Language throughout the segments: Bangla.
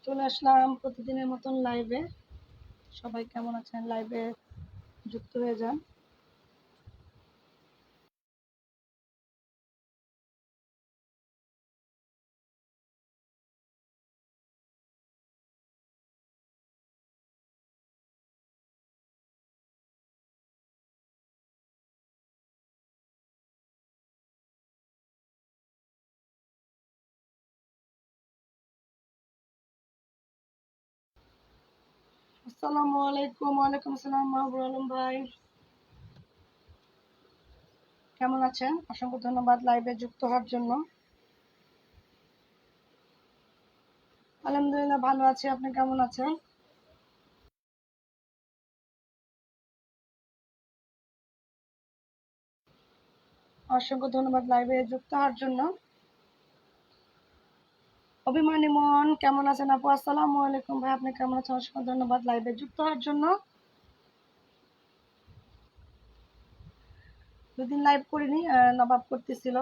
চলে আসলাম প্রতিদিনের মতন লাইভে। সবাই কেমন আছেন? লাইভে যুক্ত হয়ে যান। আসসালামু আলাইকুম। ওয়ালাইকুম আসসালাম মাহবুব আলম ভাই, কেমন আছেন? অসংখ্য ধন্যবাদ লাইভে যুক্ত হওয়ার জন্য। আলহামদুলিল্লাহ ভালো আছি, আপনি কেমন আছেন? অসংখ্য ধন্যবাদ লাইভে যুক্ত হওয়ার জন্য। অভিমানী মন কেমন আছেন আপু? আসসালামু আলাইকুম ভাই, আপনি কেমন আছেন? অসংখ্য ধন্যবাদ লাইভে যুক্ত হওয়ার জন্য। দুদিন লাইভ করিনি, নবাব করতেছিল।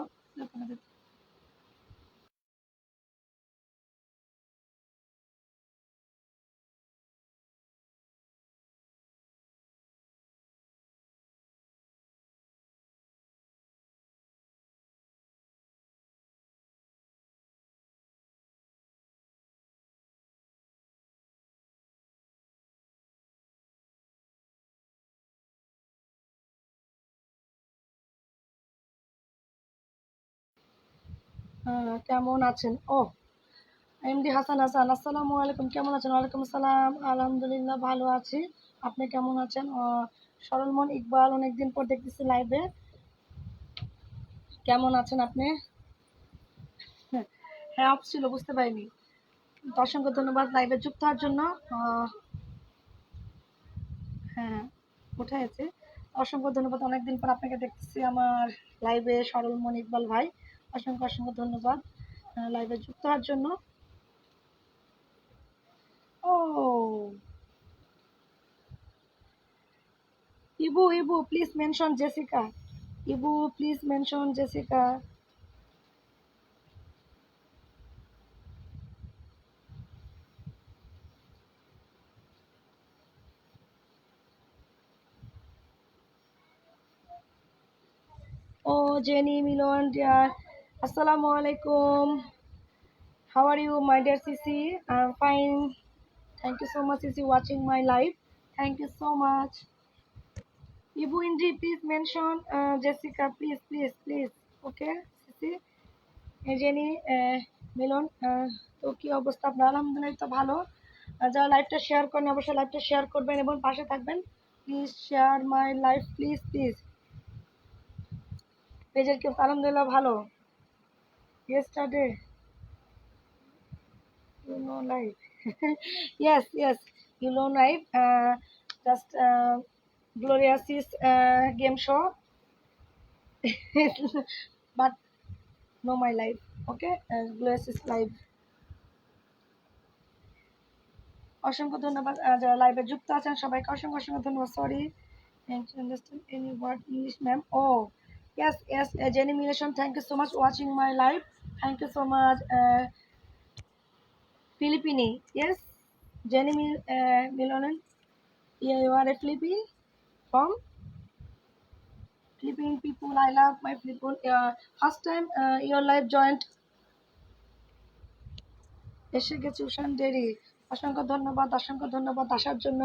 কেমন আছেন? ও এমডি হাসান হাসান, আসসালামু আলাইকুম, কেমন আছেন? ওয়ালাইকুম আসসালাম, আলহামদুলিল্লাহ ভালো আছি, আপনি কেমন আছেন? সরলমন ইকবাল, অনেকদিন পর দেখতেছি লাইভে, কেমন আছেন আপনি? হ্যাঁ অফ ছিল, বুঝতে পারিনি। তো অসংখ্য ধন্যবাদ লাইভে যুক্ত হওয়ার জন্য। হ্যাঁ উঠেছে। অসংখ্য ধন্যবাদ, অনেকদিন পর আপনাকে দেখতেছি আমার লাইভে, সরলমন ইকবাল ভাই, অসংখ্য অসংখ্য ধন্যবাদ লাইভে যুক্ত হওয়ার জন্য। Oh Ibu, Ibu please mention Jessica. Ibu please mention Jessica. Oh, Jenny, Milon, dear. Assalamu alaikum. How are you, my dear Sisi? I'm fine. Thank you so much, Sisi, watching my live. Thank you so much. Ibu Indri, please mention Jessica, please, please, please. Okay, Sisi. Jenny, মিলন, তো কি অবস্থা আপনার? আলহামদুলিল্লাহ তো ভালো। যারা লাইভটা শেয়ার করেন অবশ্যই লাইভটা শেয়ার করবেন এবং পাশে থাকবেন। Please share my live, please please. পেজের কি অবস্থা? আলহামদুলিল্লাহ ভালো। Yesterday you know live. Yes, yes, you know live. Just Gloria's game show, but no my live. Okay, Gloria's live. অসংখ্য ধন্যবাদ যারা লাইভে যুক্ত আছেন সবাইকে অসংখ্য অসংখ্য ধন্যবাদ। Sorry, understand any word English, ma'am? Oh, yes, yes, Jenny Milation, thank you so much watching my live. Thank you so much, Philippine. Yes, Jenny Milonen. Yeah, you are a Philippine from Philippine people. I love my people. First time your life joined এসে গেছে উষান ডেরি। অসংখ্য ধন্যবাদ আসার জন্য।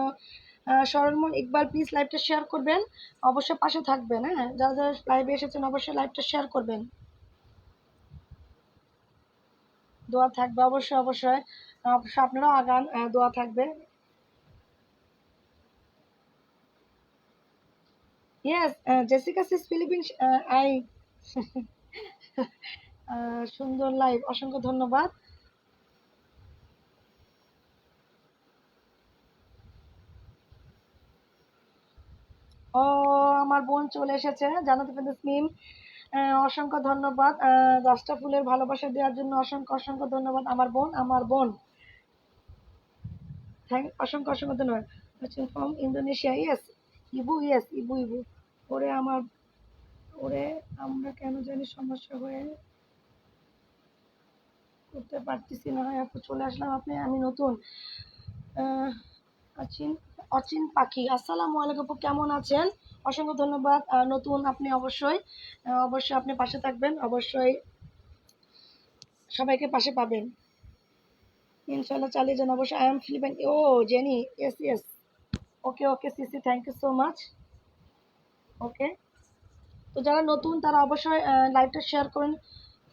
সরলমন ইকবাল প্লিজ লাইভটা শেয়ার করবেন, অবশ্যই পাশে থাকবেন। হ্যাঁ, যারা যারা লাইভে এসেছেন অবশ্যই লাইভটা শেয়ার করবেন। দোয়া থাকবে অবশ্যই অবশ্যই, অবশ্যই আপনারাও আগান, দোয়া থাকবে। Yes, Jessica sis Philippine, I সুন্দর লাইভ, অসংখ্য ধন্যবাদ। ও আমার বোন চলে এসেছে, জানাতে পেরেছিস। অসংখ্য ধন্যবাদ 10টা ফুলের ভালোবাসা দেওয়ার জন্য, অসংখ্য অসংখ্য ধন্যবাদ আমার বোন, আমার বোন। অসংখ্য অসংখ্য ধন্যবাদ। From Indonesia, yes. Ibu, yes, Ibu Ibu. ওরে আমার, ওরে আমরা কেন জানি সমস্যা হয়ে করতে পারতেছি না। হয় আপু চলে আসলাম, আমি নতুন। আহ, অচিন অচিন পাখি, আসসালামু আলাইকুম আপু, কেমন আছেন? অসংখ্য ধন্যবাদ। নতুন আপনি অবশ্যই অবশ্যই আপনি পাশে থাকবেন, অবশ্যই সবাইকে পাশে পাবেন ইনশাল্লাহ, চালিয়ে যান অবশ্যই। I am Philippine, oh Jenny, yes yes, okay okay sissy, thank you so much. Okay, তো যারা নতুন তারা অবশ্যই লাইভটা শেয়ার করুন।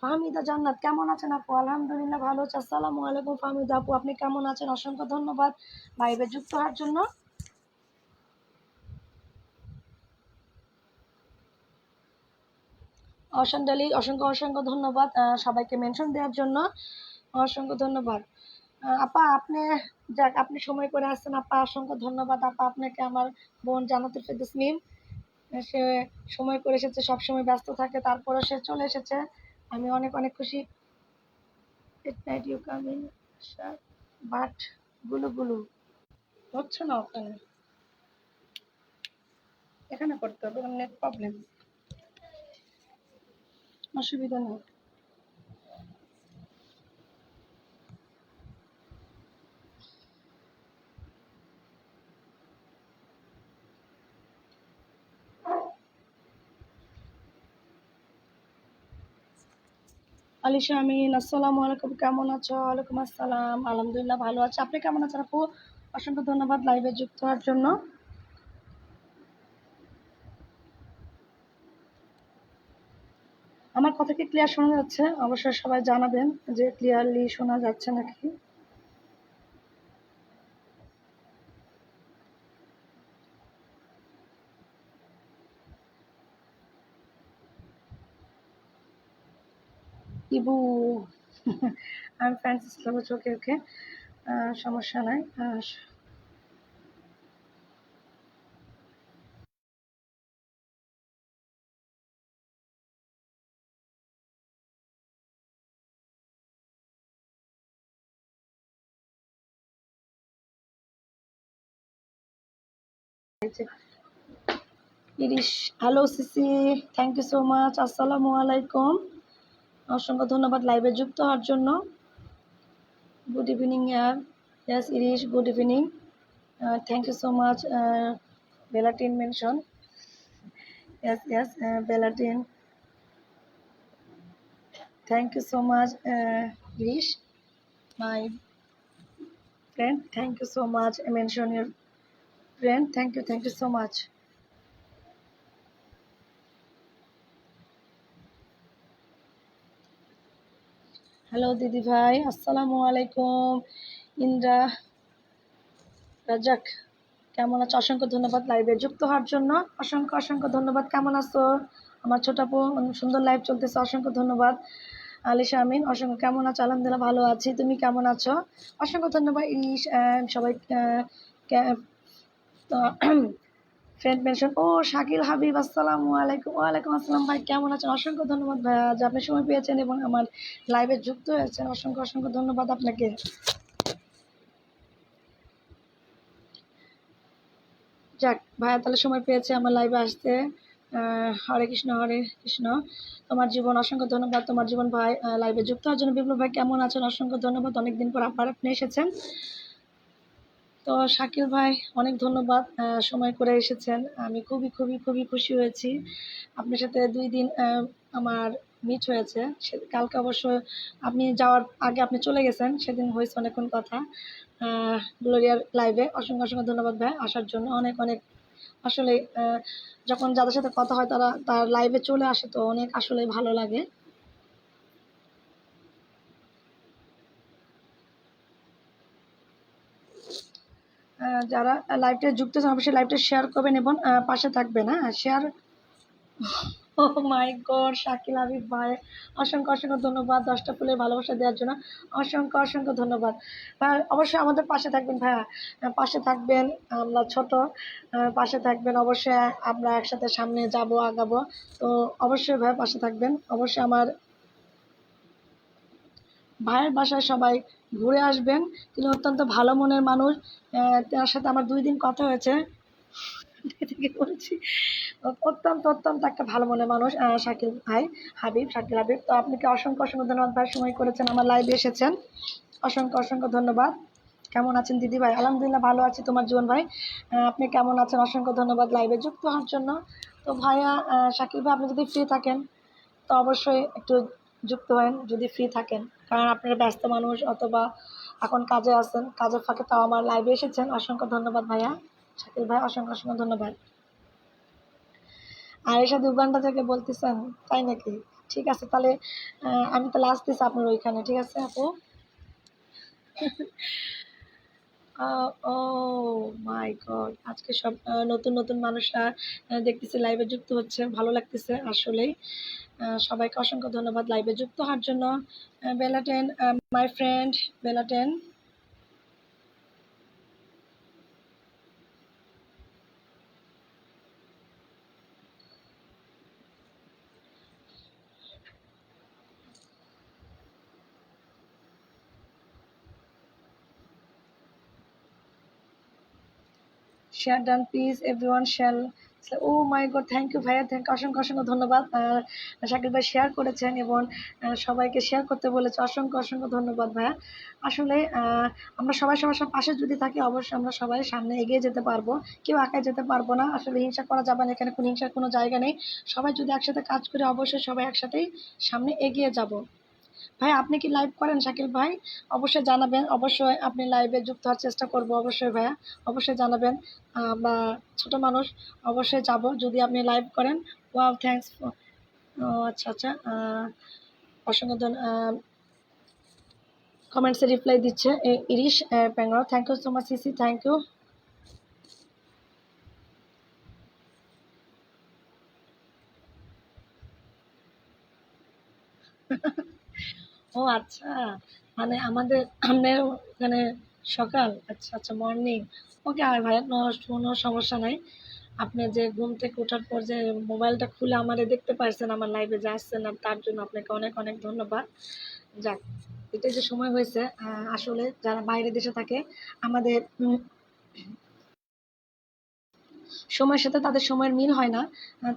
ফাহমিদা জান্নাত, কেমন আছেন আপু? আলহামদুলিল্লাহ ভালো আছি। আসসালামু আলাইকুম ফাহমিদা আপু, আপনি কেমন আছেন? অসংখ্য ধন্যবাদ লাইভে যুক্ত হওয়ার জন্য। অসন্ডালি, অসংখ্য অসংখ্য ধন্যবাদ সবাইকে মেনশন দেওয়ার জন্য, অসংখ্য ধন্যবাদ। আপা আপনি, যাক আপনি সময় করে আসছেন আপা, অসংখ্য ধন্যবাদ আপা আপনাকে। আমার বোন জান্নাতুল ফেরদৌস মিম, সে সময় করে এসেছে, সবসময় ব্যস্ত থাকে, তারপরে সে চলে এসেছে, আমি অনেক অনেক খুশি। At night you come in, but গুলু গুলু হচ্ছে না ওখানে, এখানে করতে হবে, নেট প্রবলেম, অসুবিধা নেই। আলিশা আমিন, আসসালামু আলাইকুম, কেমন আছো? ওয়ালাইকুম আসসালাম, আলহামদুলিল্লাহ ভালো আছে। আপনি কেমন আছেন আপু? অসংখ্য ধন্যবাদ লাইভে যুক্ত হওয়ার জন্য। আমার কথা কি ক্লিয়ার শোনা যাচ্ছে? অবশ্যই সবাই জানাবেন যে ক্লিয়ারলি শোনা যাচ্ছে নাকি। ইবু আমি ফ্রান্সিস লাবুচ, ওকে ওকে, সমস্যা নাই। Irish, hello sissy, thank you so much, আসসালামু আলাইকুম, অসংখ্য ধন্যবাদ লাইভে যুক্ত হওয়ার জন্য। গুড ইভিনিং ইয়ার, yes Irish, good evening, thank you so much. বেলাটিন মেনশন, ইয়েস ইয়েস, বেলাটিন, thank you so much Irish, my friend, thank you so much, I mention your friend, thank you so much. Hello দিদি ভাই, আসসালামু আলাইকুম। ইন্দ্রা রাজাক, কেমন আছো? অসংখ্য ধন্যবাদ লাইভে যুক্ত হওয়ার জন্য, অসংখ্য অসংখ্য ধন্যবাদ। কেমন আছো আমার ছোট আপু? অনেক সুন্দর লাইভ চলতেছে, অসংখ্য ধন্যবাদ। আলিশা আমিন, অসংখ্য, কেমন আছো? আলহামদুলিল্লাহ ভালো আছি, তুমি কেমন আছো? অসংখ্য ধন্যবাদ ইলিশ, সবাই ফ্রেন্ড মেনশন, ও শাকিল হাবিব, আসসালামু আলাইকুম। ওয়ালাইকুম আসসালাম ভাই, কেমন আছেন? অসংখ্য ধন্যবাদ ভাইয়া যে আপনি সময় পেয়েছেন এবং আমার লাইভে যুক্ত হয়েছেন, অসংখ্য অসংখ্য ধন্যবাদ আপনাকে। যাক ভাইয়া তাহলে সময় পেয়েছে আমার লাইভে আসতে। হরে কৃষ্ণ হরে কৃষ্ণ, তোমার জীবন, অসংখ্য ধন্যবাদ তোমার জীবন ভাই লাইভে যুক্ত হওয়ার জন্য। বিপ্লব ভাই কেমন আছেন? অসংখ্য ধন্যবাদ, অনেকদিন পর আবার আপনি এসেছেন। তো শাকিল ভাই অনেক ধন্যবাদ, সময় করে এসেছেন, আমি খুবই খুবই খুবই খুশি হয়েছি। আপনার সাথে 2 দিন আমার মিট হয়েছে, কালকে অবশ্য আপনি যাওয়ার আগে আপনি চলে গেছেন, সেদিন হয়েছে অনেকক্ষণ কথা গ্লোরিয়ার লাইভে। অসংখ্য অসংখ্য ধন্যবাদ ভাই আসার জন্য, অনেক অনেক আসলে যখন যাদের সাথে কথা হয় তারা তার লাইভে চলে আসে, তো অনেক আসলে ভালো লাগে। যারা লাইভটা যুক্ত আছেন অবশ্যই লাইভটা শেয়ার করবেন এবং পাশে থাকবেন, হ্যাঁ share. Oh my god, Shakil Habib ভাই অসংখ্য অসংখ্য ধন্যবাদ 10টা ফুলের ভালোবাসা দেওয়ার জন্য, অসংখ্য অসংখ্য ধন্যবাদ ভাই। অবশ্যই আমাদের পাশে থাকবেন ভাইয়া, পাশে থাকবেন, আমরা ছোট, পাশে থাকবেন অবশ্যই, আমরা একসাথে সামনে যাব আগাবো, তো অবশ্যই ভাই পাশে থাকবেন। অবশ্যই আমার ভাইয়ের বাসায় সবাই ঘুরে আসবেন, তিনি অত্যন্ত ভালো মনের মানুষ, তার সাথে আমার 2 দিন কথা হয়েছে, থেকে বলছি। অত্যন্ত অত্যন্ত একটা ভালো মনের মানুষ শাকিল ভাই, শাকিল হাবিব। তো আপনাকে অসংখ্য অসংখ্য ধন্যবাদ ভাই, সময় করেছেন, আমার লাইভে এসেছেন। অসংখ্য অসংখ্য ধন্যবাদ। কেমন আছেন দিদি ভাই? আলহামদুলিল্লাহ ভালো আছি। তোমার জীবন ভাই, আপনি কেমন আছেন? অসংখ্য ধন্যবাদ লাইভে যুক্ত হওয়ার জন্য। তো ভাইয়া, শাকিল ভাই, আপনি যদি ফ্রি থাকেন তো অবশ্যই একটু যুক্ত হন যদি ফ্রি থাকেন, কারণ আপনারা ব্যস্ত মানুষ অথবা এখন কাজে আছেন, কাজের ফাঁকে তাও আমার লাইভে এসেছেন। অসংখ্য ধন্যবাদ ভাইয়া, শাকিল ভাই, অসংখ্য অসংখ্য ধন্যবাদ। আর এসে 2 ঘন্টা থেকে বলতেছেন, তাই নাকি? ঠিক আছে তাহলে, আমি তাহলে আসতেছি আপনার ওইখানে, ঠিক আছে আপু? ও মাই গড, আজকে সব নতুন নতুন মানুষরা দেখতেছি লাইভে যুক্ত হচ্ছে, ভালো লাগতেছে আসলেই। সবাইকে অসংখ্য ধন্যবাদ লাইভে যুক্ত হওয়ার জন্য। বেলাটেন, মাই ফ্রেন্ড বেলাটেন। Share done please everyone share. Oh my god, thank you ভাইয়া, থ্যাংক অসংখ্য অসংখ্য ধন্যবাদ। শাকিল ভাই শেয়ার করেছেন এবং সবাইকে শেয়ার করতে বলেছে, অসংখ্য অসংখ্য ধন্যবাদ ভাইয়া। আসলে আমরা সবাই সবার পাশে যদি থাকি অবশ্যই আমরা সবাই সামনে এগিয়ে যেতে পারবো, কেউ একাই যেতে পারবো না। আসলে হিংসা করা যাবে না, এখানে কোনো হিংসার কোনো জায়গা নেই। সবাই যদি একসাথে কাজ করি অবশ্যই সবাই একসাথেই সামনে এগিয়ে যাব। ভাই আপনি কি লাইভ করেন শাকিল ভাই? অবশ্যই জানাবেন, অবশ্যই আপনি লাইভে যুক্ত হওয়ার চেষ্টা করবো অবশ্যই ভাইয়া, অবশ্যই জানাবেন। বা ছোট মানুষ, অবশ্যই যাব যদি আপনি লাইভ করেন। Wow, thanks. আচ্ছা আচ্ছা, অসংখ্য কমেন্টসে রিপ্লাই দিচ্ছে ইরিশ প্যাংরা, thank you so much sissy, thank you. ও আচ্ছা, মানে আমাদের আপনার ওখানে সকাল, আচ্ছা আচ্ছা, মর্নিং। ওকে আর ভাইয়া, কোনো সমস্যা নাই। আপনি যে ঘুম থেকে ওঠার পর যে মোবাইলটা খুলে আমারে দেখতে পারছেন, আমার লাইভে যে আসছেন, আর তার জন্য আপনাকে অনেক অনেক ধন্যবাদ। যাক, এটা যে সময় হয়েছে, আসলে যারা বাইরে দেশে থাকে আমাদের সময়ের সাথে তাদের সময়ের মিল হয় না,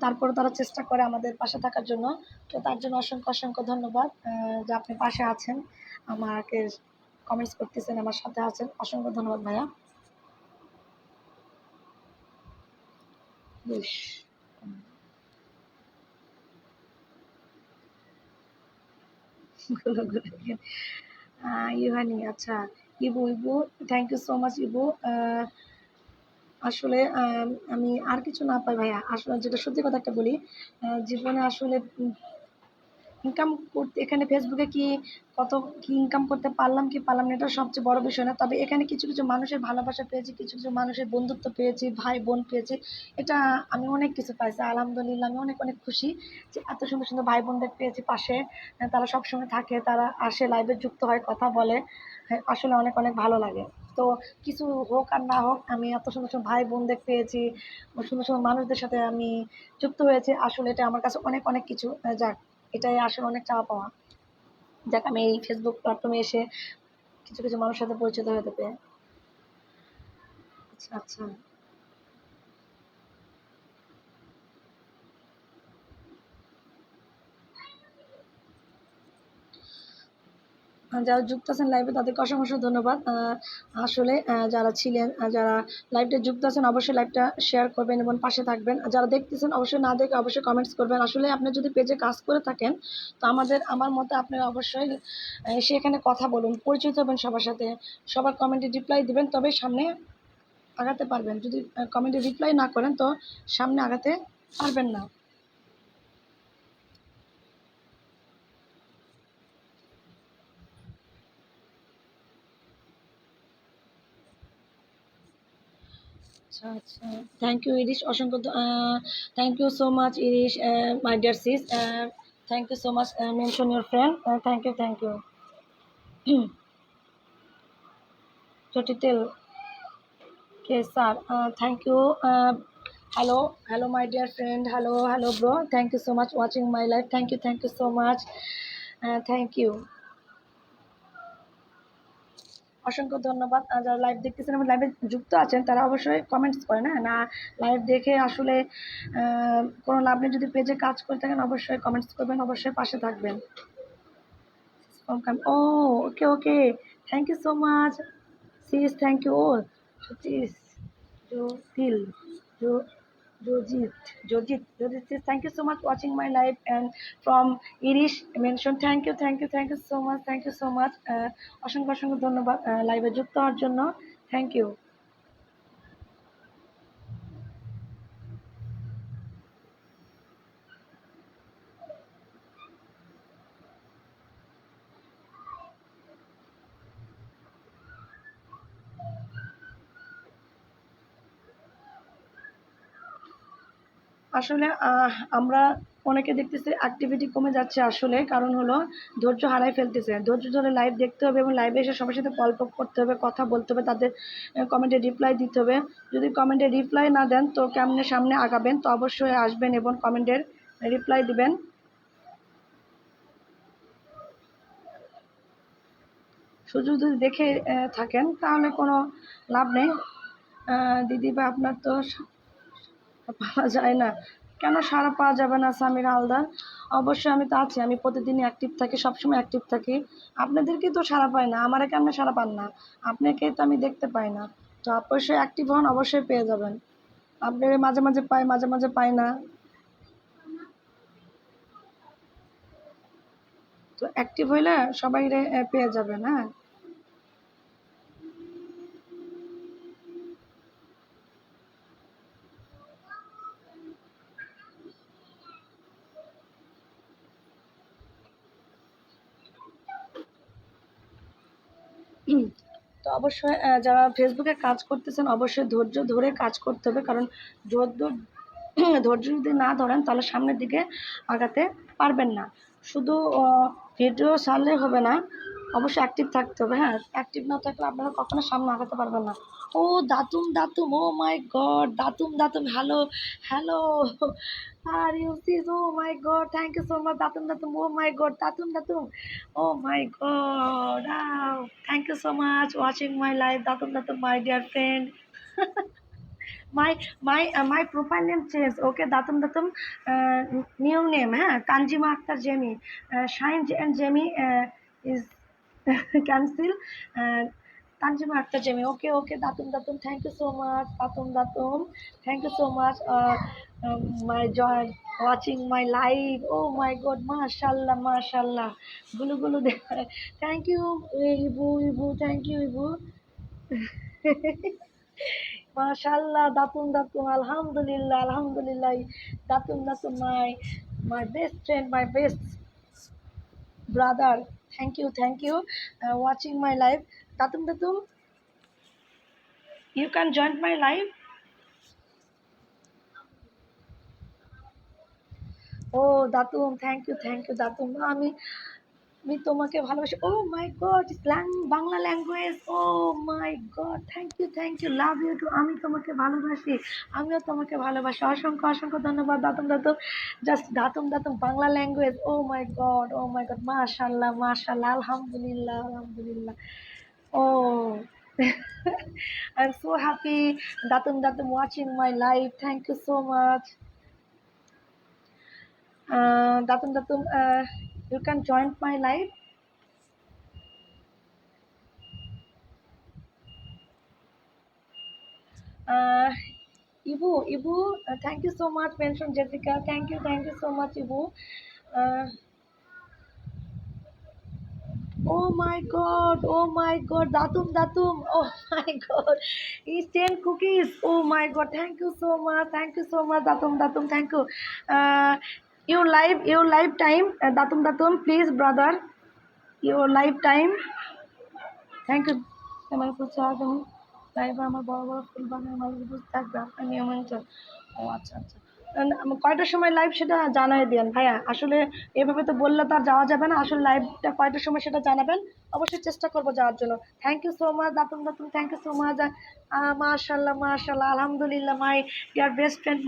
তারপরে তারা চেষ্টা করে আমাদের পাশে থাকার জন্য। তো তার জন্য অসংখ্য অসংখ্য ধন্যবাদ, যে আপনি পাশে আছেন, আমাকে কমেন্টস করতেছেন, আমার সাথে আছেন। অসংখ্য ধন্যবাদ ভাইয়া। বেশ, ইউহানি, আচ্ছা। Ibu, Ibu, thank you so much Ibu. আসলে আমি আর কিছু না পাই ভাইয়া, আসলে যেটা সত্যি কথা একটা বলি, জীবনে আসলে ইনকাম করতে এখানে ফেসবুকে কত ইনকাম করতে পারলাম কি পারলাম না, এটা সবচেয়ে বড় বিষয় না। তবে এখানে কিছু কিছু মানুষের ভালোবাসা পেয়েছি, কিছু কিছু মানুষের বন্ধুত্ব পেয়েছি, ভাই বোন পেয়েছি। এটা আমি অনেক কিছু পাইছি, আলহামদুলিল্লাহ। আমি অনেক অনেক খুশি যে এত সুন্দর সুন্দর ভাই বোনদের পেয়েছি পাশে। তারা সবসময় থাকে, তারা আসে, লাইভে যুক্ত হয়, কথা বলে। হ্যাঁ, আসলে অনেক অনেক ভালো লাগে। তো কিছু হোক আর না হোক, আমি এত সুন্দর সুন্দর ভাই বোনদের পেয়েছি, সুন্দর সুন্দর মানুষদের সাথে আমি যুক্ত হয়েছি। আসলে এটা আমার কাছে অনেক অনেক কিছু। যাক, এটাই আসলে অনেক চাওয়া পাওয়া। যাক, আমি এই ফেসবুক প্ল্যাটফর্মে এসে কিছু কিছু মানুষের সাথে পরিচিত হতে পেরে। আচ্ছা আচ্ছা, যারা যুক্ত আছেন লাইভে তাদেরকে অসংখ্য অসংখ্য ধন্যবাদ। আসলে যারা ছিলেন, যারা লাইভটা যুক্ত আছেন অবশ্যই লাইভটা শেয়ার করবেন এবং পাশে থাকবেন। যারা দেখতেছেন অবশ্যই, না দেখে অবশ্যই কমেন্টস করবেন। আসলে আপনি যদি পেজে কাজ করে থাকেন তো আমার মতে আপনারা অবশ্যই এসে এখানে কথা বলুন, পরিচিত হবেন সবার সাথে, সবার কমেন্টে রিপ্লাই দিবেন, তবে সামনে আগাতে পারবেন। যদি কমেন্টে রিপ্লাই না করেন তো সামনে আগাতে পারবেন না। আচ্ছা আচ্ছা, থ্যাংক ইউ ইরিশ, অসংখ্য thank you so much Irish, my dear sis, thank you so much, mention your friend, thank you, thank you. চটিতেল কে sir, thank you. hello, hello my dear friend, hello, hello bro, thank you so much watching my life, thank you so much, thank you. অসংখ্য ধন্যবাদ। যারা লাইভ দেখতেছেন এবং লাইভে যুক্ত আছেন তারা অবশ্যই কমেন্টস করেন, হ্যাঁ না লাইভ দেখে আসলে কোনো লাভ নেই। যদি পেজে কাজ করে থাকেন অবশ্যই কমেন্টস করবেন, অবশ্যই পাশে থাকবেন। Oh okay okay, thank you so much sis, thank you. Oh Satish জ্যোতিল Jo- Jojit, Jojit says, thank you so much watching my live, and from Irish mentioned, thank you so much. অসংখ্য অসংখ্য ধন্যবাদ লাইভে যুক্ত হওয়ার জন্য, থ্যাংক ইউ। আসলে আমরা অনেকে দেখতেছি অ্যাক্টিভিটি কমে যাচ্ছে, আসলে কারণ হলো ধৈর্য হারাই ফেলতেছে। ধৈর্য ধরে লাইভ দেখতে হবে এবং লাইভে এসে সবার সাথে গল্প করতে হবে, কথা বলতে হবে, তাদের কমেন্টে রিপ্লাই দিতে হবে। যদি কমেন্টে রিপ্লাই না দেন তো কেমনে সামনে আগাবেন? তো অবশ্যই আসবেন এবং কমেন্টের রিপ্লাই দিবেন। শুধু যদি দেখে থাকেন তাহলে কোনো লাভ নেই। দিদি ভাই আপনার তো পাওয়া যায় না, কেন সাড়া পাওয়া যাবে না সামিরা হালদার? অবশ্যই আমি তো আছি, আমি প্রতিদিনই অ্যাক্টিভ থাকি, সবসময় অ্যাক্টিভ থাকি। আপনাদেরকেই তো সাড়া পাই না, আমারে কেমনে সাড়া পান না? আপনাকে তো আমি দেখতে পাই না। তো অবশ্যই অ্যাক্টিভ হন, অবশ্যই পেয়ে যাবেন। আপনি মাঝে মাঝে পাই, মাঝে মাঝে পাই না। তো অ্যাক্টিভ হইলে সবাই পেয়ে যাবেন, হ্যাঁ। তো অবশ্যই যারা ফেসবুকে কাজ করতেছেন অবশ্যই ধৈর্য ধরে কাজ করতে হবে, কারণ ধৈর্য ধৈর্য যদি না ধরেন তাহলে সামনের দিকে আগাতে পারবেন না। শুধু ভিডিও ছাড়লে হবে না, অবশ্যই অ্যাক্টিভ থাকতে হবে। হ্যাঁ, অ্যাক্টিভ না থাকলে আপনারা কখনো সামনে আগাতে পারবেন না। Oh Datum Datum, oh my god, Datum Datum, hello hello, are you sis, oh my god, thank you so much Datum Datum, oh my god Datum Datum, oh my god, thank you so much watching my live Datum Datum my dear friend. My profile name change, okay, datum new name, হ্যাঁ, Tanjima Akter Jemi, shine and Jemi is cancel, Tanjima Akter Jemi, okay okay, Datum thank you so much Datum, thank you so much my joy watching my live, oh my god, mashallah mashallah, গুলো গুলো thank you Ibu, thank you Ibu. মাশাআল্লাহ, দাতুম, আলহামদুলিল্লাহ, দাতুম, my best friend, my best brother. Thank you, watching my live. Datum, you can join my live. Oh, দাতুম, thank you, দাতুম। আমি আমি তোমাকে ভালোবাসি। Oh my god, Bangla language, oh my god, thank you, love you too. আমি তোমাকে ভালোবাসি, আমিও তোমাকে ভালোবাসি। অসংখ্য অসংখ্য ধন্যবাদ Datum, just Datum Bangla language, oh my god, মাশাল্লাহ, আলহামদুলিল্লাহ। Oh I am so happy, Datum watching my live, thank you so much. Datum, you can join my live. Uh, Ibu, thank you so much. Mention Jessica. Thank you so much, Ibu. Uh, oh my God, Datum. Oh my God, Eastern cookies. Oh my God, thank you so much, Datum. Thank you. Your live time, Datum. Please, brother, your live time. Thank you. আমার হচ্ছে আজ আমি লাইভে আমার বড় বড় ফুল বাগানের মাঝে বুঝতে থাকবে আপনার নিয়মাঞ্চল। ও আচ্ছা। কয়টার সময় লাইভ সেটা জানাই দিন ভাইয়া। আসলে এভাবে তো বললে তো আর যাওয়া যাবে না, আসলে লাইভটা কয়টার সময় সেটা জানাবেন, অবশ্যই চেষ্টা করবো যাওয়ার জন্য। Thank you so much Datum, thank you so much. মাশাল্লাহ, আলহামদুলিল্লাহ, মাই ইয়ার best friend,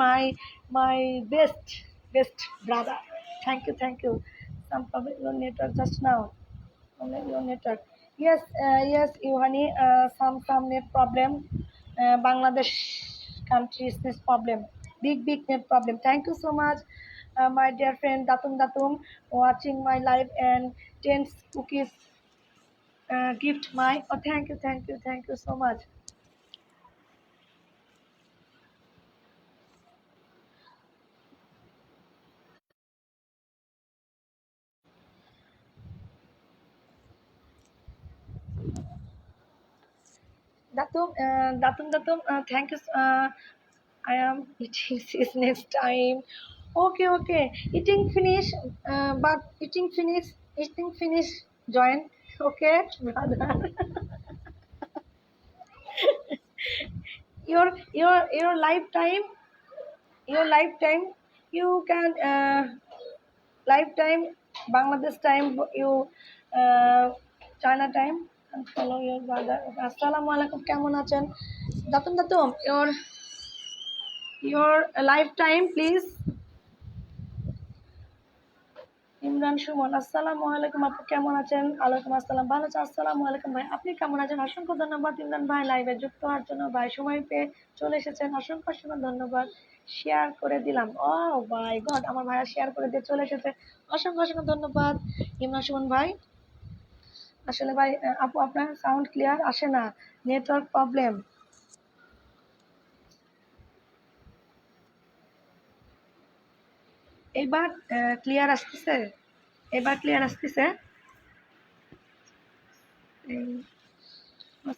my best brother, thank you. Some problem your network just now, your network. Yes, yes, Yohani, some net problem. Bangladesh country is this problem, big net problem. Thank you so much, my dear friend Datum, watching my live and 10 cookies gift my. Oh, thank you so much. Datum, thank you. I am eating this next time. Okay. Eating finish, but eating finish. Join. Okay, brother. Your lifetime, your lifetime. You can lifetime Bangladesh time. You China time and follow your brother. Assalamu alaikum. কেমন আছেন? দাতুম, your lifetime, please. Imran Suman, আসসালামু আলাইকুম আপু, কেমন আছেন? ওয়ালাইকুম আসসালাম, ভালো আছি। আসসালামু আলাইকুম ভাই, আপনি কেমন আছেন? অসংখ্য ধন্যবাদ ইমরান ভাই লাইভে যুক্ত হওয়ার জন্য। ভাই সময় পেয়ে চলে এসেছেন, অসংখ্য ধন্যবাদ। শেয়ার করে দিলাম। ও মাই গড, আমার ভাইয়া শেয়ার করে দিয়ে চলে এসেছে। অসংখ্য ধন্যবাদ ইমরান সুমন ভাই। আসলে ভাই আপু আপনার সাউন্ড ক্লিয়ার আসে না, নেটওয়ার্ক প্রবলেম। এবার ক্লিয়ার আসতেছে? এবার ক্লিয়ার আসতেছে?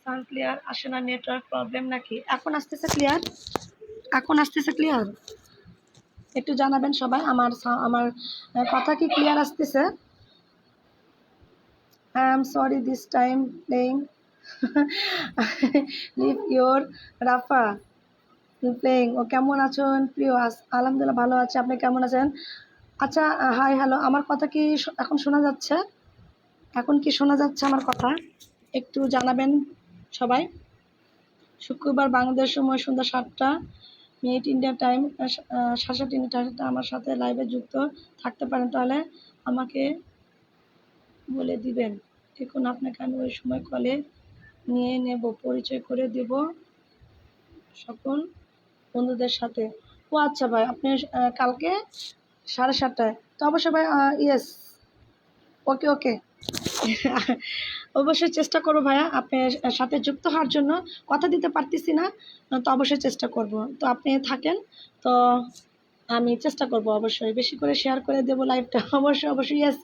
সাউন্ড ক্লিয়ার আসে না, নেটওয়ার্ক প্রবলেম নাকি? এখন আসতেছে ক্লিয়ার? এখন আসতেছে ক্লিয়ার? একটু জানাবেন সবাই, আমার কথা কি ক্লিয়ার আসতেছে? I am sorry this time playing live your Rafa playing. ও কেমন আছেন প্রিয়? আলহামদুলিল্লাহ ভালো আছে, আপনি কেমন আছেন? আচ্ছা, হাই হ্যালো, আমার কথা কি এখন শোনা যাচ্ছে? এখন কি শোনা যাচ্ছে আমার কথা? একটু জানাবেন সবাই। শুক্রবার বাংলাদেশ সময় সন্ধ্যা 7টা ইন্ডিয়া টাইম, 7:30 ইন্ডিয়া আমার সাথে লাইভে যুক্ত থাকতে পারেন, তাহলে আমাকে বলে দিবেন। দেখুন আপনাকে আমি ওই সময় কলে নিয়ে নেব, পরিচয় করে দেব সকল বন্ধুদের সাথে। ও আচ্ছা ভাই, আপনি কালকে 7:30টায়? তো অবশ্যই ভাই, ইয়েস, ওকে অবশ্যই চেষ্টা করবো ভাইয়া আপনার সাথে যুক্ত হওয়ার জন্য। কথা দিতে পারতেছি না, তো অবশ্যই চেষ্টা করব। তো আপনি থাকেন, তো আমি চেষ্টা করব অবশ্যই বেশি করে শেয়ার করে দেবো লাইভটা। অবশ্যই ইয়েস।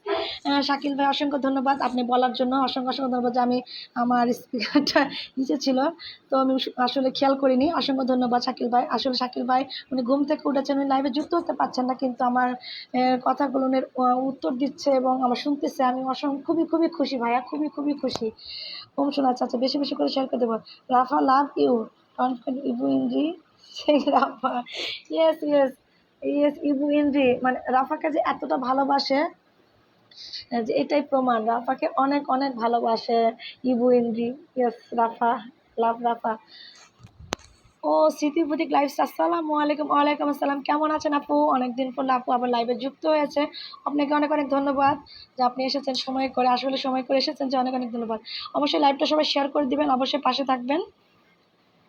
শাকিল ভাই অসংখ্য ধন্যবাদ আপনি বলার জন্য, অসংখ্য ধন্যবাদ যে আমি আমার স্পিকারটা নিচে ছিল, তো আমি আসলে খেয়াল করিনি। অসংখ্য ধন্যবাদ শাকিল ভাই। আসলে শাকিল ভাই উনি ঘুম থেকে উঠেছেন, উনি লাইভে যুক্ত হতে পারছেন না, কিন্তু আমার কথাগুলো উত্তর দিচ্ছে এবং আমার শুনতেছে। আমি খুবই খুশি ভাইয়া, খুবই খুশি। শোনা আচ্ছা, বেশি করে শেয়ার করে দেবো। Rafa love you, Ibu Indri Rafa. Yes Ibu Indri, মানে রাফাকে যে এতটা ভালোবাসে, যে এটাই প্রমাণ। রাফাকে অনেক ভালোবাসে ইবু ইন্দ্রি। ইয়েস রাফা, লাভ রাফা। ও স্মৃতিভৌতিক লাইভ, আসসালামু আলাইকুম। ওয়ালাইকুম আসসালাম, কেমন আছেন আপু? অনেকদিন পর আপু আবার লাইভে যুক্ত হয়েছে, আপনাকে অনেক ধন্যবাদ যে আপনি এসেছেন সময় করে, আসলে সময় করে এসেছেন, যে অনেক ধন্যবাদ। অবশ্যই লাইভটা সবাই শেয়ার করে দিবেন, অবশ্যই পাশে থাকবেন।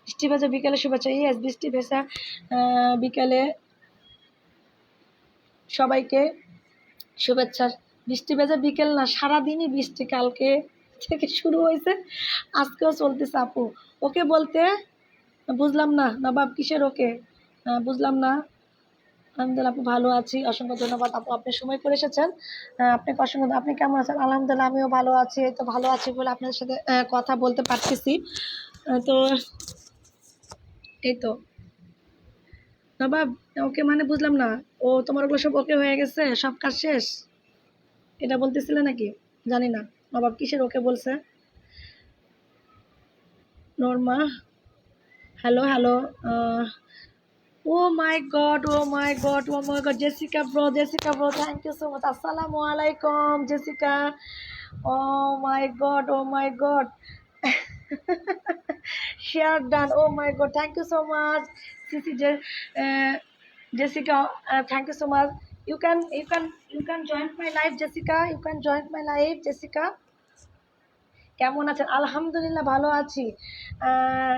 বৃষ্টি ভেজা বিকেলে শুভেচ্ছা। ইয়েস, বৃষ্টি ভেজা বিকেলে সবাইকে শুভেচ্ছা। বৃষ্টি ভেজা বিকেল না, সারাদিনই বৃষ্টি, কালকে থেকে শুরু হয়েছে, আজকেও চলতেছে আপু। ওকে বলতে বুঝলাম না নবাব, কিসের ওকে? বুঝলাম না। আলহামদুলিল্লাহ আপু ভালো আছি, অসংখ্য ধন্যবাদ আপু আপনি সময় করে এসেছেন। আপনাকে অসংখ্য, আপনি কেমন আছেন? আলহামদুলিল্লাহ আমিও ভালো আছি, এই তো ভালো আছি বলে আপনাদের সাথে কথা বলতে পারতেছি। তো এই তো নবাব, ওকে মানে বুঝলাম না। ও তোমার ওগুলো সব ওকে হয়ে গেছে, সব কাজ শেষ, এটা বলতেছিলে নাকি? জানি না নবাব কিসের ওকে বলছে। Norma, hello. Jessica bro, thank you so much. আসসালামু আলাইকুম Jessica. Oh my god share done. Oh my god, thank you so much Sisi Jessica, thank you so much. You can join my live, Jessica. You can join my live, Jessica. কেমন আছেন? আলহামদুলিল্লাহ ভালো আছি। আহ,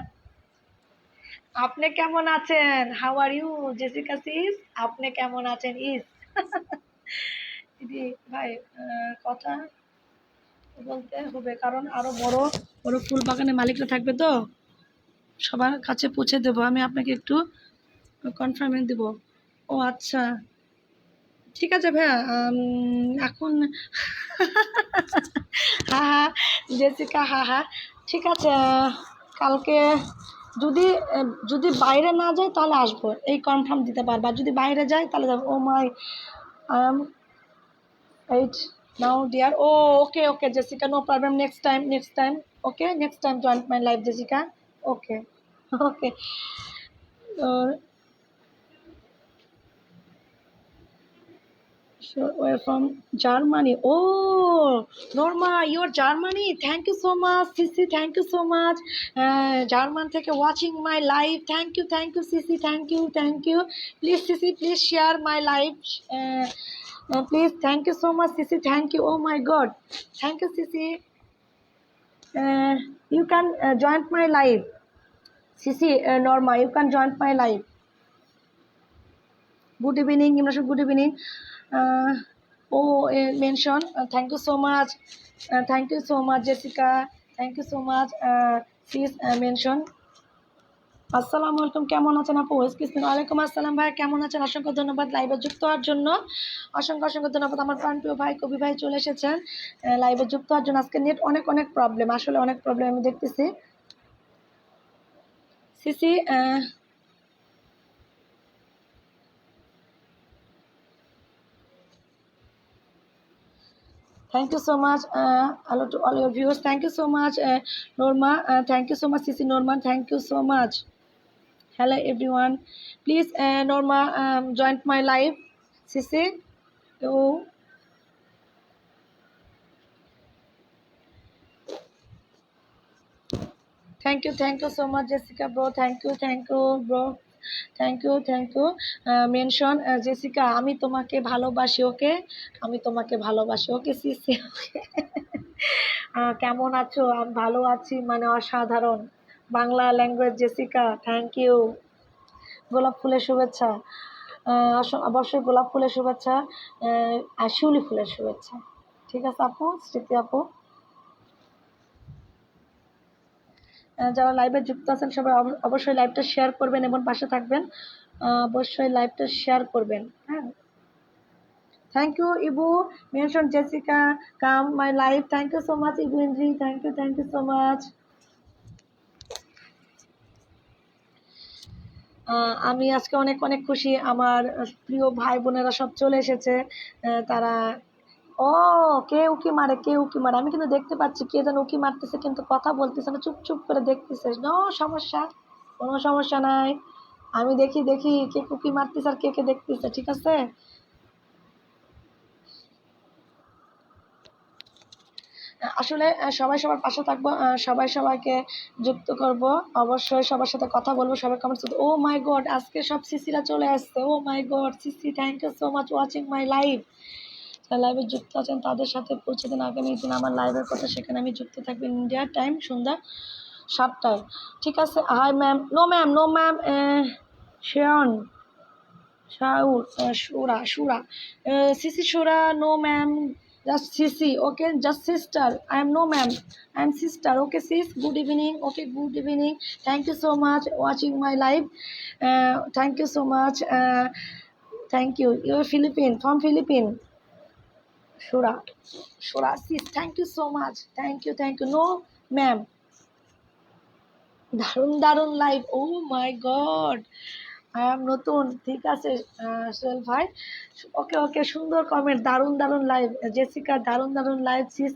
আপনি কেমন আছেন? How are you Jessica sis? আপনি কেমন আছেন ইস? দিদি ভাই, কথা বলতে হবে কারণ আরো বড় বড় ফুল বাগানের মালিকরা থাকবে তো সবার কাছে পৌঁছে দেবো। আমি আপনাকে একটু কনফার্মেন্ট দেবো। ও আচ্ছা, ঠিক আছে ভাইয়া। এখন হা হা জেসিকা, হা হা, ঠিক আছে। কালকে যদি যদি বাইরে না যায় তাহলে আসবো, এই কনফার্ম দিতে পারবা। যদি বাইরে যায় তাহলে যাবো। Oh my, I am eight now dear. Oh okay okay Jessica, no problem, next time, okay, next time join my life Jessica. Okay okay. Sure, we're from Germany. Oh, Norma, you're Germany. Thank you so much, Sisi. Thank you so much. German থেকে watching my live. Thank you, Sisi. Thank you. Please, Sisi, please share my live. Please, thank you so much, Sisi. Thank you. Oh my God, thank you, Sisi. Uh, you can join my live, Sisi. Norma, you can join my live. Good evening, Imran. Good evening. Uh, mention. Thank you so much. Thank you so much, Jessica. Thank you so much. Please mention. আসসালামু আলাইকুম, কেমন আছেন আপু? Excuse me. ওয়ালাইকুম আসসালাম ভাই, কেমন আছেন? অসংখ্য ধন্যবাদ লাইভে যুক্ত হওয়ার জন্য। অসংখ্য ধন্যবাদ। আমার প্রাণপ্রিয় ভাই কবি ভাই চলে এসেছেন লাইভে যুক্ত হওয়ার জন্য। আজকে নেট অনেক প্রবলেম, আসলে অনেক প্রবলেম আমি দেখতেছি। CC, thank you so much. Hello to all your viewers. Thank you so much, Norma. Thank you so much, Sisi Norman. Thank you so much. Hello everyone. Please, Norma, join my live. Sisi, you. Thank you so much, Jessica, bro. Thank you, bro. Thank you. Mention Jessica. আমি তোমাকে ভালোবাসি, ওকে? আমি তোমাকে ভালোবাসি, ওকে সিসি। কেমন আছো? আমি ভালো আছি, মানে অসাধারণ। Bangla language Jessica, thank you. গোলাপ ফুলের শুভেচ্ছা। অবশ্যই গোলাপ ফুলের শুভেচ্ছা, আর শিউলি ফুলের শুভেচ্ছা। ঠিক আছে আপু, স্মৃতি আপু। যারা লাইভে যুক্ত আছেন সবাই অবশ্যই লাইভটা শেয়ার করবেন এবং পাশে থাকবেন। অবশ্যই লাইভটা শেয়ার করবেন, হ্যাঁ। Thank you Ibu. Mention Jessica, come my live. Thank you so much Ibu Indri. Thank you so much. আমি আজকে অনেক খুশি। আমার প্রিয় ভাই বোনেরা সব চলে এসেছে। তারা, ও, কে উকি মারে, আমি কিন্তু দেখতে পাচ্ছি কে যেন উকি মারতেছে, কিন্তু কথা বলতেছে না, চুপ করে দেখতেছে। নো সমস্যা, কোনো সমস্যা নাই। আমি দেখি কে উকি মারতেছে আর কে দেখতেছে, ঠিক আছে। আসলে সবাই সবার পাশে থাকবো, সবাই সবাইকে যুক্ত করব। অবশ্যই সবার সাথে কথা বলবো, সবাই কমেন্টস। ও মাই গড, আজকে সব সিসিরা চলে আসছে। Oh my god sissy, thank you so much watching my live. যারা লাইভে যুক্ত আছেন তাদের সাথে পৌঁছে দিন আগামী দিন আমার লাইভের কথা, সেখানে আমি যুক্ত থাকবো ইন্ডিয়ার টাইম সন্ধ্যা 7টায়। ঠিক আছে। হাই ম্যাম, নো ম্যাম, শেয়ন, শাউর, Shura, Sisi Shura, no ma'am, just Sisi, okay, just sister. I am no ma'am, I am sister. Okay, sis. Good evening. Okay, good evening. Thank you so much watching my live. Thank you so much. Thank you. You're Philippine, from Philippine. Shura, sis. Thank you so much. Thank you. No, ma'am. দারুণ live. Oh my god, I am নতুন। ঠিক আছে সোহেল ভাই, ওকে, সুন্দর কমেন্ট। দারুণ লাইভ জেসিকা, দারুণ live sis.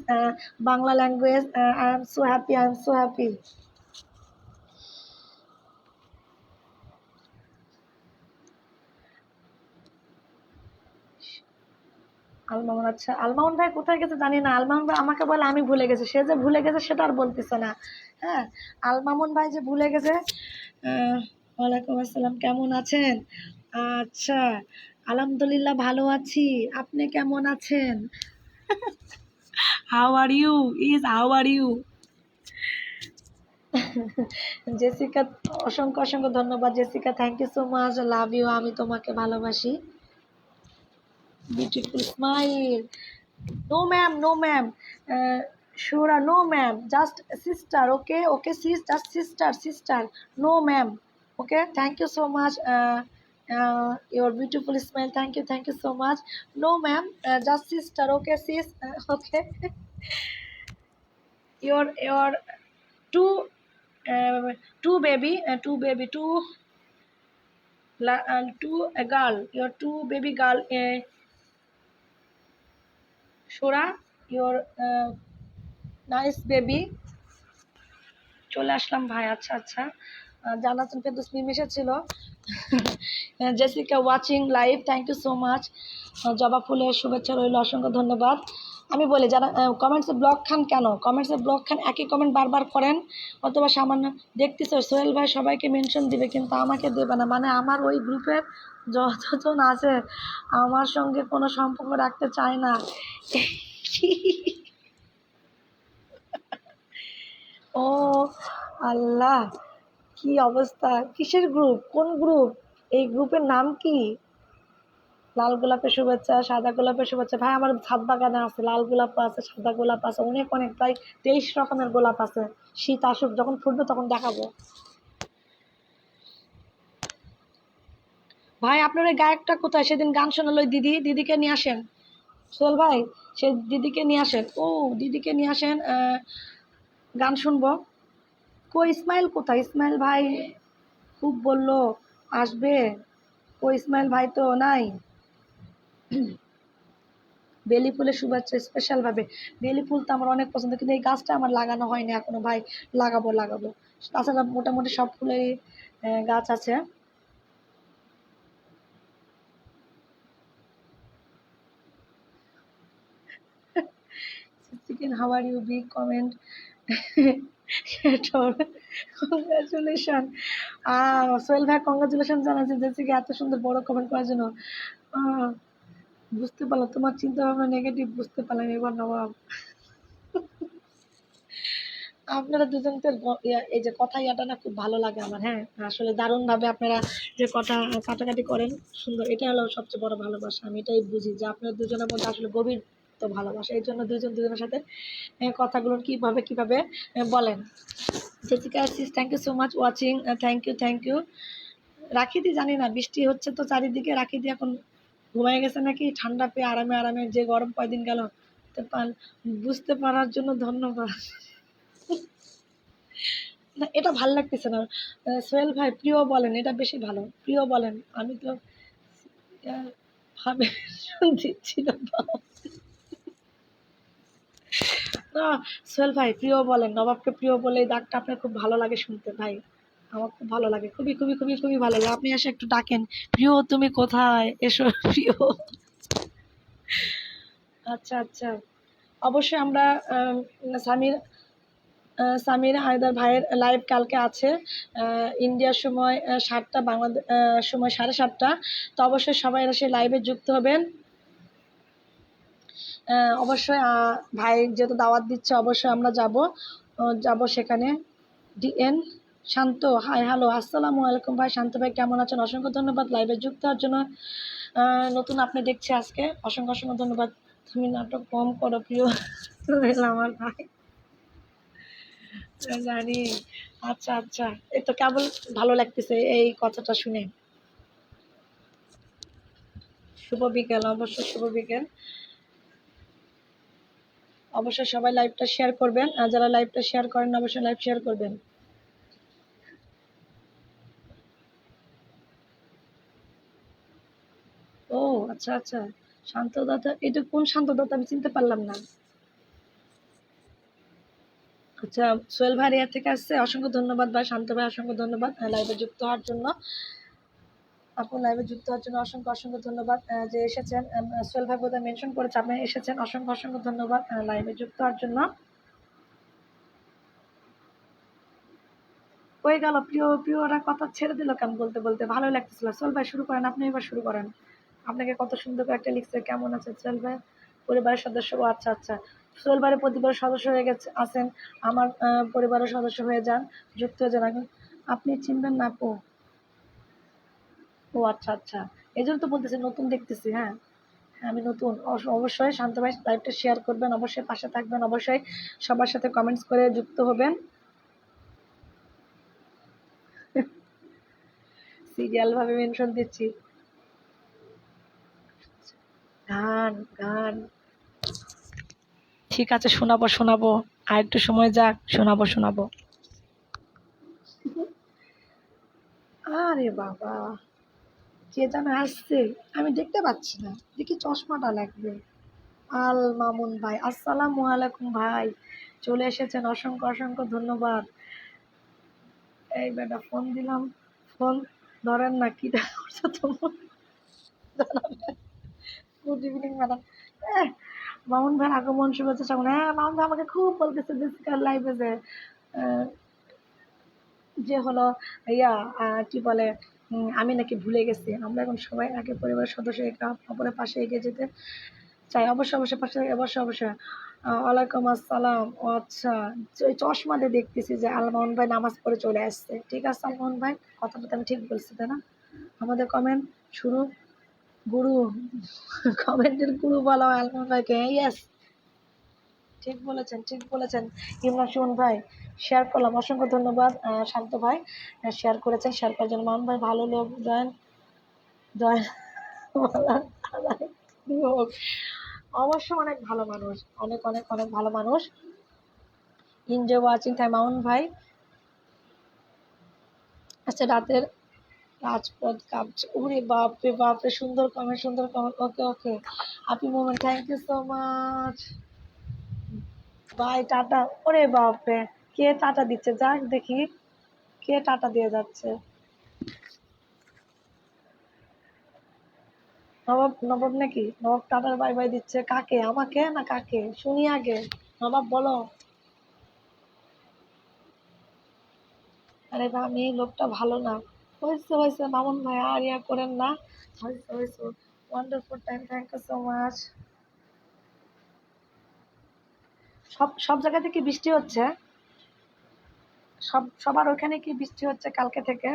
Bangla language, I am so happy. Almamun, আচ্ছা আলমামুন ভাই কোথায় গেছে জানি না। আলমামুন ভাই আমাকে বলে আমি ভুলে গেছি, সে যে ভুলে গেছে সেটা আর বলতেছে না। হ্যাঁ, আলমামুন ভাই যে ভুলে গেছে। ওয়ালাইকুম আসসালাম, কেমন আছেন? আচ্ছা, আলহামদুলিল্লাহ ভালো আছি। আপনি কেমন আছেন? How are you is how are you Jessica, অসংখ্য অসংখ্য ধন্যবাদ Jessica, thank you so much, love you, আমি তোমাকে ভালোবাসি। Beautiful smile. No ma'am, no ma'am, Shura, no ma'am, just sister, okay, okay sis, just sister, sister, no ma'am, okay, thank you so much, your beautiful smile, thank you so much, no ma'am, just sister, okay sis, okay, your two two baby, two a girl, your two baby girl, Shura, your nice baby. চলে আসলাম ভাই, আচ্ছা আচ্ছা, জান্নাতুল ফেরদৌস মিম এসেছিল। Jessica watching live, thank you so much, জবা ফুলের শুভেচ্ছা রইল, অসংখ্য ধন্যবাদ। আমি বলি যারা কমেন্টসে ব্লক খান, কেন কমেন্টসে ব্লক খান, একই কমেন্ট বারবার করেন, অথবা সামান্য দেখতেছ সোহেল ভাই সবাইকে মেনশন দিবে কিন্তু আমাকে দেবে না, মানে আমার ওই গ্রুপের যতজন আছে আমার সঙ্গে কোনো সম্পর্ক রাখতে চায় না। ও আল্লাহ, কি অবস্থা, কিসের গ্রুপ, কোন গ্রুপ, এই গ্রুপের নাম কি? লাল গোলাপের শুভেচ্ছা, সাদা গোলাপের শুভেচ্ছা। ভাই আমার ছাদ বাগানে আছে, লাল গোলাপ আছে, সাদা গোলাপ আছে, অনেক অনেক, প্রায় 23 রকমের গোলাপ আছে। শীত আসুক, যখন ফুটবে তখন দেখাবো। ভাই আপনার ওই গায়কটা কোথায়, সেদিন গান শোনালো দিদিকে নিয়ে আসেন সোহেল ভাই, সে দিদিকে নিয়ে আসেন, ও দিদিকে নিয়ে আসেন, গান শুনবো। ইসমাইল কোথায়, ইসমাইল ভাই খুব বললো আসবে, ইসমাইল ভাই তো নাই। বেলি ফুলের শুভেচ্ছা স্পেশাল ভাবে, বেলি ফুল তো আমার অনেক পছন্দ, কিন্তু এই গাছটা আমার লাগানো হয়নি এখনো ভাই, লাগাবো। তাছাড়া মোটামুটি সব ফুলেরই গাছ আছে। Chicken how are you, big comment, congratulation, Sohel ভাই কংগ্রাচুলেশন জানাচ্ছি জেসিকে এত সুন্দর বড় কমেন্ট করার জন্য। বুঝতে পারলাম তোমার চিন্তা ভাবনা নেগেটিভ, বুঝতে পারলাম এবার নবাব। আপনারা দুজন তো এই যে কথা ইয়াটা না খুব ভালো লাগে আমার, হ্যাঁ আসলে দারুণ ভাবে আপনারা যে কথা কাটাকাটি করেন, সুন্দর, এটা হলো সবচেয়ে বড় ভালোবাসা। আমি এটাই বুঝি যে আপনার দুজনের মধ্যে আসলে গভীর তো ভালোবাসা, এই জন্য দুজনের সাথে কথাগুলো কিভাবে বলেন। জেসিকা আসিস, thank you so much watching, thank you. রাখিদি জানি না, বৃষ্টি হচ্ছে তো চারিদিকে, রাখিদি এখন ঘুমায় গেছে নাকি, ঠান্ডা পেয়ে আরামে, যে গরম কয়দিন গেল, বুঝতে পারার জন্য ধন্যবাদ। না এটা ভাল লাগতেছে না, সোহেল ভাই প্রিয় বলেন, এটা বেশি ভালো, প্রিয় বলেন, আমি তো ভাবে দিচ্ছি না। না সোহেল ভাই প্রিয় বলেন, নবাবকে প্রিয় বলে এই ডাকটা আপনার খুব ভালো লাগে শুনতে ভাই, আমার খুব ভালো লাগে, খুবই ভালো লাগে, আপনি এসে একটু ডাকেন, প্রিয় তুমি কোথায়, এসো প্রিয়। আচ্ছা আচ্ছা, অবশ্যই আমরা সামির সামির হায়দার ভাইয়ের লাইভ কালকে আছে, ইন্ডিয়ার সময় 7টা, বাংলাদেশ সময় 7:30, তো অবশ্যই সবাই এসে লাইভে যুক্ত হবেন। অবশ্যই ভাই যেহেতু দাওয়াত দিচ্ছে অবশ্যই আমরা যাব সেখানে। ডিএন শান্ত, হাই হ্যালো আসসালামু আলাইকুম ভাই, শান্ত ভাই কেমন আছেন, অসংখ্য ধন্যবাদ লাইভে যুক্ত হওয়ার জন্য। নতুন আপনি দেখছি আজকে, অসংখ্য ধন্যবাদ। তুমি নাটক কম করো প্রিয় আমার ভাই, জানি। আচ্ছা আচ্ছা, এই তো কেবল ভালো লাগতেছে এই কথাটা শুনে। শুভ বিকেল, অবশ্যই শুভ বিকেল, অবশ্যই সবাই লাইভটা শেয়ার করবেন, আর যারা লাইভটা শেয়ার করেন অবশ্যই লাইভ শেয়ার করবেন। ও আচ্ছা আচ্ছা, শান্তদাতা, এটা কোন শান্তদাতা আমি চিনতে পারলাম না। আচ্ছা সোহেল ভাই এর থেকে আসছে, অসংখ্য ধন্যবাদ ভাই, শান্ত ভাই অসংখ্য ধন্যবাদ লাইভে যুক্ত হওয়ার জন্য, আপনি লাইভে যুক্ত হওয়ার জন্য অসংখ্য ধন্যবাদ, যে এসেছেন, সোহেল ভাই বোধহয় মেনশন করেছে আপনি এসেছেন, অসংখ্য ধন্যবাদ লাইভে যুক্ত হওয়ার জন্য। হয়ে গেল, প্রিয়রা কথা ছেড়ে দিল কেন, বলতে ভালো লাগতেছিল। সোহেল ভাই শুরু করেন, আপনি এবার শুরু করেন, আপনাকে কত সুন্দর করে একটা লিখছে, কেমন আছে সোহেল ভাই, পরিবারের সদস্য, ও আচ্ছা আচ্ছা, সোহেলবাড়ির পরিবারের সদস্য হয়ে আছেন, আমার পরিবারের সদস্য হয়ে যান, যুক্ত হয়ে যান। আপনি চিনবেন না আপু? ও আচ্ছা আচ্ছা, এই জন্য তো বলতেছি নতুন দেখতেছি। হ্যাঁ, আমি নতুন। অবশ্যই শান্ত ভাই লাইভটা শেয়ার করবেন, অবশ্যই পাশে থাকবেন, অবশ্যই সবার সাথে কমেন্টস করে যুক্ত হবেন। সিরিয়াল ভাবে মেনশন দিচ্ছি। গান গান ঠিক আছে, শোনাবো শোনাবো, আর একটু সময় যাক, শোনাবো শোনাবো। আরে বাবা, কে যেন আসছে, আমি দেখতে পাচ্ছি না, দেখি চশমাটা লাগবে। আল মামুন ভাই, আসসালামু আলাইকুম ভাই, চলে এসেছেন, অসংখ্য অসংখ্য ধন্যবাদ। এই বেটা ফোন দিলাম, ফোন ধরেন না, কি করছো তোমার? Good evening madam. মামুন ভাই আগমন শুভেচ্ছা কেমন? হ্যাঁ, মামুন ভাই আমাকে খুব বলতেছে বেসিক্যাল লাইফে যে আহ, যে হলো ইয়া কি বলে, আমি নাকি ভুলে গেছি, আমরা এখন সবাই একে পরিবারের সদস্য, একে অপরের পাশে এগিয়ে যেতে চাই। অবশ্যই অবশ্যই পাশে, অবশ্যই অবশ্যই। ওয়ালাইকুম আসসালাম। ও আচ্ছা, ওই চশমা দিয়ে দেখতেছি যে আলমোহন ভাই নামাজ পড়ে চলে আসছে। ঠিক আছে আলমোহন ভাই, কথাটা তো আমি ঠিক বলছি তাই না? আমাদের কমেন্ট শুরু, গুরু, কমেন্টের গুরু বলা হয় আলমোহন ভাইকে। ইয়েস, ঠিক বলেছেন, ঠিক বলেছেন। ইমরান সুমন ভাই শেয়ার করলাম, অসংখ্য ধন্যবাদ। শান্ত ভাই শেয়ার করেছেন, শেয়ার করার জন্য। মামুন ভাই ভালো লোক, জয়েন জয়েন অবশ্য অনেক ভালো মানুষ, অনেক অনেক অনেক ভালো মানুষ। এনজয় ওয়াচিং টাইম মামুন ভাই। আচ্ছা, রাতের রাজপথ কাঁপছে, ওরে বাপরে বাপরে, সুন্দর কমেন্ট, সুন্দর comment. Okay okay, happy moment, thank you so much. Bye, টাটা। ওরে বাপরে, কে টাটা দিচ্ছে, যাক দেখি কে টাটা দিয়ে যাচ্ছে। নবাব, নবাব নাকি? নবাব টাটার বাই বাই দিচ্ছে কাকে, আমাকে না কাকে, শুনি আগে। নবাব বলো। আরে বা, আমি লোকটা ভালো না। হয়েছে হয়েছে মামুন ভাই, আর ইয়া করেন না। হয়েছে হয়েছে। Wonderful time, thank you so much. সব সব জায়গাতে কি বৃষ্টি হচ্ছে? সবার ওখানে কি বৃষ্টি হচ্ছে কালকে থেকে?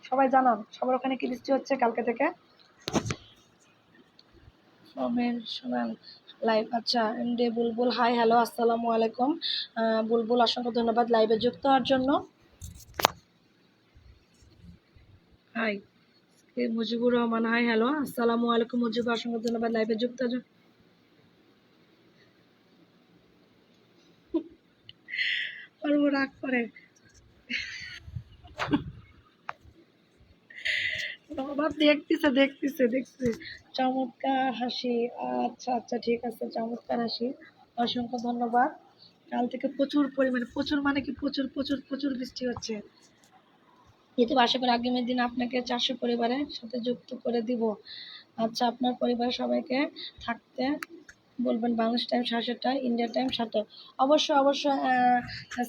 সবাই জানান, সবার ওখানে কি বৃষ্টি হচ্ছে কালকে থেকে? কমেন্ট শোনান লাইভ। আচ্ছা, এমডি বুলবুল, হাই হ্যালো, আসসালামু আলাইকুম। বুলবুল, অসংখ্য ধন্যবাদ লাইভে যুক্ত হওয়ার জন্য। Hi Mujibur Rahman, hi hello, আসসালামু আলাইকুম। মুজিবুর, অসংখ্য ধন্যবাদ লাইভে যুক্ত হওয়ার জন্য। রাগ করে বাবা, দেখতেছে দেখতেছে দেখতেছে। চমৎকার হাসি। আচ্ছা আচ্ছা, ঠিক আছে, চমৎকার হাসি, অসংখ্য ধন্যবাদ। কাল থেকে প্রচুর পরিমাণে, প্রচুর মানে কি প্রচুর প্রচুর প্রচুর বৃষ্টি হচ্ছে। যেহেতু আশা করি আগামী দিন আপনাকে 400 পরিবারের সাথে যুক্ত করে দিব। আচ্ছা, আপনার পরিবারের সবাইকে থাকতে বলবেন। Bangladesh time 7:30, India time 7। অবশ্যই অবশ্যই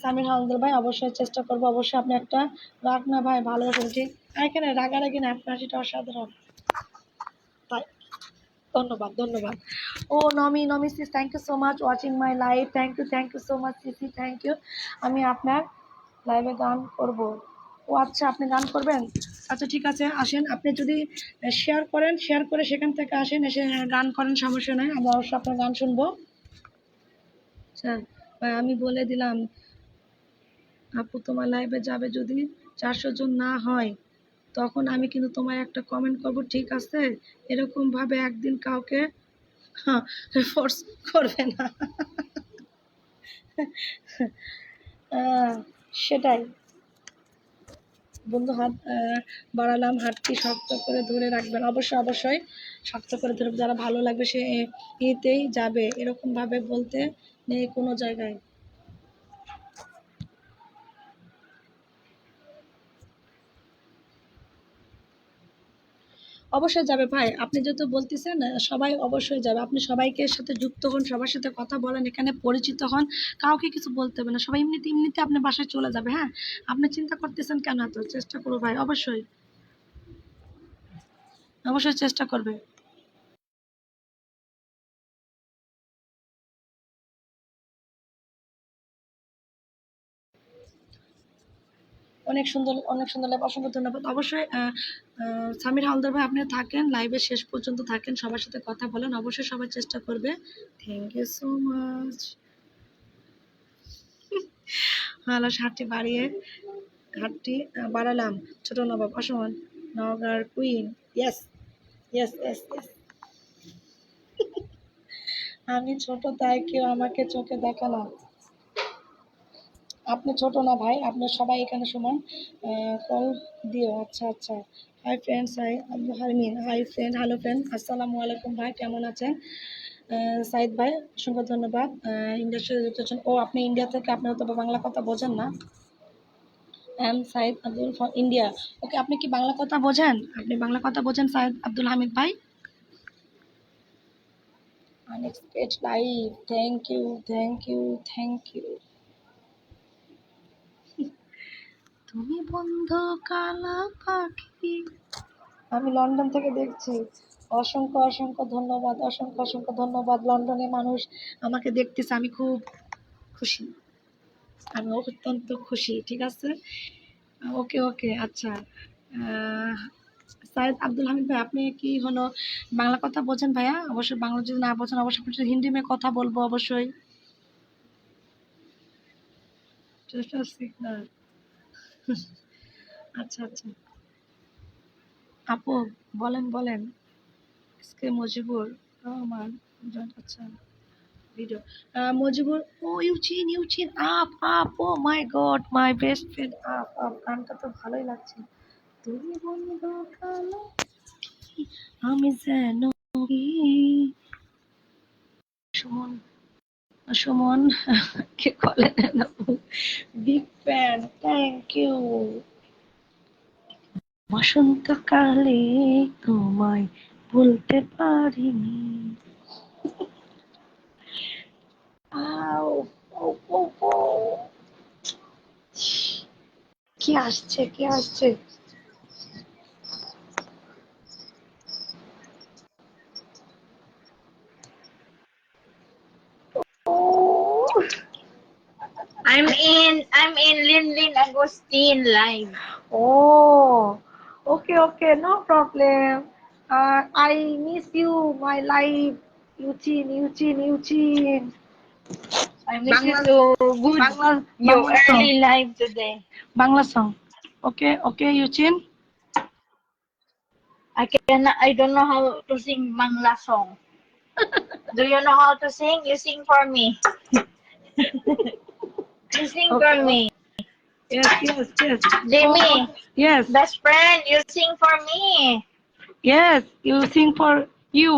সামির হালদার ভাই, অবশ্যই চেষ্টা করবো। অবশ্যই আপনি একটা রাগ না ভাই, ভালোবাসেন ঠিক। এখানে রাগারাগি না, আপনার সেটা অসাধারণ। তাই, ধন্যবাদ ধন্যবাদ। ও নমি, নমি sis, thank you so much watching my live, thank you so much sissy, thank you. আমি আপনার লাইভে গান করব। ও আচ্ছা, আপনি গান করবেন? আচ্ছা ঠিক আছে, আসেন। আপনি যদি শেয়ার করেন, শেয়ার করে সেখান থেকে আসেন, এসে গান করেন, সমস্যা নেই, আমরা অবশ্যই আপনার গান শুনবো। স্যার ভাই, আমি বলে দিলাম আপু, তোমার লাইভে যাবে যদি 400 জন না হয়, তখন আমি কিন্তু তোমার একটা কমেন্ট করব, ঠিক আছে? এরকম ভাবে একদিন কাউকে ফোর্স করবে না। সেটাই বন্ধু, হাত বাড়ালাম, হাতটি শক্ত করে ধরে রাখবেন, অবশ্যই অবশ্যই শক্ত করে ধরে, যারা ভালো লাগবে সে এতেই যাবে, এরকম ভাবে বলতে নেই কোনো জায়গায়। অবশ্যই যাবে ভাই, আপনি যেহেতু বলতেছেন সবাই অবশ্যই যাবে। আপনি সবাইকে সাথে যুক্ত হন, সবার সাথে কথা বলেন, এখানে পরিচিত হন, কাউকে কিছু বলতে হবে না, সবাই এমনিতে এমনিতে আপনার বাসায় চলে যাবে। হ্যাঁ, আপনি চিন্তা করতেছেন কেন? এত চেষ্টা করবো ভাই, অবশ্যই অবশ্যই চেষ্টা করবে। অনেক সুন্দর লাইভ, অসংখ্য ধন্যবাদ। অবশ্যই সামির হালদার ভাই আপনি থাকেন লাইভে, শেষ পর্যন্ত থাকেন, সবার সাথে কথা বলেন, অবশ্যই সবাই চেষ্টা করবে। Thank you so much. ভালো, হাতটি বাড়ালাম। ছোট নবাব অসমান, নওগাঁর queen. Yes yes yes yes. আমি ছোট তাই কেউ আমাকে চোখে দেখে না। আপনি ছোট না ভাই, আপনার সবাই এখানে সমান। কল দিও। আচ্ছা আচ্ছা। হাই ফ্রেন্ডস, হাই আব্দুল হারমিন, হাই ফ্রেন্ড, হ্যালো ফ্রেন্ড, আসসালামু আলাইকুম ভাই, কেমন আছেন? সাইদ ভাই অসংখ্য ধন্যবাদ। ইন্ডিয়ার সাথে যুক্ত আছেন। ও আপনি ইন্ডিয়া থেকে, আপনারা তো বাংলা কথা বোঝেন না। Saeed Abdul from India. Okay, আপনি কি বাংলা কথা বোঝেন? আপনি বাংলা কথা বোঝেন সাইদ আব্দুল হামিদ ভাই? Unexpected live, thank you thank you thank you. তুমি বন্ধু কালা পাখি। আমি লন্ডন থেকে দেখছি। অসংখ্য অসংখ্য ধন্যবাদ, অসংখ্য ধন্যবাদ। লন্ডনে মানুষ আমাকে দেখতেছে, আমি খুব খুশি, আমি অত্যন্ত খুশি। ঠিক আছে, ওকে ওকে, আচ্ছা। সাইদ আব্দুল হামিদ ভাই, আপনি কি হলো বাংলা কথা বোঝেন ভাইয়া? অবশ্যই বাংলা যদি না বোঝেন, অবশ্যই আপনি হিন্দি মে কথা বলবো অবশ্যই। আচ্ছা আচ্ছা আপু, বলেন বলেন। এসকে মুজিবুর রহমান, আচ্ছা ভিডিও। মুজিবুর, ও ইউচিন up up, oh my god, my best friend, up up. গানটা তো ভালোই লাগছে। তুমি বন্ধু কালো আমি যেন কি। সুমন, সুমন কে বলেন, বিগ ফ্যান, থ্যাংক ইউ। বসন্তকালে তোমায় ভুলতে পারিনি। আউ, ও, ও, ও। কি আসছে কি আসছে? ও, I'm in Lin Agustin live. oh, okay, no problem. I miss you, my life. Eugene. I miss you Bangla, too. Good. You Bangla song, early live today. Bangla song. Okay, Eugene. I don't know how to sing Bangla song. Do you know how to sing? You sing for me. You sing for Okay. me. Yes. Oh, Jimmy, yes, best friend, you sing for me. yes. You sing for you.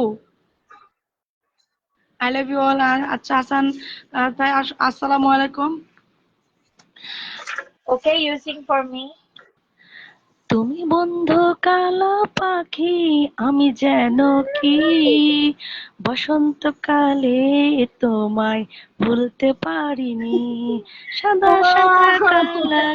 I love you all. আচ্ছা হাসান ভাই, আসসালামু আলাইকুম। Okay, you sing for me. তুমি বন্ধু কালো পাখি, আমি যেন কি বসন্তকালে তোমায় ভুলতে পারিনি। সাদা সাদা কালা।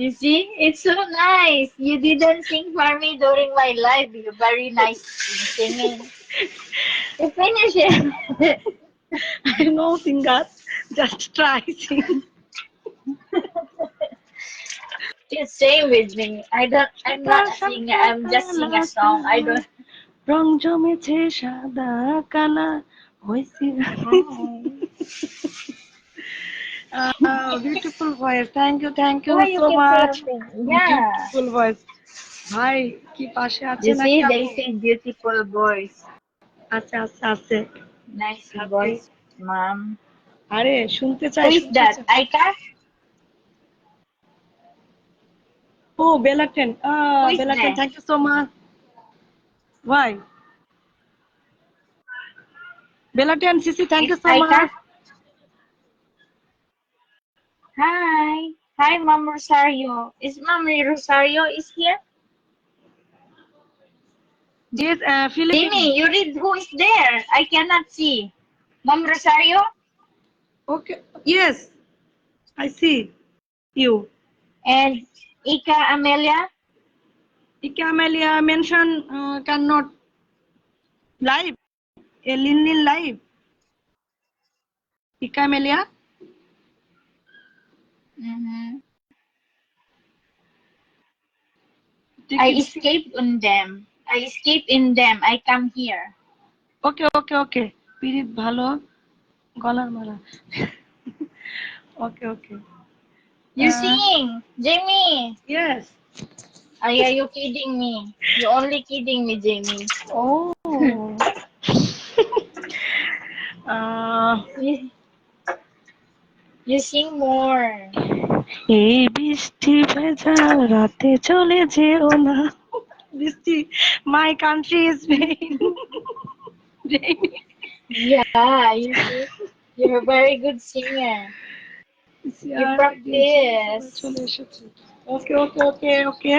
You see, it's so nice. You didn't sing for me during my live. You're very nice in singing. You finish it. I know singer, just try sing. Just same with me. I'm সাদা not a singer. সাদা I'm just sing কালা a song. I কালা, don't. রং জমেছে সাদা কালা হয়েছি। Beautiful voice, thank you Why you so keep much. laughing? Yeah. Beautiful voice ভাই, কি পাশে আছে You নাকি see, আপু? they say beautiful voice. আছে Nice হাতে। voice, mom. আরে শুনতে Who চাই is শুনতে that? চাই। Aika? ও বেলাটেন, Who is বেলাটেন, there? Thank you so much ভাই। বেলাটেন সিসি, thank you It's so Aika? Much. Hi. Hi, Mom Rosario. Is Mommy Rosario is here? জিস Philippine. Jimmy, you read who is there? I cannot see. Mom Rosario? Okay, yes, I see you. And Ika Amelia? Camelia mention cannot live. A Lin live. Camelia. Mm-hmm. I Take it. escape on them. I escape in them. I come here. Okay, okay, okay. পিরিত ভালো গলার মালা। Okay, okay. You sing, Jamie. Yes. Are you kidding me? You only kidding me, Jamie. Oh. uh, You, you sing more. এই বৃষ্টি ভেজা রাতে চলে যেও না বৃষ্টি my country is Spain. Yeah, you see, you're a very good singer. You practice. চলে এসেছে ওকে ওকে ওকে ওকে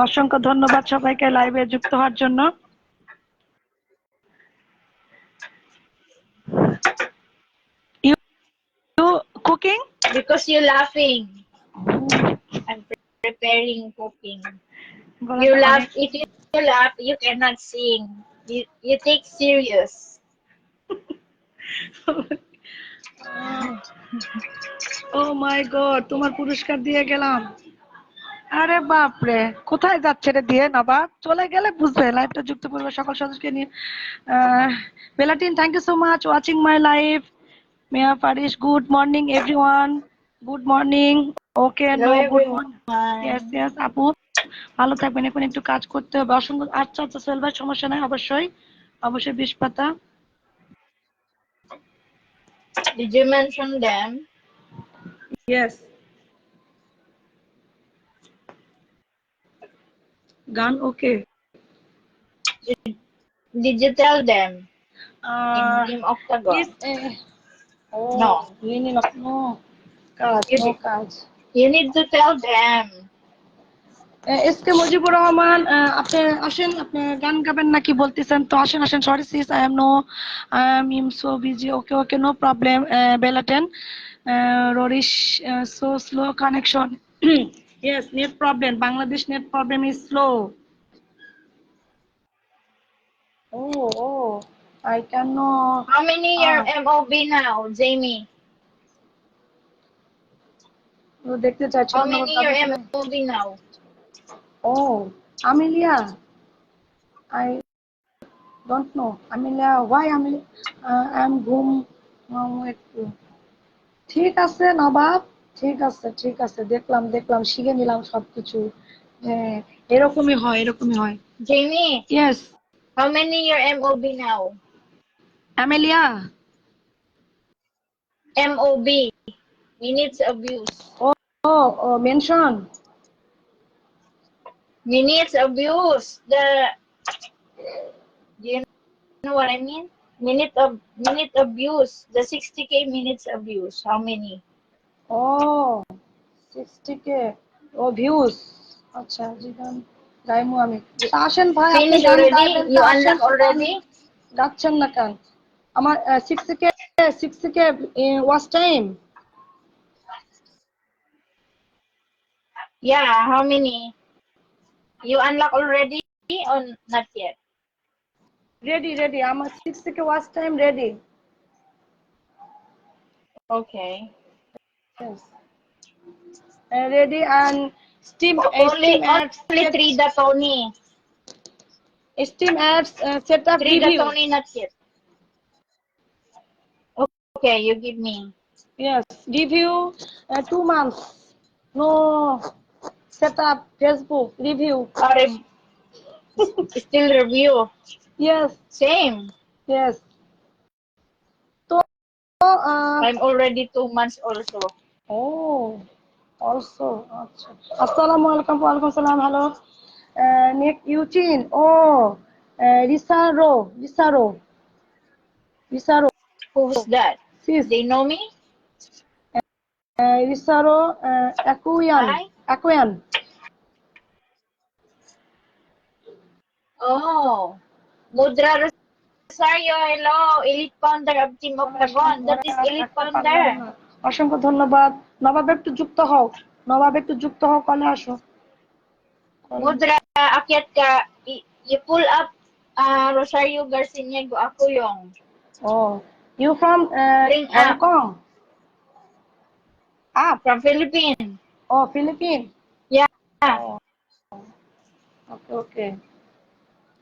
অসংখ্য ধন্যবাদ সবাইকে লাইভে যুক্ত হওয়ার জন্য you cooking Because you're laughing. I'm preparing cooking. You গলাটা laugh. অনেক If you laugh, you cannot sing. You take serious. Oh my god তোমার পুরস্কার দিয়ে গেলাম আরে বাপরে কোথায় যাচ্ছে রে দিয়ে নবাব চলে গেলে বুঝবে লাইভটা যুক্ত করবে সকল সদস্যকে নিয়ে বেলাটিন thank you so much watching my live মিয়া ফারিস good morning everyone good morning okay Hello, no good morning yes everyone. Yes আপু ভালো থাকবেন এখন একটু কাজ করতে হবে অসংখ্য আচ্ছা আচ্ছা সোহেল ভাই সমস্যা নাই অবশ্যই অবশ্যই 20 পাতা Did you mention them? Yes গান ওকে Did you tell them in uh Team Octagon? please oh No. yini no কাজ You, নো কাজ you need to tell them. S K Mujibur Rahman আপনি আসেন আপনি গান গাবেন নাকি বলতেছেন তো আসেন আসেন sorry sis I am um so busy okay okay no problem বেলাটেন ররিশ so slow connection yes net problem Bangladesh net problem is slow oh oh I can no How many your MOB now, Jamie? দেখতে চাই ছোট How নগর many your কাদের কিনা MOB now? Oh Amelia I don't know Amelia why আমি আই এম ঘুম একটু ঠিক আছে নবাব ঠিক আছে ঠিক আছে দেখলাম দেখলাম শিখে নিলাম সবকিছু হ্যাঁ এরকমই হয় এরকমই হয় Jamie, yes how many your MOB now? Amelia MOB, minutes of use. Oh oh oh mention Minutes of use. Do you know what I mean? Minute of use. The 60K minutes of use. How many? Oh 60K oh views আচ্ছা জি গান গাইমু আমি তা আসেন ভাই আপনি Finish গান already? গাইবেন তা You আসেন unlock গান already? গাচ্ছেন না কেন আমার 60K watch time Yeah, how many? You unlock already or not yet? Ready ready আমার 60K watch time ready Okay. yes ready and steam Only steam ads only set three the Tony. steam ads set up Three the review Tony not yet. Okay, you give me. yes review 2 months no set up Facebook review Or still review. yes Same. yes so I'm already 2 months also. oh also আচ্ছা আসসালামু আলাইকুম ওয়া আলাইকুম সালাম হ্যালো নিক ইউচিন ও রিসারো রিসারো রিসারো Who's that? sis They know me? রিসারো অ্যাকুয়ান Hi. অ্যাকুয়ান Oh. Mudra Rosario, hello. Elite founder of Team Octagon. That is elite founder. অসংখ্য ধন্যবাদ নবাব একটু যুক্ত হও নবাব একটু যুক্ত হও কলে আসো Mudra, akyat ka. I-pull up Rosario Garciniego. Ako yung. Oh you from Bring up. Hong Kong Up. from Philippines. Oh, Philippines. Yeah, Oh, okay, okay.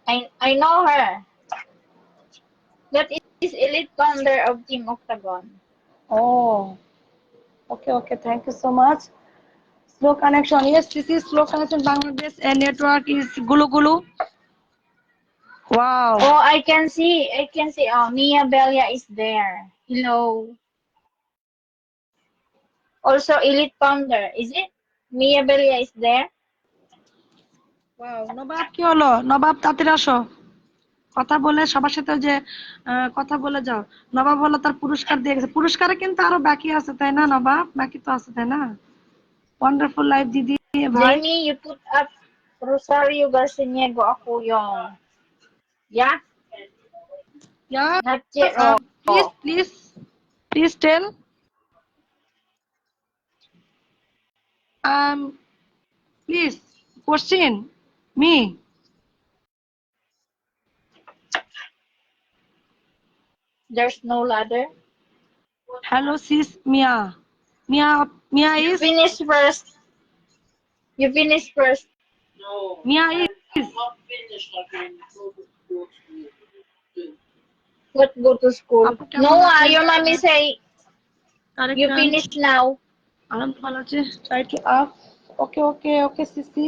I know her. That is elite founder of Team Octagon. Oh, okay, okay. Thank you so much. Slow connection. Yes, this is slow connection. Bangladesh and network is gulu gulu. Wow. Oh, I can see. I can see. Oh, Mia Belia is there. Hello. Also, elite founder. Is it? Mia Belia is there. Wow. নবাব কি হলো? নবাব তাড়াতাড়ি আসো। কথা বলে সবার সাথে যে কথা বলে যাও। নবাব হলো তার পুরস্কার দিয়ে গেছে। পুরস্কারে কিন্তু আরো বাকি আছে তাই না নবাব? বাকি তো আছে তাই না? ওয়ান্ডারফুল লাইফ দিদি ভাই। Jamie, you put up Rosario Garciniego ako yung. Yeah? Yeah, Not yet. Oh. please tell. Um, please question me. There's no ladder. Hello, sis Mia. Mia You is finish first. You finish first. Mia is. What go to school? আপু No, কেমন আছেন? your mommy say you correction finish now. আনন্দ ভালো আছে try to up okay okay okay CC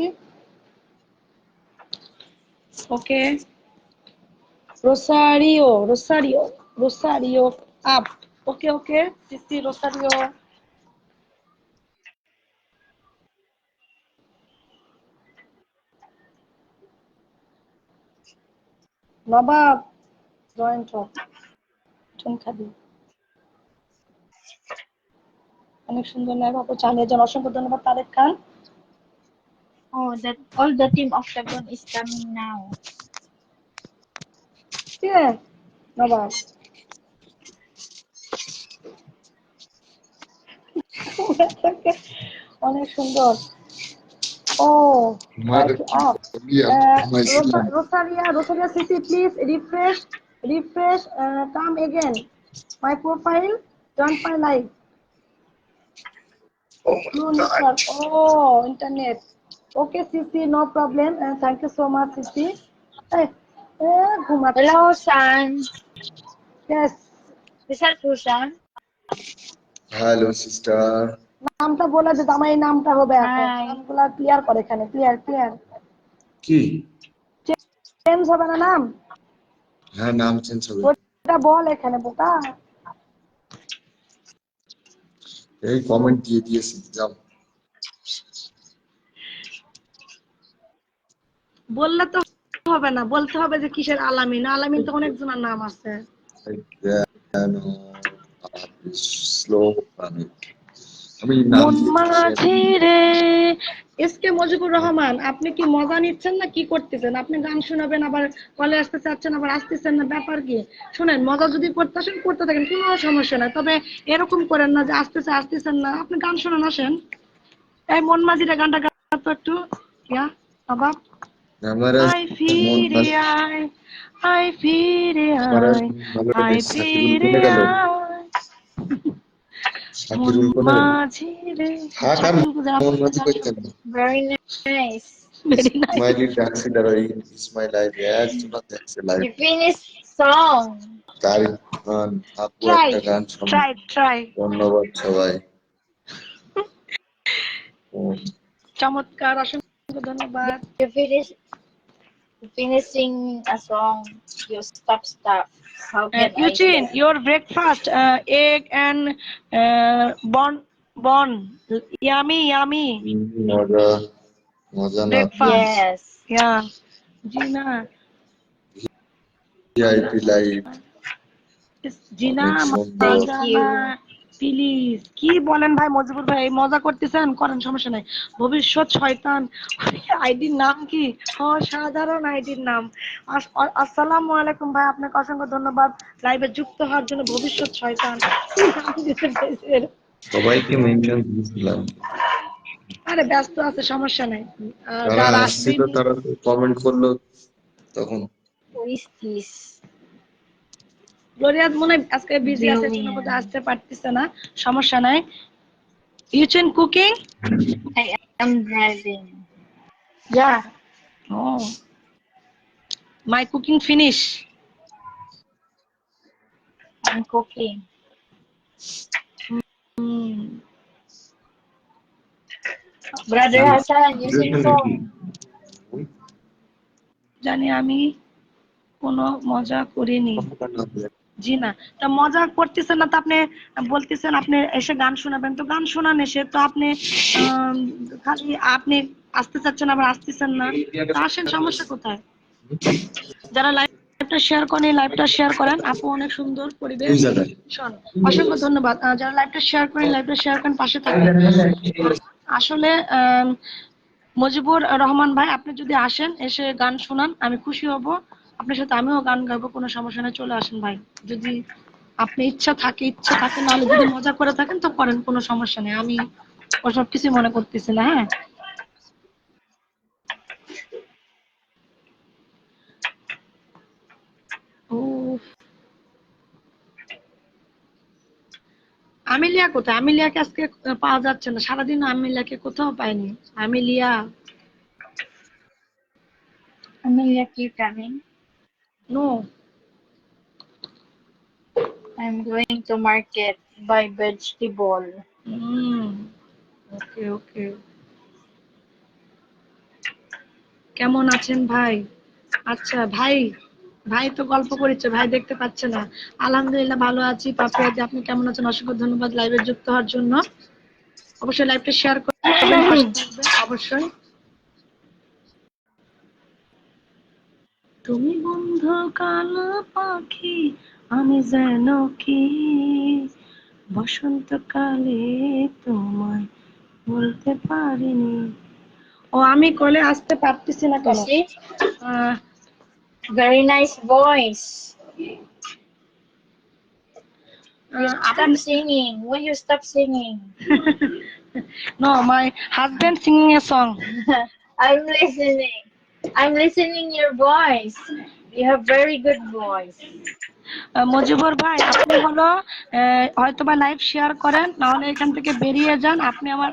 okay Rosario up okay okay CC Rosario Nawab joint khadi অনেক সুন্দর লাইভ আপু চালিয়ে যান অসংখ্য ধন্যবাদ তারেক খান Oh, that all the team octagon is coming now. ঠিক নবাব অনেক সুন্দর oh try Mother, to up yeah, my son. Rosaria CC, please refresh, come again. My profile, join my live. Oh my Slow God. network. Oh, internet. Okay, CC, no problem. Thank you so much, CC. Hey, ঘুমাচ্ছে Hello, son. yes Is that Susan? Hello, sister. নামটা বলে যে আমার এই নামটা হবে এখন Hi. নামগুলা ক্লিয়ার করে এখানে ক্লিয়ার কি? চেঞ্জ হবে না নাম হ্যাঁ নাম চেঞ্জ হবে। ওটা বল এখানে বোকা এই কমেন্ট দিয়ে দিয়েছি যাও। বললে তো হবে না বলতে হবে যে কিসের আলামিন আলামিন তো অনেক জনের নাম আছে কেন আপনি স্লো পাবেন? আমি নাম মন দিয়ে দিচ্ছি। মাঝি রে এসকে মুজিবুর রহমান আপনি কি মজা নিচ্ছেন না কি করতেছেন আপনি গান শোনাবেন আবার কলে আসতে চাচ্ছেন আবার আসতেছেন না ব্যাপার কি শুনেন মজা যদি করতে আসেন করতে থাকেন কোনো সমস্যা নাই তবে এরকম করেন না যে আসতেছেন না আপনি গান শোনান আসেন এই মন মাঝিরা গানটা গাতো একটু ইয়া বাবা আমার আজ আই মন ফিরে ভালো, আয় আই ফিরে আমার আজ আয় মন ভালো আই নেই। সাকিরুল ফিরে কোনে গেল? আয় মন সাকিরুল কোনে গেল? মাঝি রে থাক আর শাকিল গুজা মন আপনি মাঝি গান কইতেন শোনান না। Very nice. Very nice smiley ডান্সি দ্বারা ইজ মাই লাইফ একজন দেখছে live. You finish song. Tariq Khan আপু ট্রাই একটা গান শোনান। ট্রাই ধন্যবাদ সবাই। চমৎকার অসংখ্য ধন্যবাদ You finishing a song. You stop. How can I ইউচিন say? your breakfast egg and bon yummy মজা মজা না প্লিজ। breakfast Yes. yeah জিনা ভিআইপি লাইভ জিনা অনেক সুন্দর। Thank মাজানা you. প্লিজ কি বলেন ভাই মজিবুর ভাই মজা করতেছেন করেন সমস্যা নাই ভবিষ্যৎ শয়তান আইডির নাম কি অসাধারণ আইডির নাম আসসালামু আলাইকুম ভাই আপনাকে অসংখ্য ধন্যবাদ লাইভে যুক্ত হওয়ার জন্য ভবিষ্যৎ শয়তান কি নাম দিয়েছেন দেশের সবাইকে মেনশন দিয়েছিলাম। আরে ব্যস্ত আছে সমস্যা নাই যারা যারা আসবে আসছিল তারা কমেন্ট করলো তখন। Who is this? গ্লোরিয়া মনে হয় আজকে বিজি আছে এর জন্য বোধহয় Billion. আসতে পারতেছে না সমস্যা নাই You can cooking? I am driving. Yeah, Oh, my cooking finish. I'm cooking. Hmm. Brother Hassan, you sing song. জানি আমি কোনো মজা করিনি। জি না, তা মজা করতেছেন না তো আপনি বলতেছেন আপনি এসে গান শোনাবেন, তো গান শোনান এসে, তো আপনি আম, খালি আপনি আসতে চাচ্ছেন আবার আসতেছেন না, তো আসেন, সমস্যা কোথায়? যারা লাইভটা শেয়ার করেন লাইভটা শেয়ার করেন, আপু অনেক সুন্দর পরিবেশ। শোন, অসংখ্য ধন্যবাদ। যারা লাইভটা শেয়ার করেন লাইভটা শেয়ার করেন, পাশে থাকবেন। আসলে মুজিবুর রহমান ভাই, আপনি যদি আসেন এসে গান শোনান আমি খুশি হব, আপনার সাথে আমিও গান গাইবো, কোনো সমস্যা নেই, চলে আসেন ভাই। যদি আপনি ইচ্ছা থাকে, নাহলে যদি মজা করে থাকেন তো করেন, কোনো সমস্যা নেই, আমি ওসব কিছু মনে করতেছি না। হ্যাঁ, ও, আমিলিয়া কোথায়? আমিলিয়াকে আজকে পাওয়া যাচ্ছে না, সারাদিন আমিলিয়াকে কোথাও পাইনি। Amelia, Amelia, keep coming. No. I'm going to market buy vegetable. Hmm, okay okay. কেমন আছেন ভাই? আচ্ছা ভাই, ভাই তো গল্প করেছে, ভাই দেখতে পাচ্ছে না। আলহামদুলিল্লাহ ভালো আছি পাপিয়াদি, আপনি কেমন আছেন? অসংখ্য ধন্যবাদ লাইভে যুক্ত হওয়ার জন্য। অবশ্যই লাইভটা শেয়ার করবেন, পাশে থাকবেন অবশ্যই। তুমি বন্ধু কালো পাখি, আমি যেন কি বসন্তকালে তোমায় বলতে পারিনি। ও, আমি কলে আসতে পারতেছি না You কেন? see? Ah, Very nice voice. You আমি stop singing. When you stop singing? no, my husband singing a song. I'm listening. I'm listening your voice. You have very good voice. Mojibor ভাই, আপনি হলো হয়তোবা লাইভ শেয়ার করেন, নাহলে এখান থেকে বেরিয়ে যান, আপনি আমার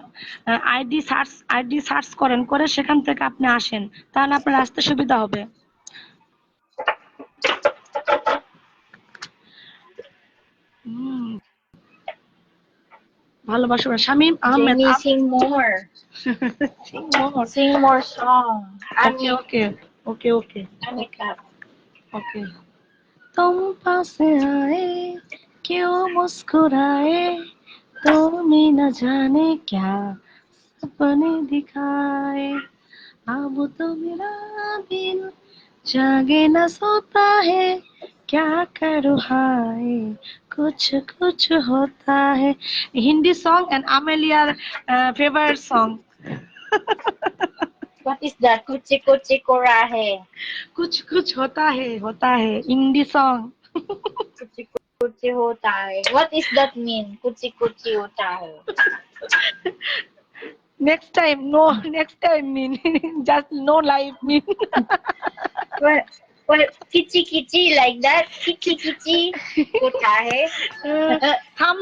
আইডি সার্চ করেন, করে সেখান থেকে আপনি আসেন, তাহলে আপনার আসতে সুবিধা হবে। হুম, ভালোবাসা Shamim Ahmed. Jamie, sing more. Sing more song. ওকে Amit, ওকে ওকে ওকে Amita. ओके। तुम पास आए, क्यों मुस्कुराए, तुम्हें न जाने क्या सपने दिखाए, अब तो मेरा दिल जागे न सोता है, क्या करूँ हाय, कुछ कुछ होता है। Hindi song and Amelia favourite song. What is that? Kuchi kuchi korahe. कुछ होता है Hindi song. Kuchi kuchi hota hai. What is that mean? Kuchi kuchi hota hai. Next time, no, next time mean just no life mean. What? What? Kichi kichi like that? Kichi kichi hota hai. Some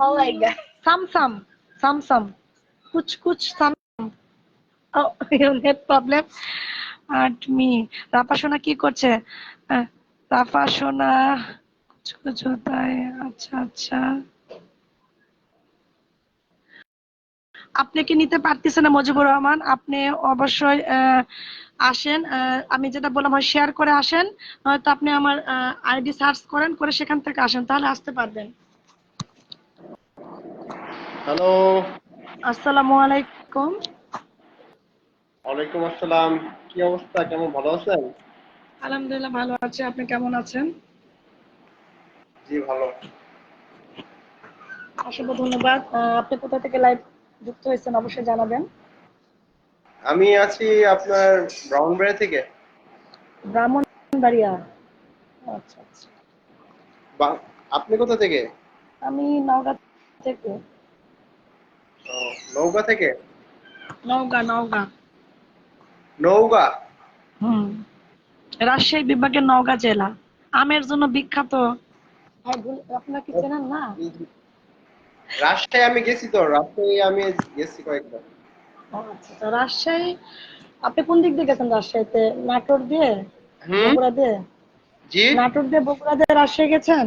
Oh my god. some कुछ some. Oh, net problem at me. রাফা সোনা কি করছে? আহ, রাফা সোনা कुछ होता है। আচ্ছা আচ্ছা, আপনি কি নিতে পারতেছেন না মজিবুর রহমান? আপনি অবশ্যই আসেন, আমি যেটা বললাম হয় শেয়ার করে আসেন, নয়তো আপনি আমার আইডি সার্চ করেন, করে সেখান থেকে আসেন, তাহলে আসতে পারবেন। হ্যালো, আসসালামু আলাইকুম। ওয়ালাইকুম আসসালাম। কি অবস্থা? কেমন, ভালো আছেন? আলহামদুলিল্লাহ ভালো আছি, আপনি কেমন আছেন? জি ভালো। অসংখ্য ধন্যবাদ। আপনি কোথা থেকে লাইভ যুক্ত হয়েছেন অবশ্যই জানাবেন। আমি আছি আপনার ব্রাউনবাড়ি থেকে। ব্রাহ্মণবাড়িয়া, আচ্ছা আচ্ছা। আপনি কোথা থেকে? আমি নওগাঁ থেকে। ও, নওগাঁ থেকে। নওগাঁ। নওগাঁ। হুম, রাজশাহী বিভাগের নওগাঁ জেলা, আমের জন্য বিখ্যাত। ভাই আপনারা কি চেনেন না? রাজশাহী আমি গেছি তো, রাজশাহী আমি গেছি কয়েকবার। ও আচ্ছা, তো রাজশাহী আপনি কোন দিক দিয়ে গেছেন রাজশাহীতে? নাটোর দিয়ে, হুম। বগুড়া দিয়ে? জি, নাটোর দিয়ে বগুড়া দিয়ে রাজশাহী গেছেন?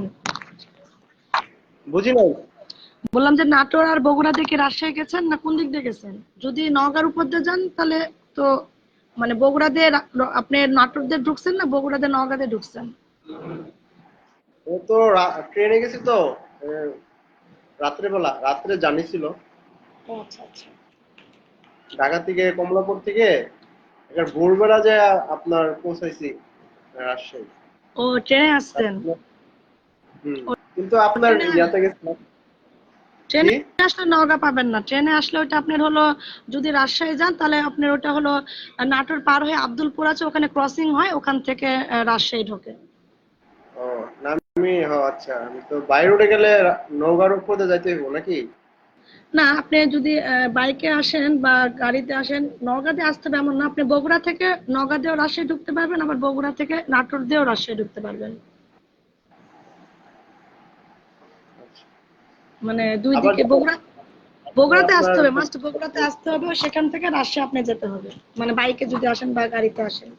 বুঝি নাই। বললাম যে নাটোর আর বগুড়া দিয়ে কি রাজশাহী গেছেন, না কোন দিক দিয়ে গেছেন? যদি নওগাঁর উপর দিয়ে যান তাহলে তো মানে বগুড়া দিয়ে আপনি নাটোর দিয়ে ঢুকছেন, না বগুড়া দিয়ে নওগাঁ দিয়ে ঢুকছেন? ও তো ট্রেনে গেছি তো, রাত্রেবেলা, রাত্রে জার্নি ছিল। ও আচ্ছা আচ্ছা। ঢাকা থেকে, কমলাপুর থেকে একটা ভোরবেলা যে আপনার পৌঁছাইছি রাজশাহী। ও ট্রেনে আসছেন? তারপরে- হুম, ও কিন্তু আপনার ট্রেনে ইয়াতে গেছিলাম। জি, ট্রেনে আসলে নওগাঁ পাবেন না। ট্রেনে আসলে ওটা আপনার হলো, যদি রাজশাহী যান তাহলে আপনার ওটা হলো নাটোর পার হয়ে আব্দুলপুর আছে, ওখানে ক্রসিং হয়, ওখান থেকে রাজশাহী ঢোকে। ও না, আমি আচ্ছা, আমি তো বাই রোডে গেলে নওগাঁর উপরে যাইতে হইব নাকি? না, আপনি যদি বাইকে আসেন বা গাড়িতে আসেন, নওগাঁ দিয়ে আসতে হবে এমন না। আপনি বগুড়া থেকে নওগাঁ দিয়েও রাজশাহী ঢুকতে পারবেন, আবার বগুড়া থেকে নাটোর দিয়েও রাজশাহী ঢুকতে পারবেন। আচ্ছা। মানে দুই আবার দিকে আবার বগুড়াতে আসতে আপনার হবে, মাস্ট বগুড়াতে আসতে হবে, সেখান থেকে রাজশাহী আপনি যেতে হবে, মানে বাইকে যদি আসেন বা গাড়িতে আসেন।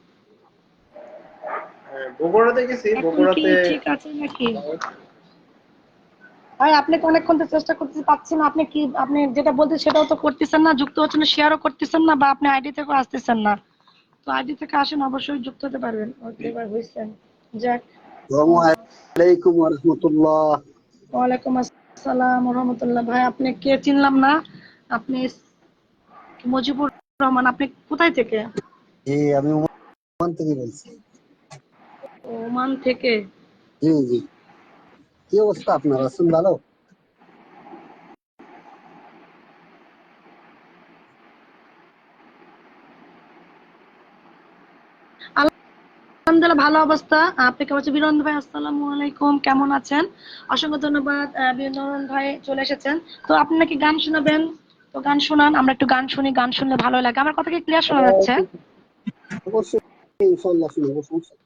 বগুড়াতে গেছি, এখন কি বগুড়াতে। ঠিক আছে নাকি? ভাই আপনাকে অনেকক্ষণ তো চেষ্টা করতে পারছি না, আপনি কি, আপনি যেটা বলতে সেটাও তো করতেছেন না, যুক্ত হচ্ছেন না, শেয়ারও করতেছেন না, বা আপনি আইডি থেকেও আসতেছেন না। তো আইডি থেকে আসেন, অবশ্যই যুক্ত হতে পারবেন। ওকে, এবার হয়েছেন। যাক। আসসালামু আলাইকুম ওয়া রাহমাতুল্লাহ। ওয়ালাইকুম আসসালাম রহমতুল্লাহ। ভাই আপনি কে, চিনলাম না। আপনি মুজিবুর রহমান, আপনি কোথায় থেকে? জি, আমি ওমান থেকে বলছি। ওমান থেকে? জি জি, কি অবস্থা আপনার? আছেন ভালো? আলহামদুলিল্লাহ, ভালো অবস্থা। আপনি কেমন আছেন বিনোদন ভাই? আসসালামু আলাইকুম, কেমন আছেন? অসংখ্য ধন্যবাদ, বিনোদন ভাই চলে এসেছেন। তো আপনি নাকি গান শোনাবেন, তো গান শোনান, আমরা একটু গান শুনি, গান শুনলে ভালো লাগে। আমার কথা কি ক্লিয়ার শোনা যাচ্ছে? অবশ্যই, ইনশাআল্লাহ শুনবো, সমস্যা নেই।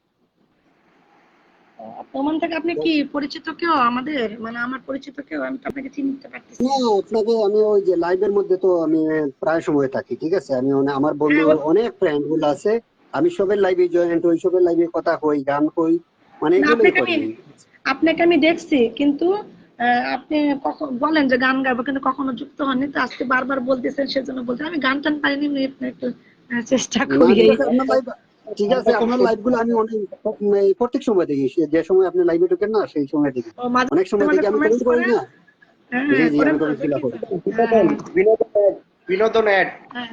ওমান থেকে আপনি তো, কি পরিচিত কেউ আমাদের, মানে আমার পরিচিত কেউ? আমি তো আপনাকে চিনতে পারতেছি না, না। আপনাকে আমি ওই যে লাইভের মধ্যে তো আমি প্রায় সময় থাকি, ঠিক আছে? আমি আমার বন্ধু হ্যাঁ, অনেক ফ্রেন্ড গুলো আছে, আমি সবের লাইভে জয়েন্ট হই, সবের লাইভে কথা কই, গান কই, মানে না, এগুলোই করি। আপনাকে আমি দেখছি, কিন্তু আপনি কখন বলেন যে গান গাইবো, কিন্তু কখনো যুক্ত হননি। তো আজকে বারবার বলতেছেন, সেজন্য বলতে আমি গান টান পারিনি, আমি একটু চেষ্টা না, করি ঠিক এই। আছে, আপনার লাইভ, ঠিক আছে, গানটা খুব আপনার লাইভ সুন্দর। গুলো আমি অনেক প্রত্যেক সময় দেখি, যে সময় আপনি লাইভে ঢুকেন না সেই সময় দেখি, ও মাঝে অনেক সময় মাঝে দেখি, আমি কমেন্টস কমেন্ট করি করেন? না। জি হ্যাঁ, জি, করেন আমি তো, কমেন্ট গুলা দেখি করি। তো। বিনোদন, হ্যাঁ, বিনোদন অ্যাড। হ্যাঁ।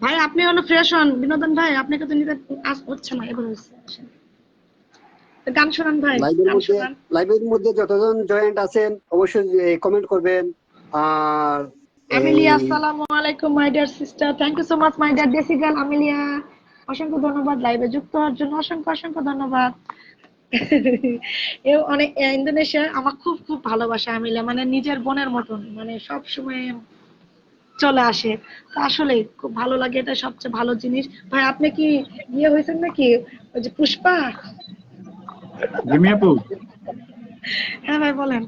ভাই আপনি হলো ফ্রেশ হন, বিনোদন ভাই আপনাকে তো নিতে হচ্ছে না, এবার হচ্ছে। আসেন। তো গান শোনান ভাই, লাইভের গান মধ্যে, শোনান। লাইভের মধ্যে যতজন জয়েন্ট আছেন অবশ্যই কমেন্ট করবেন। আর এই আমিলিয়া, আসসালামু আলাইকুম my dear sister, thank you so much my dear desi girl Amelia. অসংখ্য ধন্যবাদ লাইভে যুক্ত হওয়ার জন্য, অসংখ্য অসংখ্য ধন্যবাদ। এ অনেক ইন্দোনেশিয়া আমার খুব খুব ভালোবাসা আমিলিয়া, মানে নিজের বোনের মতন, মানে সব সময় চলে আসে। তো আসলে খুব ভালো লাগে, এটা সবচেয়ে ভালো জিনিস। ভাই আপনি কি বিয়ে হয়েছেন নাকি? ওই যে পুষ্পা। জিমি আপু, হ্যাঁ ভাই বলেন।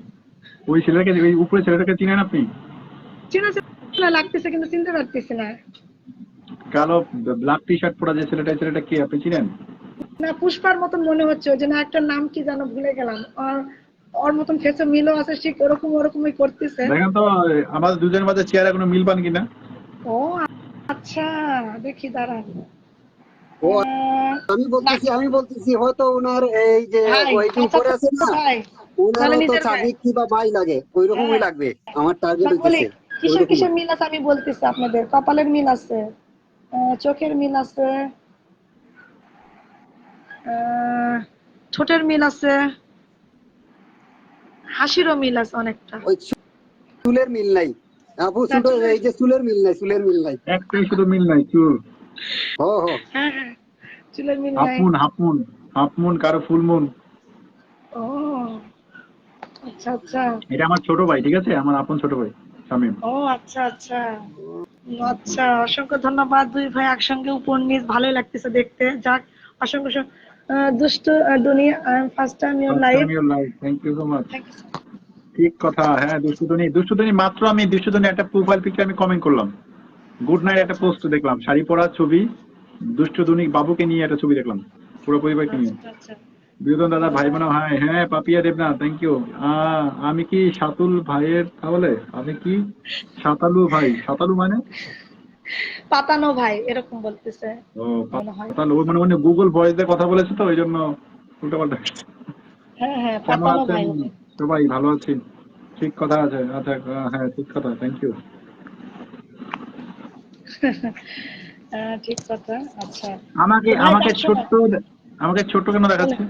ওই ছেলেটাকে, ওই উপরে ছেলেটাকে চিনেন আপনি? চেনা চেনা লাগতেছে, কিন্তু চিনতে পারতেছি না। কালো ব্ল্যাক টি শার্ট পরা যে ছেলেটা, ছেলেটা কে আপনি চিনেন? না, পুষ্পার মতন মনে হচ্ছে, ওই যে না একটা নাম কি যেন ভুলে গেলাম। আর ওর মতন ফেসে মিলও আছে, ঠিক ওরকম ওরকমই করতেছে। দেখেন তো আমাদের দুজনের মাঝে চেহারা কোনো মিল পান কিনা। ও আচ্ছা, দেখি দাঁড়ান। ও, আহ, না আমি বলতেছি হয়তো ওনার এই যে ভাই, ওয়েটিং করে আছে চাচাতো না, ভাই, ওনার নাহলে হয়তো নিজের ভাই। চাকরি কি বা ভাই লাগে, ওই রকমই হ্যাঁ, লাগবে, আমার টার্গেট না বলি, হইতেছে ওই কিসের রকমই। কিসের মিল আছে আমি বলতেছি আপনাদের। কপালের মিল আছে, চোখের মিল আছে, আহ, ঠোঁটের মিল আছে, হাসিরও মিল আছে অনেকটা। ওই চুলের মিল নাই আপু, না, চুলের, এই যে চুলের মিল নাই, চুলের মিল নাই। একটাই শুধু মিল নাই, চুল। হ হ। হ্যাঁ হ্যাঁ, চুলের মিল হাফ নাই। Moon, half moon, half moon, কারো ফুল মুন। ও আচ্ছা আচ্ছা। এটা আমার ছোট ভাই, ঠিক আছে, আমার আপন ছোট ভাই শামীম। ও আচ্ছা আচ্ছা। আচ্ছা, অসংখ্য ধন্যবাদ। দুই ভাই একসঙ্গে উপর নিচ, ভালোই লাগতেছে দেখতে। যাক, অসংখ্য দুষ্ট দুনিয়া, I am first time your first life. Time your life, thank you so much. Thank you. ঠিক কথা। হ্যাঁ, দুষ্টুদনি মাত্র আমি দুষ্টুদনি একটা প্রোফাইল পিকচার আমি কমেন্ট করলাম। গুড নাইট একটা পোস্ট দেখলাম, শাড়ি পরা ছবি, দুষ্টুদনি বাবুকে নিয়ে একটা ছবি দেখলাম, পুরো পরিবারকে নিয়ে। আচ্ছা আচ্ছা। বিনোদন দাদা, ভাই আচ্ছা। বোনা, হ্যাঁ হ্যাঁ, পাপিয়া দেবনা, থ্যাংক ইউ। আমি কি সাতুল ভাইয়ের, তাহলে আমি কি সাতালু ভাই? সাতালু মানে? পাতানো ভাই এরকম বলতেছে ও, মনে হয়। পাতালু মানে মানে গুগল ভয়েস দিয়ে কথা বলেছে তো ওই জন্য উল্টো পাল্টা। হ্যাঁ হ্যাঁ, কেমন পাতানো আছেন ভাই হবে। সবাই? ভালো আছি, ঠিক কথা আছে। আচ্ছা, হ্যাঁ ঠিক কথা, থ্যাংক ইউ। ঠিক কথা। আচ্ছা। আমাকে তো ভাই আমাকে গান শোনেন? ছোট্ট, আমাকে ছোট্ট কেন বলেন। দেখাচ্ছে?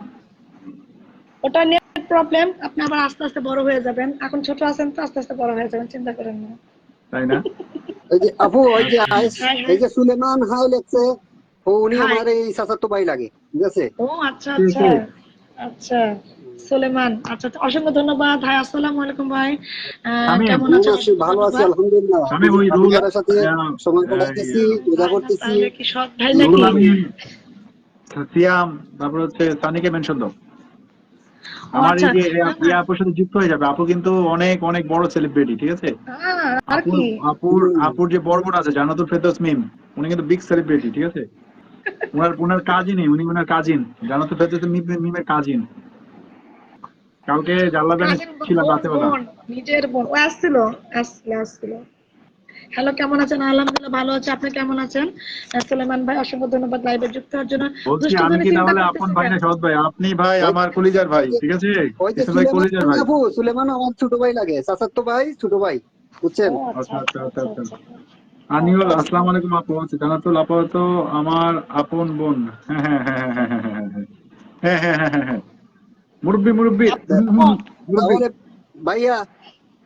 ওটা নেট প্রবলেম, আপনি আবার আস্তে আস্তে বড় হয়ে যাবেন। এখন ছোট আছেন তো, আস্তে আস্তে বড় হয়ে যাবেন, চিন্তা করেন না। তাই না? এই যে আপু, ওই যে আচ্ছা। হাই এই হাই। যে সুলেমান হাই লেখছে, উনি হাই। আমার এই চাচাতো ভাই লাগে, ঠিক আছে? ও আচ্ছা কে আচ্ছা। কে? আচ্ছা। সুলেমান, আচ্ছা আচ্ছা, অসংখ্য ধন্যবাদ ভাই। আসসালামু আলাইকুম ভাই। শামীম, কেমন কেমন আছেন? আছি? অসংখ্য ভালো আছি ধন্যবাদ। আলহামদুলিল্লাহ। শামীম ওই রুল, পরিবারের সাথে আহ, সময় এই, কাটাইতেছি, পূজা তাই না? করতেছি। তাহলে কি সৎ ভাই রুল নাকি? আমিন, সিয়াম, তারপর হচ্ছে সানিকে মেনশন দাও। ও আমার আচ্ছা। এই যে না না। আপুর সাথে যুক্ত হয়ে যাবে। আপু কিন্তু অনেক অনেক বড় সেলিব্রিটি, ঠিক আছে? আর আপুর কি? আপুর হুম। আপুর যে বড় বোন আছে জান্নাতুল ফেরদৌস মিম, উনি কিন্তু বিগ সেলিব্রিটি, ঠিক আছে? ওনার কাজিনই, উনি ওনার কাজিন, জান্নাতুল ফেরদৌস মিমের কাজিন। কালকে জানলাতে আমি কাজিন ছিলাম বোন রাতেবেলা। বোন, নিজের বোন। ও আসছিল, আসছিল। হ্যালো, কেমন আছেন? আলহামদুলিল্লাহ ভালো আছে। আপনি কেমন আছেন? সুলেমান ভাই, অসংখ্য ধন্যবাদ লাইভে যুক্ত হওয়ার জন্য। বলছি দুষ্টু আমি ধনী কি চিন্তা তাহলে আপন ভাই করতেছিলেন? না সৎ ভাই? আপনি ভাই ওই আমার কলিজার ভাই, ঠিক আছে? ওই যে ইসমাইল ভাই কলিজার সুলেমান ভাই। আপু, সুলেমান আমার ছোট ভাই লাগে, চাচাতো ভাই, ছোট ভাই, ও বুঝছেন? আচ্ছা আচ্ছা আচ্ছা আচ্ছা আচ্ছা আচ্ছা আচ্ছা। আচ্ছা। আনিউল, আচ্ছা। আসসালামু আলাইকুম আপু। আচ্ছা, জান্নাতুল আপু তো আমার আপন বোন। হ্যাঁ হ্যাঁ হ্যাঁ হ্যাঁ হ্যাঁ হ্যাঁ হ্যাঁ হ্যাঁ হ্যাঁ হ্যাঁ হ্যাঁ। মুরব্বি মুরব্বি, আপন বোন। মুরব্বি। তাহলে ভাইয়া,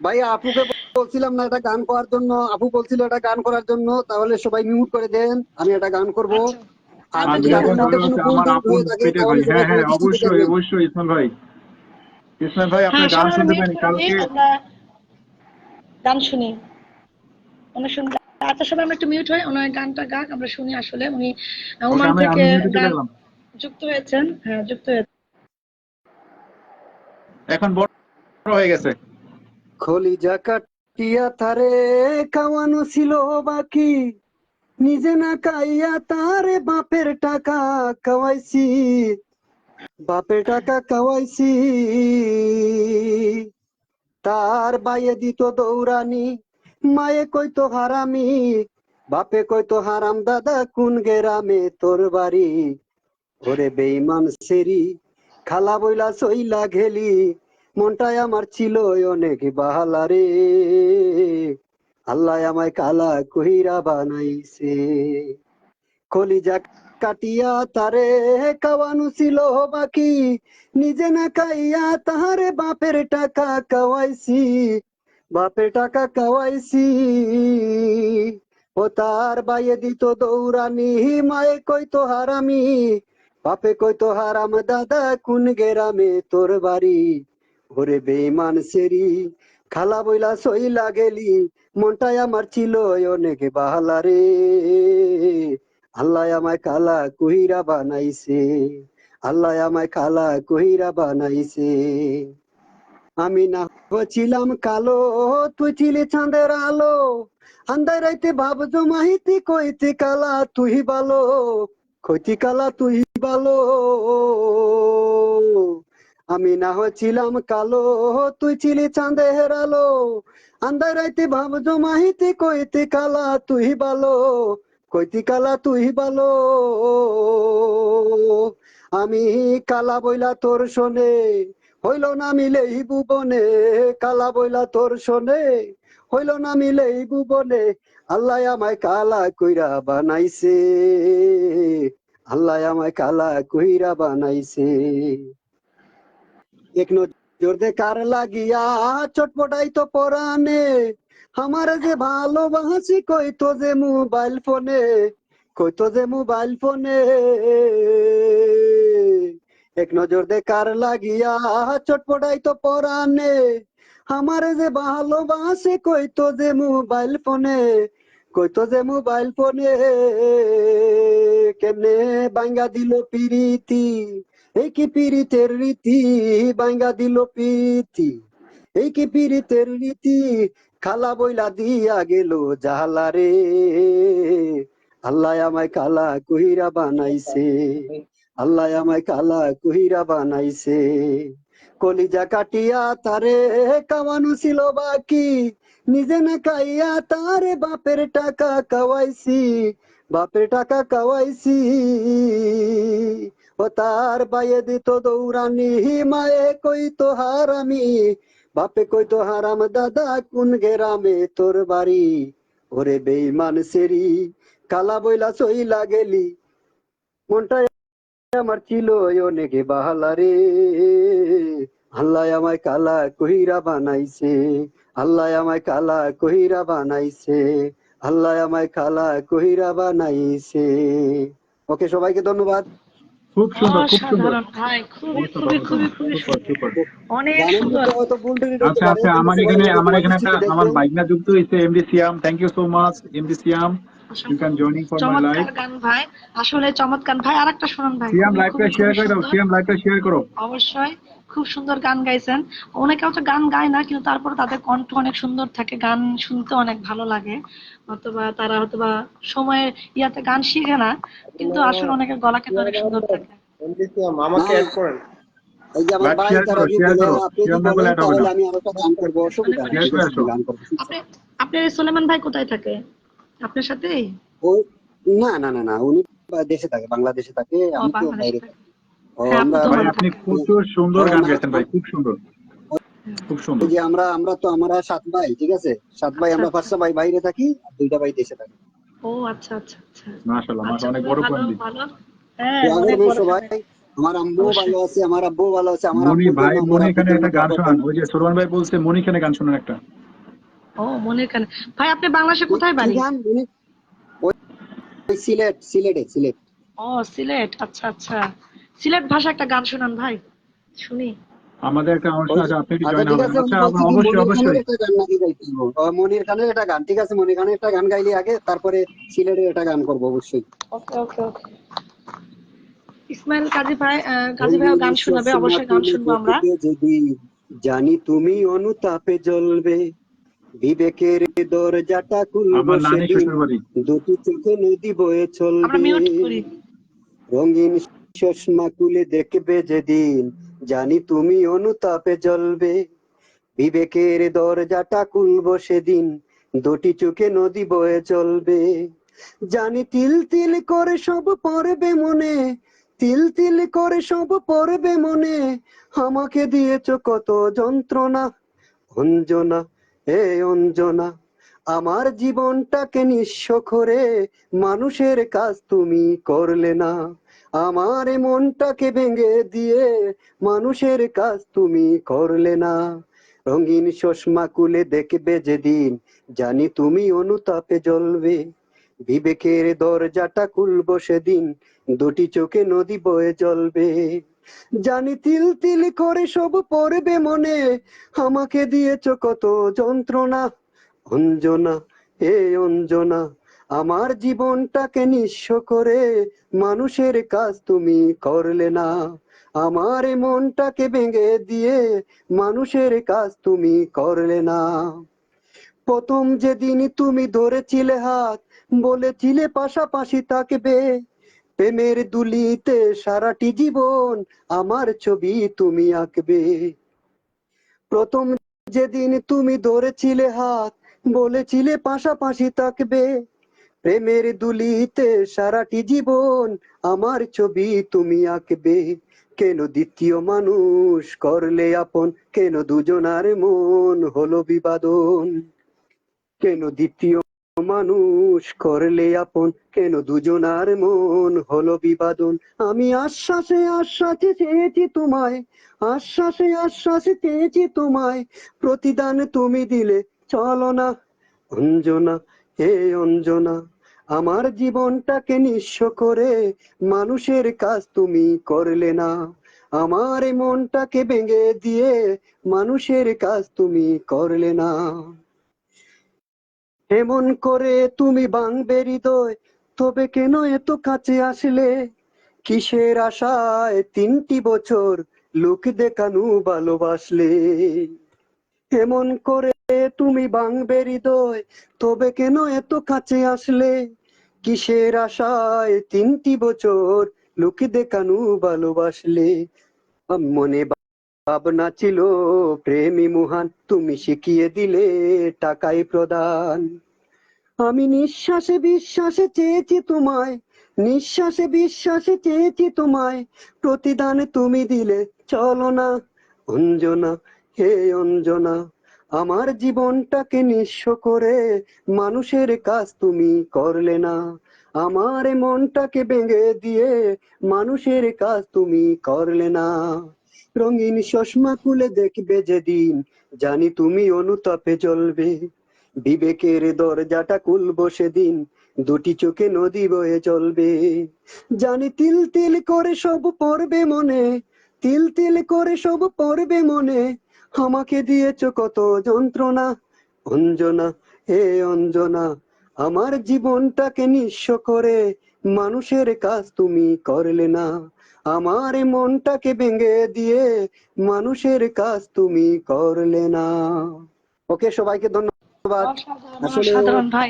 ভাইয়া আপুকে বলছিলাম না একটা গান করার জন্য, আপু বলছিল একটা গান করার জন্য, তাহলে সবাই মিউট করে দেন, আমি একটা গান করব। আচ্ছা আর আচ্ছা, যদি ঠিক গানের দেখুন আছে। মধ্যে তাহলে কোনো হচ্ছে ভুল আমার টুল আপন হয়ে থাকে পেটের ভাই। তাহলে সবাই হ্যাঁ হ্যাঁ, দৃষ্টিতে অবশ্যই দেখবেন। অবশ্যই ইসমাইল ভাই। ইসমাইল ভাই, আপনার হ্যাঁ, গান সবাই আমরা শুনতে মিউট পাইনি করে দিই, কালকে। আমরা গান শুনি। উনি শুনতে, আচ্ছা সবাই আমরা একটু মিউট হই, ওনার গানটা গাক, আমরা শুনি। আসলে উনি ওকে, ওমান আমি থেকে আমি মিউটে চলে গান গেলাম। যুক্ত হয়েছেন। হ্যাঁ, যুক্ত হয়েছেন। এখন বড় হয়ে গেছে। কলিজা কাটিয়া তারে খাওয়ানো ছিল বাকি, নিজে না খাইয়া তারে বাপের টাকা খাওয়াইছি, বাপের টাকা খাওয়াইছি। তার বাইয়ে দিত দৌড়ানি, মায়ে কইতো হারামি, বাপে কইতো হারাম দাদা কোন গেরামে তোর বাড়ি। ওরে বেইমান সেরি, খালা বইলা সইলা ঘেলি, মনটায় আমার ছিল অনেক বাহালা রে, আল্লাহ আমায় কালা কইরা বানাইছে। কলিজা কাটিয়া তারে খাওয়ানো ছিল বাকি, নিজে না খাইয়া তাহারে বাপের টাকা খাওয়াইছি, বাপের টাকা খাওয়াইছি। ও তার বাইয়ে দিত দৌড়ানি, মায়ে কইতো হারামি, বাপে কইতো হারাম দাদা কোন গেরামে তোর বাড়ি। ওরে বেইমান সেরি, খালা বইলা সইলা গেলি, মনটাই আমার ছিল অনেক বাহালা রে, আল্লাহ আমায় কালা কইরা বানাইছে, আল্লাহ আমায় কালা কইরা বানাইছে। আমি না হচ্ছিলাম কালো, তুই ছিলি চাঁদের আলো, আন্দার রাইতে ভাব জমাইতি কইতি কালা তুই ভালো, কইতি কালা তুই ভালো। আমি না হচ্ছিলাম কালো, তুই ছিলি চাঁদের আলো, আন্দার রাইতে ভাব জমাইতি কইতি কালা তুই ভালো, কইতি কালা তুই ভালো। আমি কালা বইলা তোর শোনে, হইল না মিলে এই ভুবনে, কালা বইলা তোর শোনে, হইল না মিলে এই ভুবনে, আল্লাহ আমায় কালা কইরা বানাইছে, আল্লাহ আমায় কালা কইরা বানাইছে। এক নজর দেখার লাগিয়া চটপটাই তো পরানে, আমার যে ভালোবাসি কইতো যে মোবাইল ফোনে, কইতো যে মোবাইল ফোনে। এক নজর দেখার লাগিয়া চটপটাই তো পরানে, আমার যে ভালোবাসে কইতো যে মোবাইল ফোনে, কইতো যে মোবাইল ফোনে। কেমনে বাঙ্গা দিল পিরিতি, এই কি পিরিতের রীতি, বাঙ্গা দিল প্রীতি, এই কি পীড়িতের রীতি, খালা বইলা দিয়া গেল জালা রে, আল্লাহ আমায় কালা কইরা বানাইছে, আল্লাহ আমায় কালা কইরা বানাইছে। কলিজা কাটিয়া তারে কামানো ছিল বাকি, নিজে না খাইয়া তারে বাপের টাকা কাওয়াইছি, বাপের টাকা কাওয়াইছি। ও তার বাইয়ে দিত দৌড়ানি, মায়ে কইতো হারামি, বাপে কইতো হারাম দাদা কোন গেরামে তোর বাড়ি। ওরে বেঈমান সেরি, কালা বইলা চইলা গেলি, মনটা আমার ছিল অনেক বাহালা রে, আল্লাহ আমায় কালা কইরা বানাইছে, আল্লাহ আমায় কালা কইরা বানাইছে, আল্লাহ আমায় কালা কইরা বানাইছে। ওকে, সবাইকে ধন্যবাদ। খুব সুন্দর, খুব সুন্দর। অসাধারণ ভাই, খুবই অসাধারণ, খুবই খুবই খুবই সুপার সুন্দর, সুপার। অনেক গানের সুন্দর। মধ্যে হয়তো ভুল টুটি হতে আচ্ছা পারে, আচ্ছা, কিন্তু আমার সবাই এখানে হয়তো আমার এখানে একটা মজলিসটিতে আমার দেখবেন। বাইকনা যুক্ত হয়েছে, MD Siam. Thank you so much MD Siam, you can joining for my live. চমৎকার গান ভাই, আসলে চমৎকার ভাই। আরেকটা শুনুন ভাই, সিয়াম খুবই লাইভটা খুবই শেয়ার খুবই করে দাও, সুন্দর। সিয়াম লাইভটা শেয়ার করো। অবশ্যই খুব সুন্দর গান গাইছেন। অনেকে হয়তো গান গায় না, কিন্তু তারপরে তাদের কণ্ঠ অনেক সুন্দর থাকে, গান শুনতে অনেক ভালো লাগে। অথবা তারা হয়তোবা সময়ের ইয়াতে গান শিখে না, কিন্তু আসলে অনেকের গলা কিন্তু অনেক সুন্দর থাকে। না, আমাকে অ্যাড করেন। এই যে আমার লাইভ ভাই শেয়ার তারা করো, যদি শেয়ার বলে, করো, আপনি যদি শেয়ার না করলে বলেন অ্যাড হবে তাহলে না। আমি আরো একটা গান করবো, অসুবিধা অনেক নেই, অনেক শেয়ার ঠিক করে আছে? আসো। যদি গান করবো ঠিক আপনি আছে। আপনার সোলেমান ভাই কোথায় থাকে? আপনার সাথেই? ওই, না না না না, উনি দেশে থাকে, বাংলাদেশে থাকে, ও আমি তো বাংলাদেশে বাইরে থাকে। থাকি। ও হ্যাঁ, আপনি আমরা তো ভাই ভালো আপনি থাকেন। প্রচুর সুন্দর গান না, গাইছেন ভাই, খুব সুন্দর, খুব সুন্দর। এই যে আমরা 7 ভাই, ঠিক আছে? 7 ভাই, আচ্ছা আমরা আচ্ছা। 5টা ভাই বাইরে থাকি, আর 2টা ভাই দেশে থাকি। ও আচ্ছা আচ্ছা আচ্ছা। মাশাআল্লাহ আচ্ছা, মাশাআল্লাহ, অনেক খুবই বড় ভালো ফ্যামিলি। ভালো। হ্যাঁ, দোয়া অনেক করবেন বড় সবাই। ফ্যামিলি। আমার আম্মু ভালো অবশ্যই। আছে, আমার আব্বু ভালো আছে, আমার মনি আব্বুর ভাই, জন্য, আমার মনি আব্বুর খানে জন্য একটা দোয়া গান করবেন। শোনান, ওই যে সোরমান ভাই বলছে মনি খানে গান শোনান একটা। ও মনির কানে। ভাই আপনি বাংলাদেশে কি কোথায় কি বাড়ি? গান উনি? ওই ওই সিলেট। ও সিলেট, আচ্ছা আচ্ছা। সিলেট ভাষা একটা গান শোনান ভাই, শুনি। আমাদের একটা অনুষ্ঠান ওই যে, আছে, আপনি কি আচ্ছা জয়েন ঠিক হবেন? আছে, উনি আচ্ছা বলছে কি অবশ্যই মনির খানের অবশ্যই। একটা গান নাকি গাইছিল। মনির খানের একটা গান, ঠিক আছে, মনির খানের একটা গান গাইলি আগে, তারপরে সিলেটের একটা গান করবো অবশ্যই। ওকে ওকে ওকে। ইসমাইল কাজী ভাই, কাজী ভাইও রঙিন গান শোনাবে, চশমা অবশ্যই গান তুলে শুনবো আমরা। দেখবে যেদিন, জানি তুমি অনুতাপে জ্বলবে, বিবেকের দরজাটা খুলবো আমার নানি সেদিন, শ্বশুর বাড়ি। দুটি চোখে নদী বয়ে আমরা চলবে। মিউট করি। রঙিন চশমা খুলে দেখবে যেদিন, জানি তুমি অনুতাপে জ্বলবে, বিবেকের দরজাটা খুলবো সেদিন, দুটি চোখে নদী বয়ে চলবে। জানি তিল তিল করে সব পড়বে মনে, তিল তিল করে সব পড়বে মনে, আমাকে দিয়েছো কত যন্ত্রণা, অঞ্জনা, এ অঞ্জনা, আমার জীবনটাকে নিঃস্ব করে মানুষের কাজ তুমি করলে না, আমার এ মনটাকে ভেঙে দিয়ে মানুষের কাজ তুমি করলে না। রঙিন চশমা খুলে দেখবে যেদিন, জানি তুমি অনুতাপে জ্বলবে, বিবেকের দরজাটা খুলবো সেদিন, দুটি চোখে নদী বয়ে চলবে। জানি তিল তিল করে সব পড়বে মনে, আমাকে দিয়েছো কত যন্ত্রণা, অঞ্জনা, হে অঞ্জনা, আমার জীবনটাকে নিঃস্ব করে মানুষের কাজ তুমি করলে না, আমার এই মনটাকে ভেঙে দিয়ে মানুষের কাজ তুমি করলে না। প্রথম যেদিন তুমি ধরেছিলে হাত, বলেছিলে পাশাপাশি থাকবে, প্রেমের দুলিতে সারাটি জীবন আমার ছবি তুমি আঁকবে। প্রথম যেদিন তুমি ধরেছিলে হাত, বলেছিলে পাশাপাশি থাকবে, প্রেমের দুলিতে সারাটি জীবন আমার ছবি তুমি আঁকবে। কেন দ্বিতীয় মানুষ করলে আপন, কেন দুজনার মন হলো বিবাদন, কেন দ্বিতীয় মানুষ করলে আপন, কেন দুজনার মন হলো বিবাদন। আমি আশ্বাসে আশ্বাসে চেয়েছি তোমায়, আশ্বাসে আশ্বাসে চেয়েছি তোমায়, প্রতিদান তুমি দিলে চলো না, অঞ্জনা, হে অঞ্জনা, আমার জীবনটাকে নিঃস্ব করে মানুষের কাজ তুমি করলে না, আমার এই মনটাকে ভেঙে দিয়ে মানুষের কাজ তুমি করলে না। এমন করে তুমি ভাঙবে হৃদয়, তবে কেন এত কাছে আসলে, কিসের আশায় 3টি বছর লোক দেখানো ভালোবাসলে। কেমন করে তুমি ভাঙবে হৃদয়, তবে কেন এত কাছে আসলে? কিসের আশায় 3টি বছর লোকে দেখানো ভালোবাসলে? মনে ভাবনা ছিল প্রেমী মহান, তুমি শিখিয়ে দিলে টাকাই প্রদান। আমি নিঃশ্বাসে বিশ্বাসে চেয়েছি তোমায়, নিঃশ্বাসে বিশ্বাসে চেয়েছি তোমায়, প্রতিদানে তুমি দিলে চলো না। অঞ্জনা, হে অঞ্জনা, আমার জীবনটাকে নিঃস্ব করে মানুষের কাজ তুমি করলে না। আমার মনটাকে ভেঙে দিয়ে মানুষের কাজ তুমি করলে না। রঙিন চশমা খুলে দেখবে যেদিন, জানি তুমি অনুতাপে জ্বলবে। বিবেকের দরজাটা খুলবো সেদিন, দুটি চোখে নদী বয়ে চলবে। জানি তিল তিল করে সব পড়বে মনে, তিল তিল করে সব পড়বে মনে, আমাকে দিয়েছ কত যন্ত্রণা। অঞ্জনা, হে অঞ্জনা, আমার জীবনটাকে নিঃস্ব করে মানুষের কাজ তুমি করলে না। আমার মনটাকে ভেঙে দিয়ে মানুষের কাজ তুমি করলে না। ওকে, সবাইকে ধন্যবাদ। অসাধারণ আসলে অসাধারণ ভাই।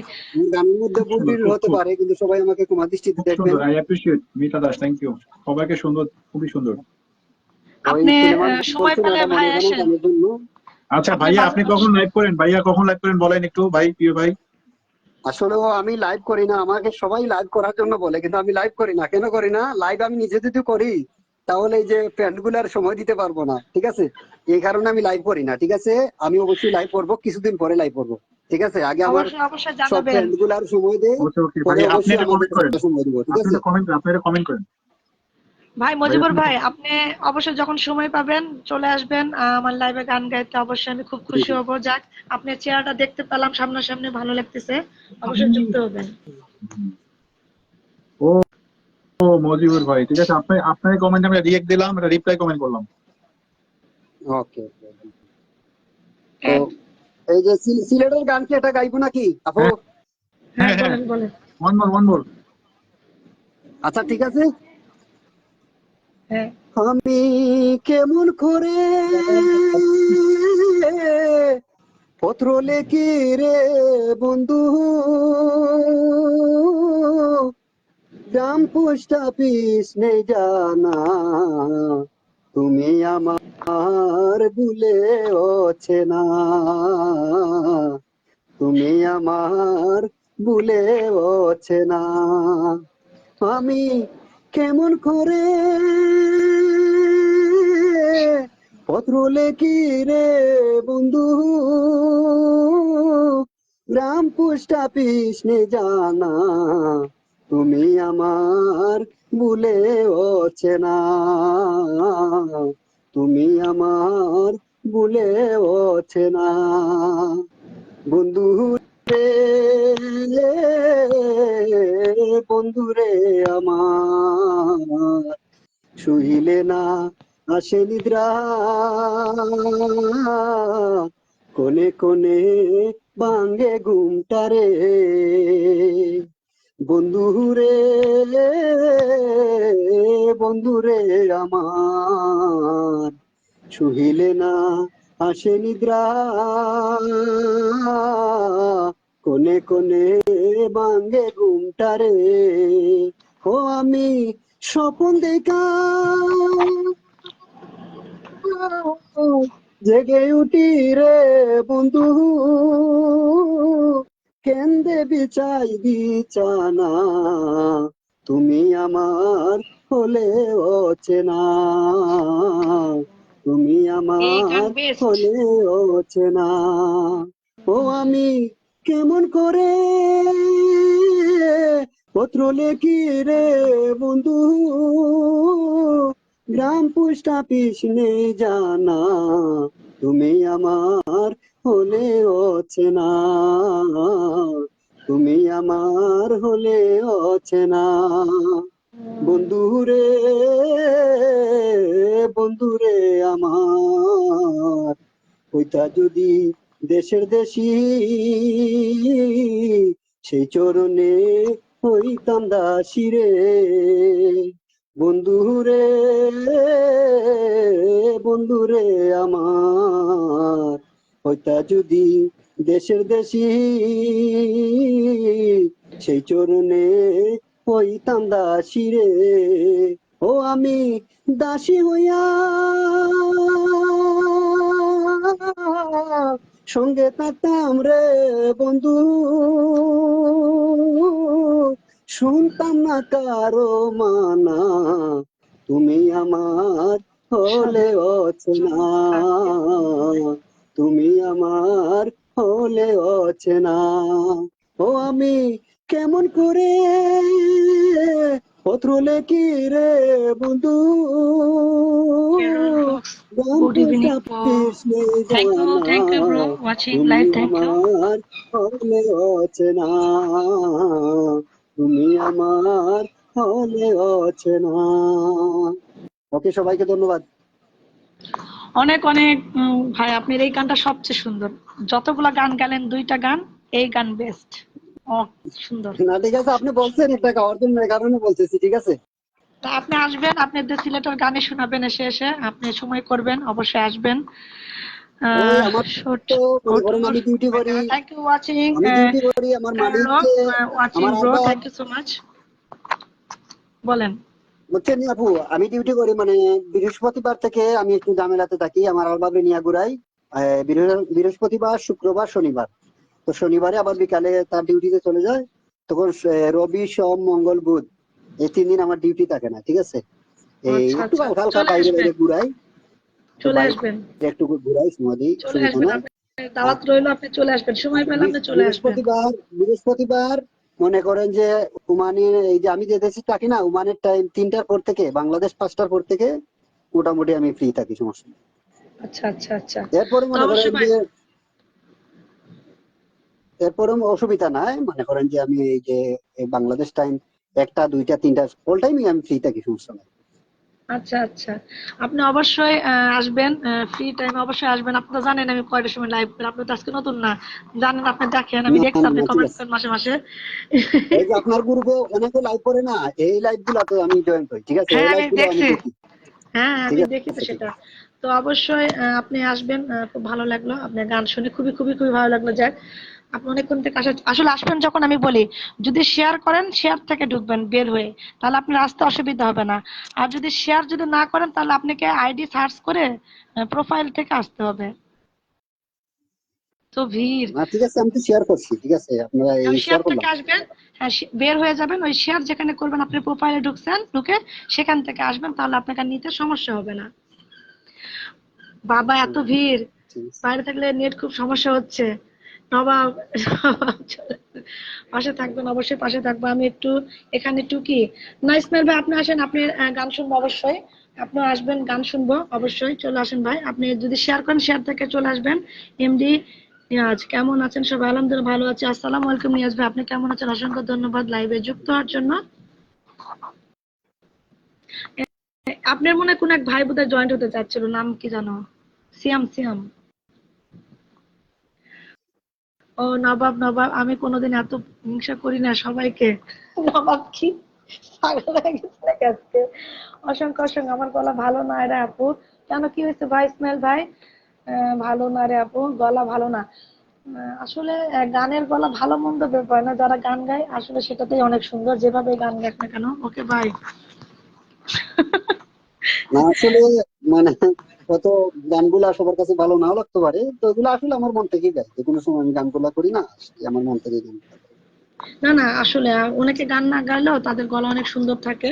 গানের মধ্যে খুব ভুল সুন্দর, ত্রুটি খুব হতে খুব পারে, কিন্তু সবাই আমাকে ক্ষমা দৃষ্টিতে খুব দেখবেন। সুন্দর। I appreciate Mita Das, thank you. সবাইকে সুন্দর, খুবই সুন্দর। ওই আপনি সুলেমান সময় বলছেন পেলে এটা ভাই মনে জানা আসেন। গানের জন্য। আচ্ছা আপনি ভাইয়া, মাঝে আপনি কখন লাইভ করেন? ভাইয়া কখন লাইভ করেন বলেন একটু, ভাই প্রিয় ভাই। আসলেও আমি লাইভ করি না, আমাকে সবাই লাইভ করার জন্য বলে, কিন্তু আমি লাইভ করি না। কেন করি না? লাইভ আমি নিজে যদি করি তাহলে এই যে ফ্রেন্ড গুলার সময় দিতে পারবো না, ঠিক আছে? এই কারণে আমি লাইভ করি না, ঠিক আছে? আমি অবশ্যই লাইভ করবো, কিছুদিন পরে লাইভ করবো, ঠিক আছে? আগে আমার অবশ্যই অবশ্যই সব জানাবেন। ফ্রেন্ড গুলার সময় দেয়, ওকে ওকে ভাই, পরে আপনি অবশ্যই একটা আমাদের কমেন্ট করেন, সময় দিব, ঠিক আপনি আছে? একটা কমেন্ট, আপনি একটা কমেন্ট করেন। ভাই ভাই মজিবুর আপনি ভাই, আপনি অবশ্যই যখন সময় পাবেন চলে আসবেন আমার লাইভে গান গাইতে, অবশ্যই আমি খুব জি, খুশি জি। হব। যাক, আপনার চেহারাটা দেখতে পেলাম সামনাসামনি, ভালো লাগতেছে। অবশ্যই যুক্ত হবেন। ও ও মজিবুর ভাই, ঠিক আছে, আপনি আপনার কমেন্ট আমি রিয়েক্ট দিলাম, এটা রিপ্লাই কমেন্ট করলাম। ওকে, তো এই যে সিলেটের গান কি এটা গাইবো নাকি আপু? হ্যাঁ হ্যাঁ, হ্যাঁ হ্যাঁ, বলেন বলেন। One more one more. আচ্ছা, ঠিক আছে। হ্যাঁ। আমি কেমন করে পত্র লেখি রে বন্ধু, গ্রাম পোস্ট অফিস নেই জানা, তুমি আমার ভুলে অচেনা, তুমি আমার ভুলে অচেনা। আমি কেমন করে পত্র লেখি রে বন্ধু, গ্রাম পোস্ট অফিস নে জানা, তুমি আমার ভুলে অচেনা, তুমি আমার ভুলে অচেনা। বন্ধু রে, বন্ধু রে আমার, শুইলে না আসে নিদ্রা, কোনে কোনে ভাঙ্গে ঘুমটারে। বন্ধু রে, বন্ধু রে আমার, শুইলে না আসে নিদ্রা, কোনে কোনে ভাঙ্গে ঘুমটারে। ও আমি স্বপন দেখা জেগে উঠি রে বন্ধু, কেন্দে বিছাই বিছানা, তুমি আমার হলে অচেনা, তুমি এই গান আমার বেস্ট। হলে অচেনা। ও আমি কেমন করে পত্র লেখি রে বন্ধু, গ্রাম পোস্ট অফিস নেই জানা, তুমি আমার হলে অচেনা, তুমি আমার হলে অচেনা। বন্ধুরে, বন্ধুরে আমার, হইতা যদি দেশের দেশি, সেই চরণে হইতাম দাসী রে। বন্ধুরে, বন্ধুরে আমার, হইতা যদি দেশের দেশি, সেই চরণে হইতাম দাসী রে। ও আমি দাসী হইয়া সঙ্গে থাকতাম রে বন্ধু, শুনতাম না কারো মানা, তুমি আমার হলে অচেনা, তুমি আমার হলে অচেনা। ও আমি কেমন করে পত্র লেখি রে বন্ধু, Good evening, bro. Thank you, bro. Watching তুমি live. Thank you. আমার হলে অচেনা, তুমি আমার হলে অচেনা। ওকে, সবাইকে ধন্যবাদ। অনেক অনেক ভাই, আপনার এই গানটা সবচেয়ে সুন্দর। যতগুলা গান গেলেন, 2টা গান, এই গান বেস্ট। সুন্দর। না ঠিক আছে, আপনি বলছেন এটা গাওয়ার জন্য, এই কারণে বলতেছি, ঠিক আছে। তা আপনি আসবেন, আপনাদের সিলেটের গানে শোনাবেন এসে আপনি সময় করবেন, অবশ্যই আসবেন। ওই আমার তো মনে করেন আমি ডিউটি করি, থ্যাংক ইউ ওয়াচিং। আমার মালিককে ওয়াচিং আমার ব্রো, আব্বা, থ্যাংক ইউ সো মাচ। বলেন। বুঝছেন আপু, আমি ডিউটি করি মানে বৃহস্পতিবার থেকে আমি একটু ঝামেলাতে থাকি, আমার আলবাবে নিয়ে ঘুরাই বৃহস্পতিবার, শুক্রবার, শনিবার। তো শনিবারে আবার বিকালে তার ডিউটিতে চলে যায়, তখন রবি, সোম, মঙ্গল, বুধ এই 3 দিন আমার ডিউটি থাকে না, ঠিক আছে। এই একটু হালকা হালকা বাইরে বাইরে ঘুরাই, চলে আসবেন, একটু ঘুরাই, সময় দিই, চলে সুবিধা আসবেন। নাই। আপনার দাওয়াত রইলো, আপনি চলে আসবেন, সময় পেলে আপনি চলে আসবেন। বৃহস্পতিবার মনে করেন যে ওমানের, এই যে আমি যে দেশে থাকি না, ওমানের টাইম 3টার পর থেকে, বাংলাদেশ 5টার পর থেকে মোটামুটি আমি ফ্রি থাকি, সমস্যা নেই। আচ্ছা আচ্ছা আচ্ছা। এরপরে তো মনে করেন অবশ্যই ভাই, যে এরপরে অসুবিধা নাই, মনে করেন যে আমি এই যে এই বাংলাদেশ টাইম 1টা, 2টা, 3টা অল টাইমই আমি ফ্রি থাকি, সমস্যা নাই। আচ্ছা আচ্ছা, আপনি অবশ্যই আসবেন, ফ্রি টাইমে অবশ্যই আসবেন। আপনি তো জানেন আমি কয়টার সময় লাইভ করি, আপনি তো আজকে নতুন না, জানেন, আপনি দেখেন, আমি না দেখছি আপনি না ঠিক কমেন্ট আছে, করেন মাসে মাসে। এই যে আপনার গ্রুপে অনেকে লাইভ করে না, এই লাইভ গুলাতে আমি জয়েন করি, ঠিক আছে, হ্যাঁ এই আমি লাইভ গুলো আমি দেখছি, দেখি, হ্যাঁ ঠিক আমি দেখি তো আছে, ঠিক সেটা। আছে। তো অবশ্যই আপনি আসবেন, খুব ভালো লাগলো আপনার গান শুনে, খুবই খুবই খুবই ভালো লাগলো। যাক, আপনি অনেকক্ষণ থেকে আসলে আসবেন যখন, আমি বলি যদি শেয়ার করেন, শেয়ার থেকে ঢুকবেন বের হয়ে, তাহলে আপনার আসতে অসুবিধা হবে না। আর যদি শেয়ার যদি না করেন, তাহলে আপনাকে আইডি সার্চ করে প্রোফাইল থেকে আসতে হবে। তো ভিড়, না ঠিক আছে, আমি তো শেয়ার করছি, ঠিক আছে, আপনারা এই ওই শেয়ার শেয়ার থেকে করলাম। আসবেন। হ্যাঁ, বের হয়ে যাবেন, ওই শেয়ার যেখানে করবেন, আপনি প্রোফাইলে ঢুকছেন, ঢুকে সেখান থেকে আসবেন, তাহলে আপনাকে আর নিতে সমস্যা হবে না। বাবা এত ভিড়, ঠিক আছে। বাইরে থাকলে নেট খুব সমস্যা হচ্ছে। নবাব, পাশে থাকবেন, অবশ্যই পাশে থাকবো। আমি একটু এখানে টুকি না, ইসমাইল ভাই আপনি আসেন, আপনি গান শুনবো অবশ্যই, আপনি আসবেন, গান শুনবো অবশ্যই, চলে আসেন ভাই। আপনি যদি শেয়ার করেন, শেয়ার থেকে চলে আসবেন। এমডি নিয়াজ, কেমন আছেন সবাই? আলহামদুলিল্লাহ ভালো আছি। আসসালামু আলাইকুম নিয়াজ ভাই, আপনি কেমন আছেন? অসংখ্য ধন্যবাদ লাইভে যুক্ত হওয়ার জন্য। আপনার মনে হয় কোন এক ভাই বোধহয় জয়েন্ট হতে চাচ্ছিল, নাম কি জানো? সিয়াম, সিয়াম। ও নবাব, নবাব, আমি কোনোদিন এত হিংসা করি না সবাইকে। নবাব কি পাগল হয়ে গেছে নাকি আজকে? অসংখ্য অসংখ্য, আমার গলা ভালো না রে আপু। কেন, কি হয়েছে ভাই ইসমাইল ভাই? ভালো না রে আপু, গলা ভালো না। আসলে গানের গলা ভালো মন্দ ব্যাপার না, যারা গান গায় আসলে সেটাতেই অনেক সুন্দর, যেভাবে গান গায় না কেন। ওকে ভাই। না আসলে মানে কত গানগুলা সবার কাছে ভালো নাও লাগতে পারে, তো এগুলো আসলে আমার মন থেকেই গাই, যে কোনো সময় আমি গানগুলা করি না, আমার মন থেকেই গানগুলা করি। না না, আসলে অনেকে গান না গাইলেও তাদের গলা অনেক সুন্দর থাকে।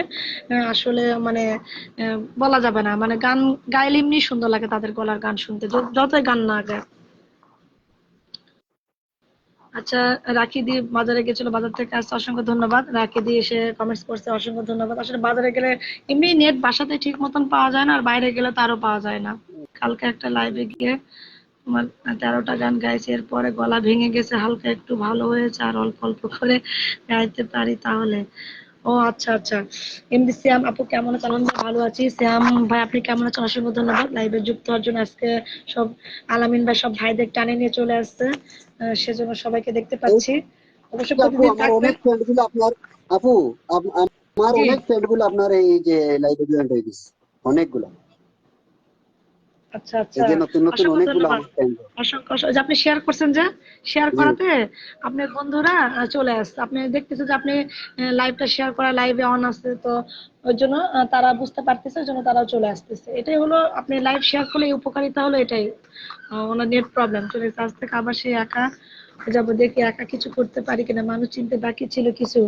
আসলে মানে বলা যাবে না, মানে গান গাইলে এমনি সুন্দর লাগে তাদের গলার গান শুনতে, যতই গান না গায়। আচ্ছা, রাখি দি বাজারে গেছিল, বাজার থেকে আসছে, অসংখ্য ধন্যবাদ। রাখি দি এসে কমেন্টস করছে, অসংখ্য ধন্যবাদ। আসলে বাজারে গেলে এমনি নেট বাসাতে ঠিক মতন পাওয়া যায় না, আর বাইরে গেলে তারও পাওয়া যায় না। কালকে একটা লাইভে গিয়ে তোমার 13টা গান গাইছি, এরপরে গলা ভেঙে গেছে, হালকা একটু ভালো হয়েছে, আর অল্প অল্প করে গাইতে পারি তাহলে। ও আচ্ছা আচ্ছা। এমডি শ্যাম আপু কেমন আছেন? আলহামদুলিল্লাহ ভালো আছি। শ্যাম ভাই আপনি কেমন আছেন? অসংখ্য ধন্যবাদ লাইভে যুক্ত হওয়ার জন্য। আজকে সব আলামিন ভাই সব ভাইদের টানে নিয়ে চলে আসছে, সেজন্য সবাইকে দেখতে এই পাচ্ছি। অবশ্যই আপু, প্রতিদিন আমার থাকবেন। অনেক ফ্রেন্ড গুলো আপনার, আপু আমার জি অনেক ফ্রেন্ড গুলো আপনার এই যে লাইভে জয়েন্ট হয়ে গেছে, অনেকগুলো। আচ্ছা এই আচ্ছা, যে নতুন নতুন অসংখ্য অনেকগুলো ধন্যবাদ। আমার ফ্রেন্ড। ওই যে আপনি শেয়ার করছেন, যে শেয়ার জি করাতে আপনার বন্ধুরা চলে আসছে, আপনি দেখতেছেন যে আপনি লাইভটা শেয়ার করা, লাইভে অন আছে, তো ওই জন্য তারা বুঝতে পারতেছে, ওই জন্য তারাও চলে আসতেছে। এটাই হলো, আপনি লাইভ শেয়ার করলে এই উপকারিতা হলো এটাই। ওনার নেট প্রবলেম চলে গেছে, আজ থেকে আবার সে একা যাবো, দেখি একা কিছু করতে পারি কিনা, মানুষ চিনতে বাকি ছিল কিছু।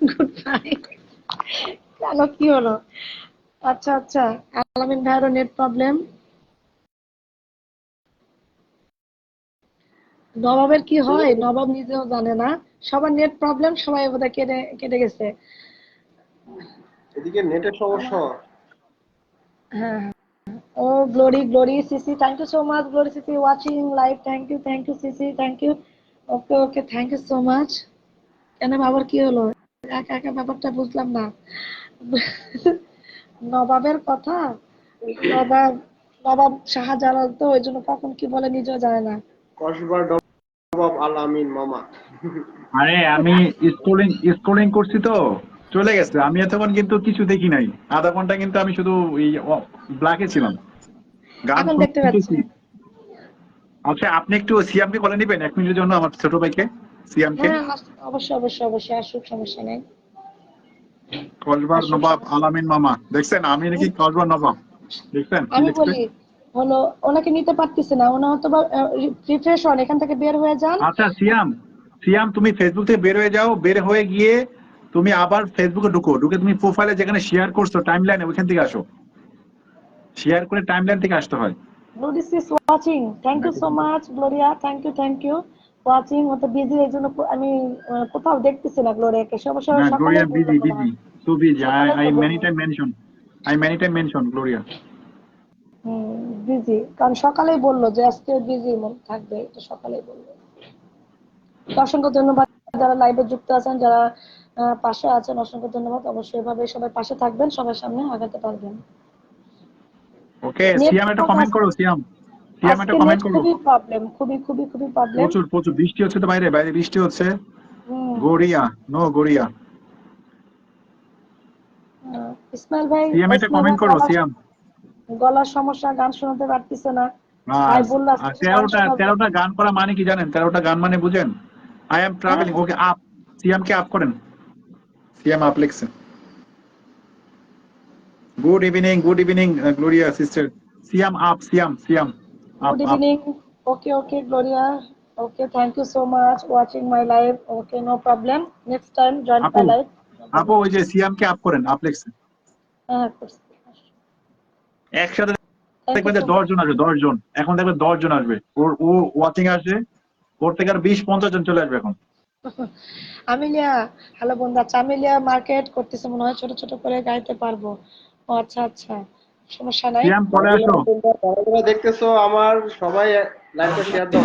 Good bye. কেন, কি হলো? আচ্ছা আচ্ছা, আলামিন ভাইয়েরও নেট প্রবলেম। নবাবের কি হয় নবাব নিজেও জানে না, সবার নেট প্রবলেম, সবাই বোধহয় কেটে কেটে গেছে। এদিকে নেটের সমস্যা। হ্যাঁ হ্যাঁ। Oh Glory, Glory sissy, thank you so much Glory sissy, watching live, thank you sissy, thank you. Okay okay, thank you so much. কেন বাবার কি হলো, একা একা ব্যাপারটা বুঝলাম না। নবাবের কথা, নবাব, নবাব শাহজালাল তো, ওই জন্য কখন কি বলে নিজেও জানে না। কসবার নবাব আল আমিন মামা। আরে আমি স্ক্রলিং স্ক্রলিং করছি তো চলে গেছে, আমি এতক্ষণ কিন্তু কিছু দেখি নাই, আধা ঘন্টা কিন্তু আমি শুধু এই ব্ল্যাকে ছিলাম, গান এখন দেখতে পাচ্ছি। শুনতেছি। আচ্ছা আপনি একটু সিয়ামকে বলে নিবেন 1 মিনিটের জন্য, আমার ছোট ভাইকে সিয়ামকে। হ্যাঁ অবশ্যই অবশ্যই অবশ্যই, আসুক, সমস্যা নেই, কসবার আসুক, নবাব সমস্যা নেই। আলামিন মামা, দেখছেন আমি নাকি কসবার নবাব, দেখছেন কি আমি লিখছে। বলি হলো, ওনাকে নিতে পারতেছে না, ওনা হয়তো বা রিফ্রেশ হন, এখান থেকে বের হয়ে যান। আচ্ছা সিয়াম, সিয়াম তুমি ফেসবুক থেকে বের হয়ে যাও, বের হয়ে গিয়ে তুমি আবার ফেসবুকে ঢুকো, ঢুকে তুমি প্রোফাইলে যেখানে শেয়ার করছো টাইমলাইনে ওইখান থেকে আসো, শেয়ার করে টাইমলাইন থেকে আসতে হয়। Gloris is watching, thank you so much Gloria, thank you watching. ও তো বিজি, এই জন্য আমি কোথাও দেখতেছি না গ্লোরিয়াকে, সে অবশ্য না সকালেই গ্লোরিয়া বললো বিজি মনে বিজি, হয়, সো বিজি, আই সকালেই আই তো মেনি বললো। Time mention, I many time mention Gloria. Busy, কারণ সকালেই বললো যে আজকে বিজি থাকবে, এটা সকালেই বললো। তো অসংখ্য ধন্যবাদ যারা লাইভে যুক্ত আছেন, যারা পাশে আছেন, অসংখ্য ধন্যবাদ। অবশ্যই এভাবে সবাই পাশে থাকবেন, সবার সামনে আগাতে পারবেন। ওকে নেট সিয়াম একটা কমেন্ট করো, সিয়াম, সিয়াম একটা আজকে নেট কমেন্ট করো। খুবই প্রবলেম, খুবই খুবই খুবই প্রবলেম। প্রচুর প্রচুর বৃষ্টি হচ্ছে তো, বাইরে বাইরে বৃষ্টি হচ্ছে। গড়িয়া, নো গড়িয়া। ইসমাইল ভাই, সিয়াম একটা ইসমাইল ভাই কমেন্ট করো গলার সিয়াম। গলার সমস্যা, গান শোনাতে পারতেছে না। ভাই বললো আর আজকে গান 13টা শোনাবে। 13টা গান করা মানে কি জানেন, 13টা গান মানে বুঝেন? আই এম হ্যাঁ, ট্রাভেলিং, ওকে আপ, সিয়ামকে আপ করেন, সিয়াম আপ লিখছেন। Good evening Gloria sister, Siam up, Siam Siam up good up. Evening. Okay okay Gloria, okay, thank you so much watching my live. Okay, no problem, next time join আপু, মাই লাইভ, নো আপু প্রবলেম। ওই যে সিয়ামকে আপ করেন, আপ লিখছেন। হ্যাঁ, করছি। একসাথে থ্যাংক ইউ দেখবেন যে সো 10 মাচ। জন আসবে, 10 জন, এখন দেখবেন 10 জন আসবে, ও ওয়াচিং আসবে, ওর থেকে আর 20-50 জন চলে আসবে এখন। আমিলিয়া, হ্যালো বন্ধু। আচ্ছা, আমিলিয়া মার্কেট করতেছে মনে হয়, ছোট ছোট করে গাইতে পারবো। ও আচ্ছা আচ্ছা, সমস্যা নাই। সিয়াম পরে আসো। যারা দেখতেছো আমার সবাই লাইভটা শেয়ার দাও।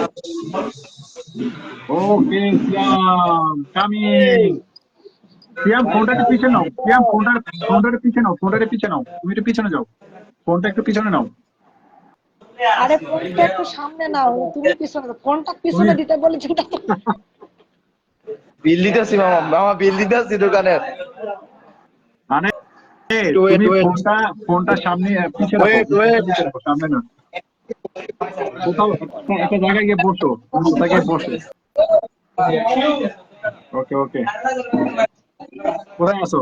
ওকে সিয়াম কামিং। সিয়াম ফোনটা একটু পিছনে নাও, সিয়াম ফোনটা একটু পিছনে নাও, ফোনটা একটু পিছনে নাও, তুমি একটু পিছনে যাও, ফোনটা একটু পিছনে নাও। আরে ফোনটা একটু সামনে নাও, তুমি পিছনে দাও। ফোনটা তুমি পিছনে দিতে বলেছি না তো। বিল দিতেছি মামা, মামা বিল দিতেছি দোকানের। মানে ওয়েট তুমি ওয়েট ফোনটা সামনে পিছিয়ে রাখো, ওয়েট ফোনটা ওয়েট পিছিয়ে রাখো, সামনে না। কোথাও একটা জায়গায় গিয়ে বসো, কোনো জায়গায় বসো। ওকে ওকে, কোথায় আছো?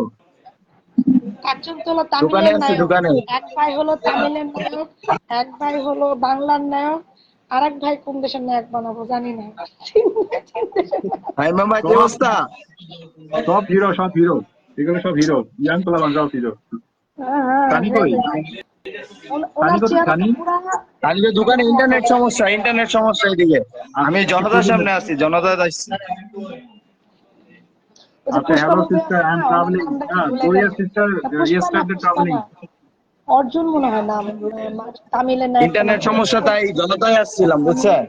একজন তো হলো দোকানে তামিলের আছি নায়ক, দোকানে। এক ভাই হলো তামিলের নায়ক, এক ভাই হলো বাংলার নায়ক, আর এক ভাই কোন দেশের নায়ক বানাবো জানি না। তিন দেশের নায়ক। হাই মামা কি সব অবস্থা? সব হিরো, সব হিরো, এগুলো সব হিরো, ইয়াং পোলাপান সব হিরো। হ্যাঁ হ্যাঁ, সানি কই? হেভি। সানি ওনার কোথায় চেহারা তো সানি? পুরা। আজকে দোকানে ইন্টারনেট সমস্যা এদিকে। আমি আচ্ছা জনতার সামনে আছি, জনতায় আসছি। ওই যে আচ্ছা, পুষ্পা হ্যালো মুভি সিস্টার, আছে আই না, এম ওনার ট্রাভেলিং, নামটা কি হ্যাঁ ভুলে গ্লোরিয়া গেলাম। সিস্টার না, পুষ্পা না, স্টার্টেড পুষ্পা ট্রাভেলিং। না, অর্জুন মনে হয় নাম, তামিলের নায়কটা নাম ইন্টারনেট কি? সমস্যা তাই জনতায় আসছিলাম বুঝছেন।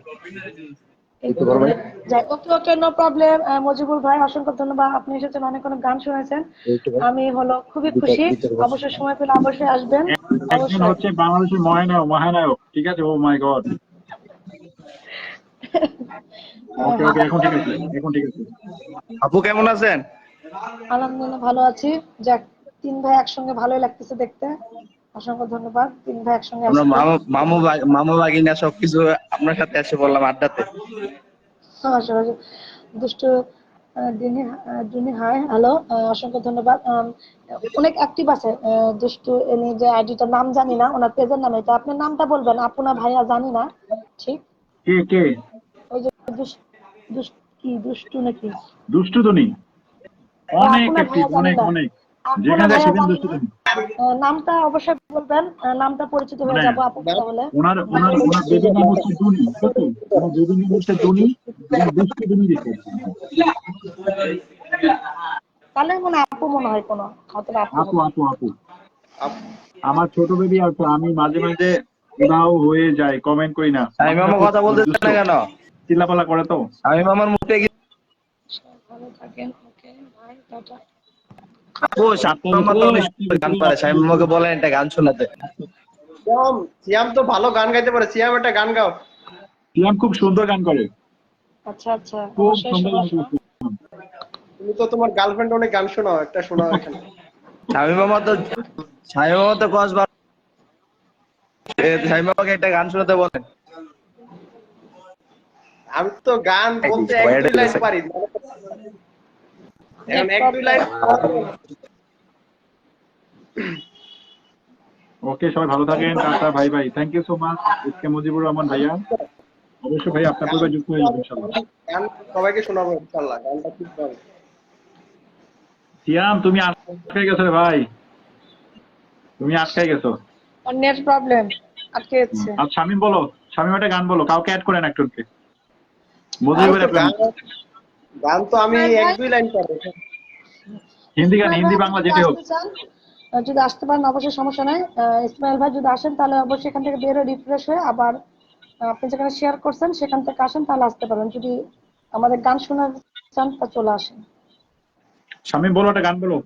যাই, ওকে ওকে, নো প্রবলেম। মজিবুল ভাই, অসংখ্য ধন্যবাদ, আপনি এসেছেন, অনেক অনেক গান শুনেছেন, আমি হলো খুবই খুশি। অবশ্যই সময় পেলে অবশ্যই আসবেন, একজন অবশ্যই। হচ্ছে বাংলাদেশের মহানায়ক, ঠিক আছে, ও মাই গড। হ্যাঁ ওকে হ্যাঁ, ওকে, এখন ঠিক আছে, এখন ঠিক আছে। আপু কেমন আছেন? আলহামদুলিল্লাহ ভালো আছি। যাক, তিন ভাই একসঙ্গে ভালোই লাগতেছে দেখতে, অসংখ্য ধন্যবাদ। 3 ভাই একসঙ্গে আমরা আসলাম। মামু বাগিনা সবকিছু আপনার সাথে এসে বললাম আড্ডাতে। আসলে দুষ্টু দিনী হাই হ্যালো, অসংখ্য ধন্যবাদ। অনেক অ্যাক্টিভ আছে দুষ্টু, এনি যে আইডিটার নাম জানি না, ওনার পেজের নাম এটা। আপনার নামটা বলবেন, আপু না ভাইয়া জানি না ঠিক। কে ওই যে কি দুষ্টু নাকি, দুষ্টু ধনী অনেক আপু না অ্যাক্টিভ, ভাইয়া জানি অনেক না, অনেক আপু না যেখানে যায় ভাইয়া সেদিন জানি দুষ্টু না। ধনী। নামটা অবশ্যই বলবেন, নামটা পরিচিত মানে হয়ে যাবো আপুর কথা বলে। ওনার বেবির নাম হচ্ছে দুনি, ঠিক আছে? ওনার বেবির নাম হচ্ছে দুনি এবং দুষ্টু ধনী দিতে। তাহলে আপু মনে হয় কোনো, হয়তো আপু আপু হবে। আপু আপু আমার ছোট বেবি আছে, আমি মাঝে মাঝে উধাও হয়ে যায়, কমেন্ট করি না। শামীম মামা কথা মানে বলতেছে দুষ্ট না কেন? চিল্লাপাল্লা করে তো। শামীম মামার মুখে কি ভালো থাকেন, ওকে বাই, টাটা। আপু, শামীম মামা তো অনেক সুন্দর গান পারে, শামীম মামাকে বলেন একটা গান শোনাতে। সিয়াম তো ভালো গান গাইতে পারে, সিয়াম একটা গান গাও। সিয়াম খুব সুন্দর গান করে, আচ্ছা আচ্ছা, খুব অবশ্যই সুন্দর গান শোনাবো। করে। তুমি তো তোমার গার্লফ্রেন্ড অনেক গান শোনাও, একটা শোনাও এখানে। শামীম মামা তো কসবার, শামীম মামাকে একটা গান শোনাতে বলেন। আমি তো গান বলতে এক দুই লাইন পারি, এখন এক দুই লাইন। ওকে, সবাই ভালো থাকেন, টাটা, ভাই ভাই, thank you so much SK Mujibur Rahman ভাইয়া। অবশ্যই ভাই আপনার পরিবার যুক্ত হয়ে যাবে ইনশাল্লাহ। গান সবাইকে শোনাবো ইনশাআল্লাহ, গানটা ঠিক পাবে। সিয়াম তুমি আটকে গেছো রে ভাই, তুমি আটকাই গেছো। নেট প্রবলেম, আটকে যাচ্ছে। আর শামিম বলো, শামিম একটা গান বলো, কাউকে অ্যাড করেন একজনকে। আমি মুজিবের তো প্রেম, গান তো আমি এক দুই লাইন পারি। হিন্দি গান, ইসমাইল হিন্দি ভাই, আপনি বাংলা যদি যেটাই হোক। আসতে চান, যদি আসতে পারেন অবশ্যই সমস্যা নাই। ইসমাইল ভাই যদি আসেন তাহলে অবশ্যই এখান থেকে বের হয়ে রিফ্রেশ হয়ে আবার আপনি যেখানে শেয়ার করছেন সেখান থেকে আসেন, তাহলে আসতে পারেন। যদি আমাদের গান শোনার চান তা চলে আসেন। শামিম বলো একটা গান বলো।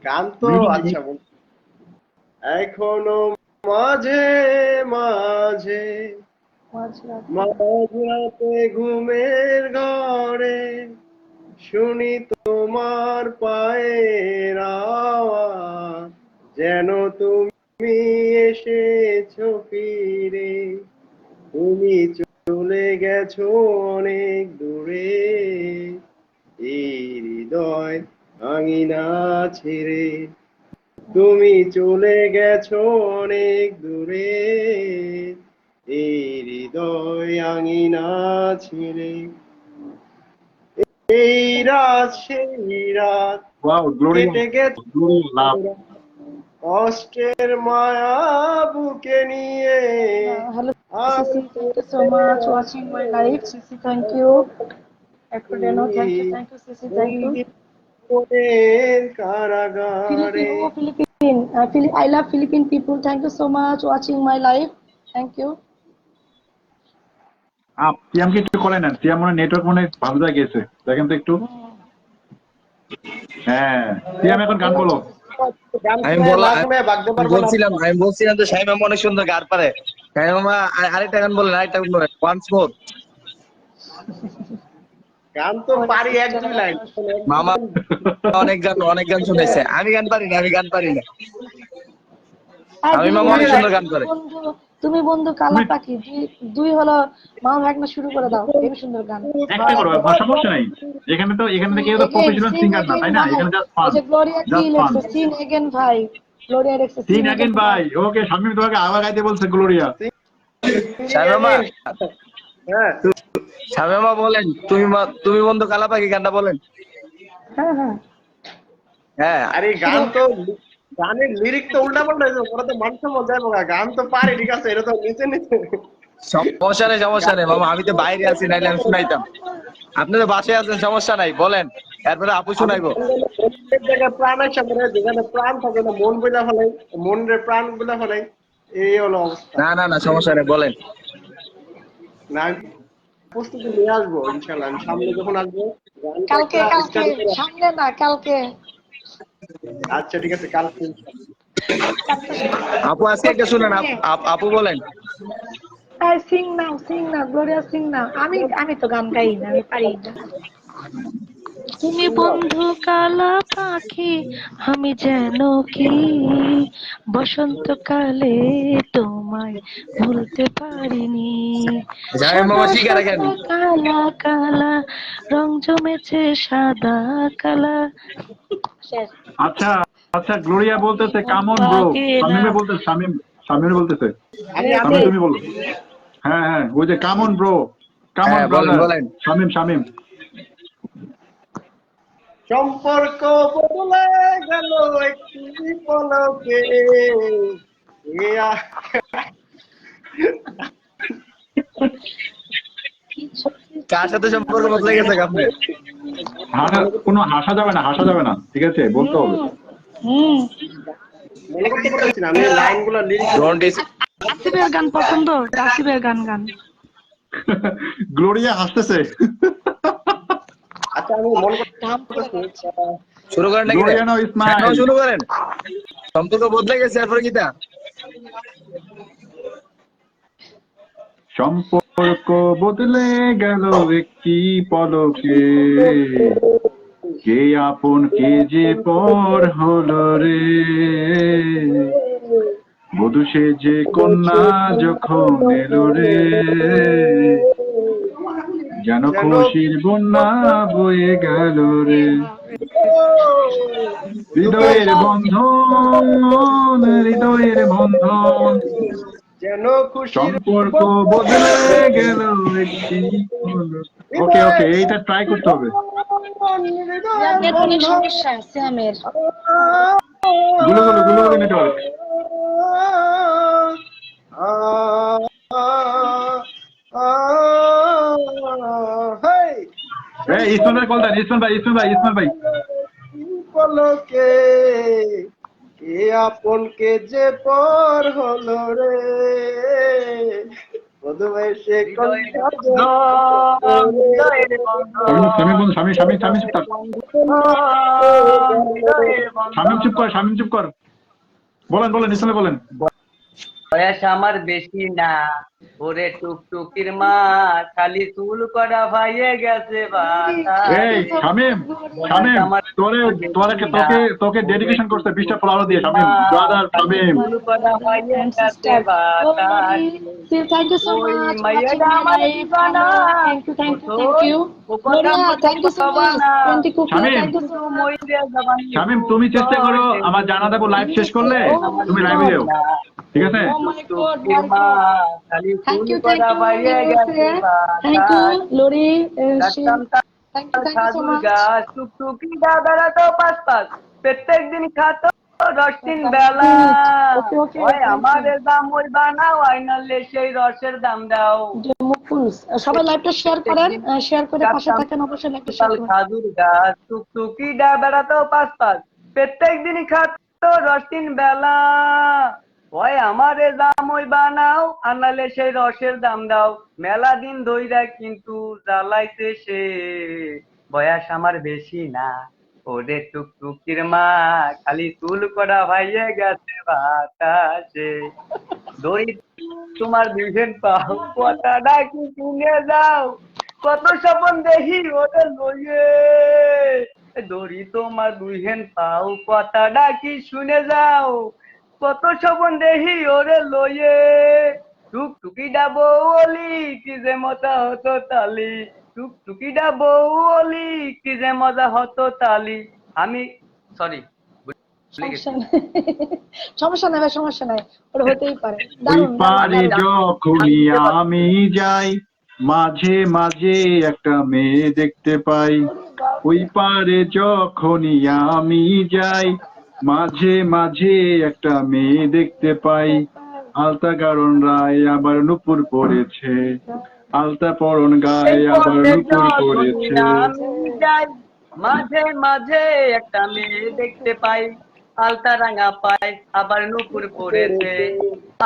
গান তো আচ্ছা বল, এখনো মাঝে মাঝে মাঝরাতে ঘুমের ঘরে শুনি তোমার পায়ের আওয়াজ, যেন তুমি এসেছো ফিরে, তুমি চলে গেছো অনেক দূরে, এই হৃদয় আঙিনা ছেড়ে, তুমি চলে গেছো অনেক দূরে, এই হৃদয় আঙিনা ছেড়ে, এই রাত সেই রাত ওয়াও, গ্লোরিয়া, কেটে গেছে গ্লোরিয়া, লাভ। কষ্টের মায়া বুকে নিয়ে। Hello, R Sisi. Thank you so much for watching my live. Sisi, thank you. Ekrodeno, thank you, Sisi, thank you. মনের কারাগারে। Philippine, oh Philippine, I love Philippine people. Thank you so much watching my live. Thank you. সিয়ামকে একটু করে নেন, সিয়াম মনে নেটওয়ার্ক মনে হয় ভালো জায়গায় গেছে, দেখেন তো একটু। হ্যাঁ, সিয়াম এখন গান বলো। গান আমি শোনায় বলা না শোনায় ভাগতে পারবো না। আমি বলছিলাম যে শামীম মামা অনেক সুন্দর গান পারে। শামীম মামা আরেকটা গান বলেন, আরেকটা গান বলেন, ওয়ান্স মোর। গান তো পারি এক দুই লাইন। মামা অনেক গান শুনেছে, আমি গান পারি না, আমি গান পারি না। আর আমি দুই মামা অনেক বন্ধু, সুন্দর গান করে। তুমি বন্ধু কালা পাখি, দুই হলো মামা ভাগনা শুরু করে দাও, এই সুন্দর গান। একটা করো, সমস্যা নাই। এখানে থেকে তো প্রফেশনাল সিঙ্গার না, তাই না? এখানে জাস্ট ফান, ওই যে গ্লোরিয়া কি জাস্ট ফান। লেখছে, সিন এগেন ভাই, গ্লোরিয়া লেখছে সিন अगेन ভাই। ওকে, শামিম তোমাকে আবার গাইতে বলছে গ্লোরিয়া। শামীম মামা, হ্যাঁ শামীম মামা বলেন, তুমি বন্ধু কালা পাখি গানটা বলেন। হ্যাঁ হ্যাঁ। হ্যাঁ, আরে গান তো, গানের লিরিক তো উল্টা পাল্টা হয়েছে, ওরা তো মানুষ মজা পাবে। গান তো পারি ঠিক আছে, এটা তো নিচে নিচে। সমস্যা নেই মামা, আমি তো বাইরে আছি, নাইলে আমি শুনাইতাম। আপনি তো বাসায় আছেন, সমস্যা নাই, বলেন, এরপরে আপু শুনাইবো। প্রত্যেক জায়গায় প্রাণ আছে, যেখানে প্রাণ থাকে না মন বোঝা ফেলাই, মন রে প্রাণ বোঝা ফেলাই, এই হলো অবস্থা। না, সমস্যা নেই, বলেন। না, আমি প্রস্তুতি নিয়ে আসবো ইনশাল্লাহ, আমি সামনে যখন আসবো গানটা কালকে একটা কালকে study করে। সামনে না, কালকে। আচ্ছা ঠিক আছে, কালকে আপু আজকে একটা শুনেন, আপু বলেন। সিং নাও, গ্লোরিয়া সিং নাও। আমি তো গান গাই না, আমি পারি না। তুমি বন্ধু কালা পাখি, আমি যেন কি বসন্তকালে তোমায় ভুলতে পারিনি। জামিম সাদা মামা শিখে রাখেন। সাদা কালা কালা রং জমেছে সাদা কালা। শেষ। আচ্ছা আচ্ছা, গ্লোরিয়া বলতেছে কামন ব্রো। বাকি না। শামিমে বলতেছে, শামিম বলতেছে। আমি শামিম তুমি বলো। হ্যাঁ হ্যাঁ, ওই যে কামন ব্রো, কামন হ্যাঁ বলেন ব্রাদার। বলেন। শামিম সম্পর্ক বদলে গেল একটি পলকে। এ আ- কার সাথে সম্পর্ক বদলে গেছে আপনি? কোনো হাসা যাবে না, ঠিক আছে, বলতে হবে। হুম। মনে করতে পারতেছি না আমি লাইনগুলো লিরিক্স। ডোন্ট ইস আসিফের গান পছন্দ, আসিফের গান গান। গ্লোরিয়া হাসতেছে। আচ্ছা আমি মনে ঘাম পড়ে করতেছি যাচ্ছে। শুরু করেন নাকি রে? গ্লোরিয়া নাও ইসমাইল। এখনো শুরু করেন। সম্পর্ক বদলে গেছে এরপরে কি তা? সম্পর্ক বদলে গেল একটি পলকে, কে আপন কে যে পর হলো রে। বধূ সে যে কন্যা যখন এলো রে, যেন খুশির বন্যা বয়ে গেল রে। হৃদয়ের বন্ধন, হৃদয়ের বন্ধন, যেন খুশির সম্পর্ক বদলে গেল একটি। ওকে ওকে, এইটা ট্রাই করতে হবে। নেট অনেক সমস্যা আছে আমের। গুলো নেটওয়ার্ক। ইসমাইল ভাই কল দেন, ইসমাইল ভাই। পলকে কে আপন কে যে পর হলো রে। প্রথমে সে শামিম চুপ কর। বলেন ইসমাইল বলেন। বয়স আমার বেশি না, ওরে টুকটুকির মা, খালি চুল করা ভাইয়ে গেছে বাতাস। এই শামিম, তোকে ডেডিকেশন করছে 20টা ফলোয়ার দিয়ে। শামিম ব্রাদার, শামিম। চুল করা ভাইয়ে গেছে বাতাস। Thank you so ওই much for watching মাইয়াটা my আমার live. দিবানা, Thank you. Gloria, thank you so much. 20 cookies, Shamim, thank you so much. Shamim তুমি চেষ্টা করো, আমার জানা দেবো লাইভ শেষ করলে তুমি লাইভে যাও, ঠিক আছে? Oh my God, টুকটুকির মা, খালি thank চুল you, করা ভাইয়ে গেছে thank you, বাতাস। Lori, রাখতাম thank you so খাজুর much. গাছ, টুকটুকি দা বেড়াতো পাঁচ প্রত্যেক দিন খাতো রসিন বেলা। Okay, ওই thank you. আমাদের দাম ওই বানাও, আইনালে সেই রসের দাম দাও। সবাই লাইভটা শেয়ার করেন, শেয়ার করে পাশে থাকেন, অবশ্যই লাইভটা শেয়ার করবেন। খাজুর গাছ, টুকটুকি দা বেড়াতো পাঁচ প্রত্যেক দিন খাতো রসিন বেলা। ওই আমারে দাম ওই বানাও, আনালে সেই রসের দাম দাও। মেলা দিন ধইরা কিন্তু জ্বালাইতে সে, বয়স আমার বেশি না, ওরে টুকটুকির মা, খালি চুল করা ভাইয়ে গেছে বাতাসে। দড়ি তোমার দুইজন পাও, কথাটা কি শুনে যাও, কত স্বপন দেখি ওরে লইয়ে। দড়ি তোমার দুইজন পাও, কথাটা কি শুনে যাও, কত স্বপন দেখি ওরে লইয়ে। টুকটুকিটা বউলি কি যে মজা হতো তালি, টুকটুকিটা বউলি কি যে মজা হতো তালি। আমি সরি সমস্যা নাই, সমস্যা নাই, ওর হতেই পারে। ওই দারুণ পারে যখনই আমি যাই, মাঝে মাঝে একটা মেয়ে দেখতে পাই। ওই পারে যখনই আমি যাই, মাঝে মাঝে একটা মেয়ে দেখতে পাই। আলতা গারণ রায় আবার নুপুর পড়েছে, আলতা পরন গায়ে আবার নুপুর পড়েছে। আমি যাই, মাঝে মাঝে একটা মেয়ে দেখতে পাই, আলতা রাঙা পাই আবার নুপুর পড়েছে,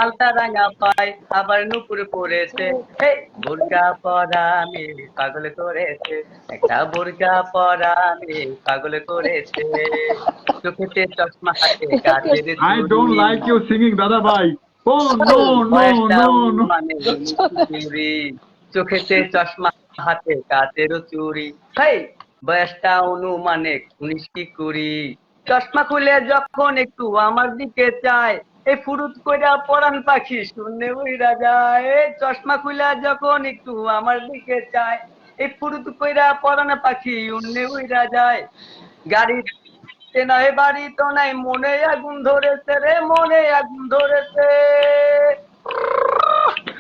আলতা রাঙা পাই আবার নুপুর পড়েছে। বোরকা পরা মেয়ে পাগল করেছে, একটা বোরকা পরা মেয়ে পাগল করেছে। চোখেতে চশমা হাতে কাঁধের I don't like you singing, দাদা ভাই। Oh no no no no. মানে চুরি, চোখেতে চশমা হাতে কাচের চুরি। বয়সটা অনুমানে 19 কি কুড়ি। চশমা খুলে যখন একটু আমার দিকে চায়, এই ফুরুত কইরা পরাণ পাখি শূন্যে উইরা যায়। এই চশমা খুলে যখন একটু আমার দিকে চায়, এই ফুরুত কইরা পরাণ পাখি উন্নে উইরা যায়। গাড়িতে নাই বাড়ি তো নাই, মনে আগুন ধরেছে রে, মনে আগুন ধরেছে।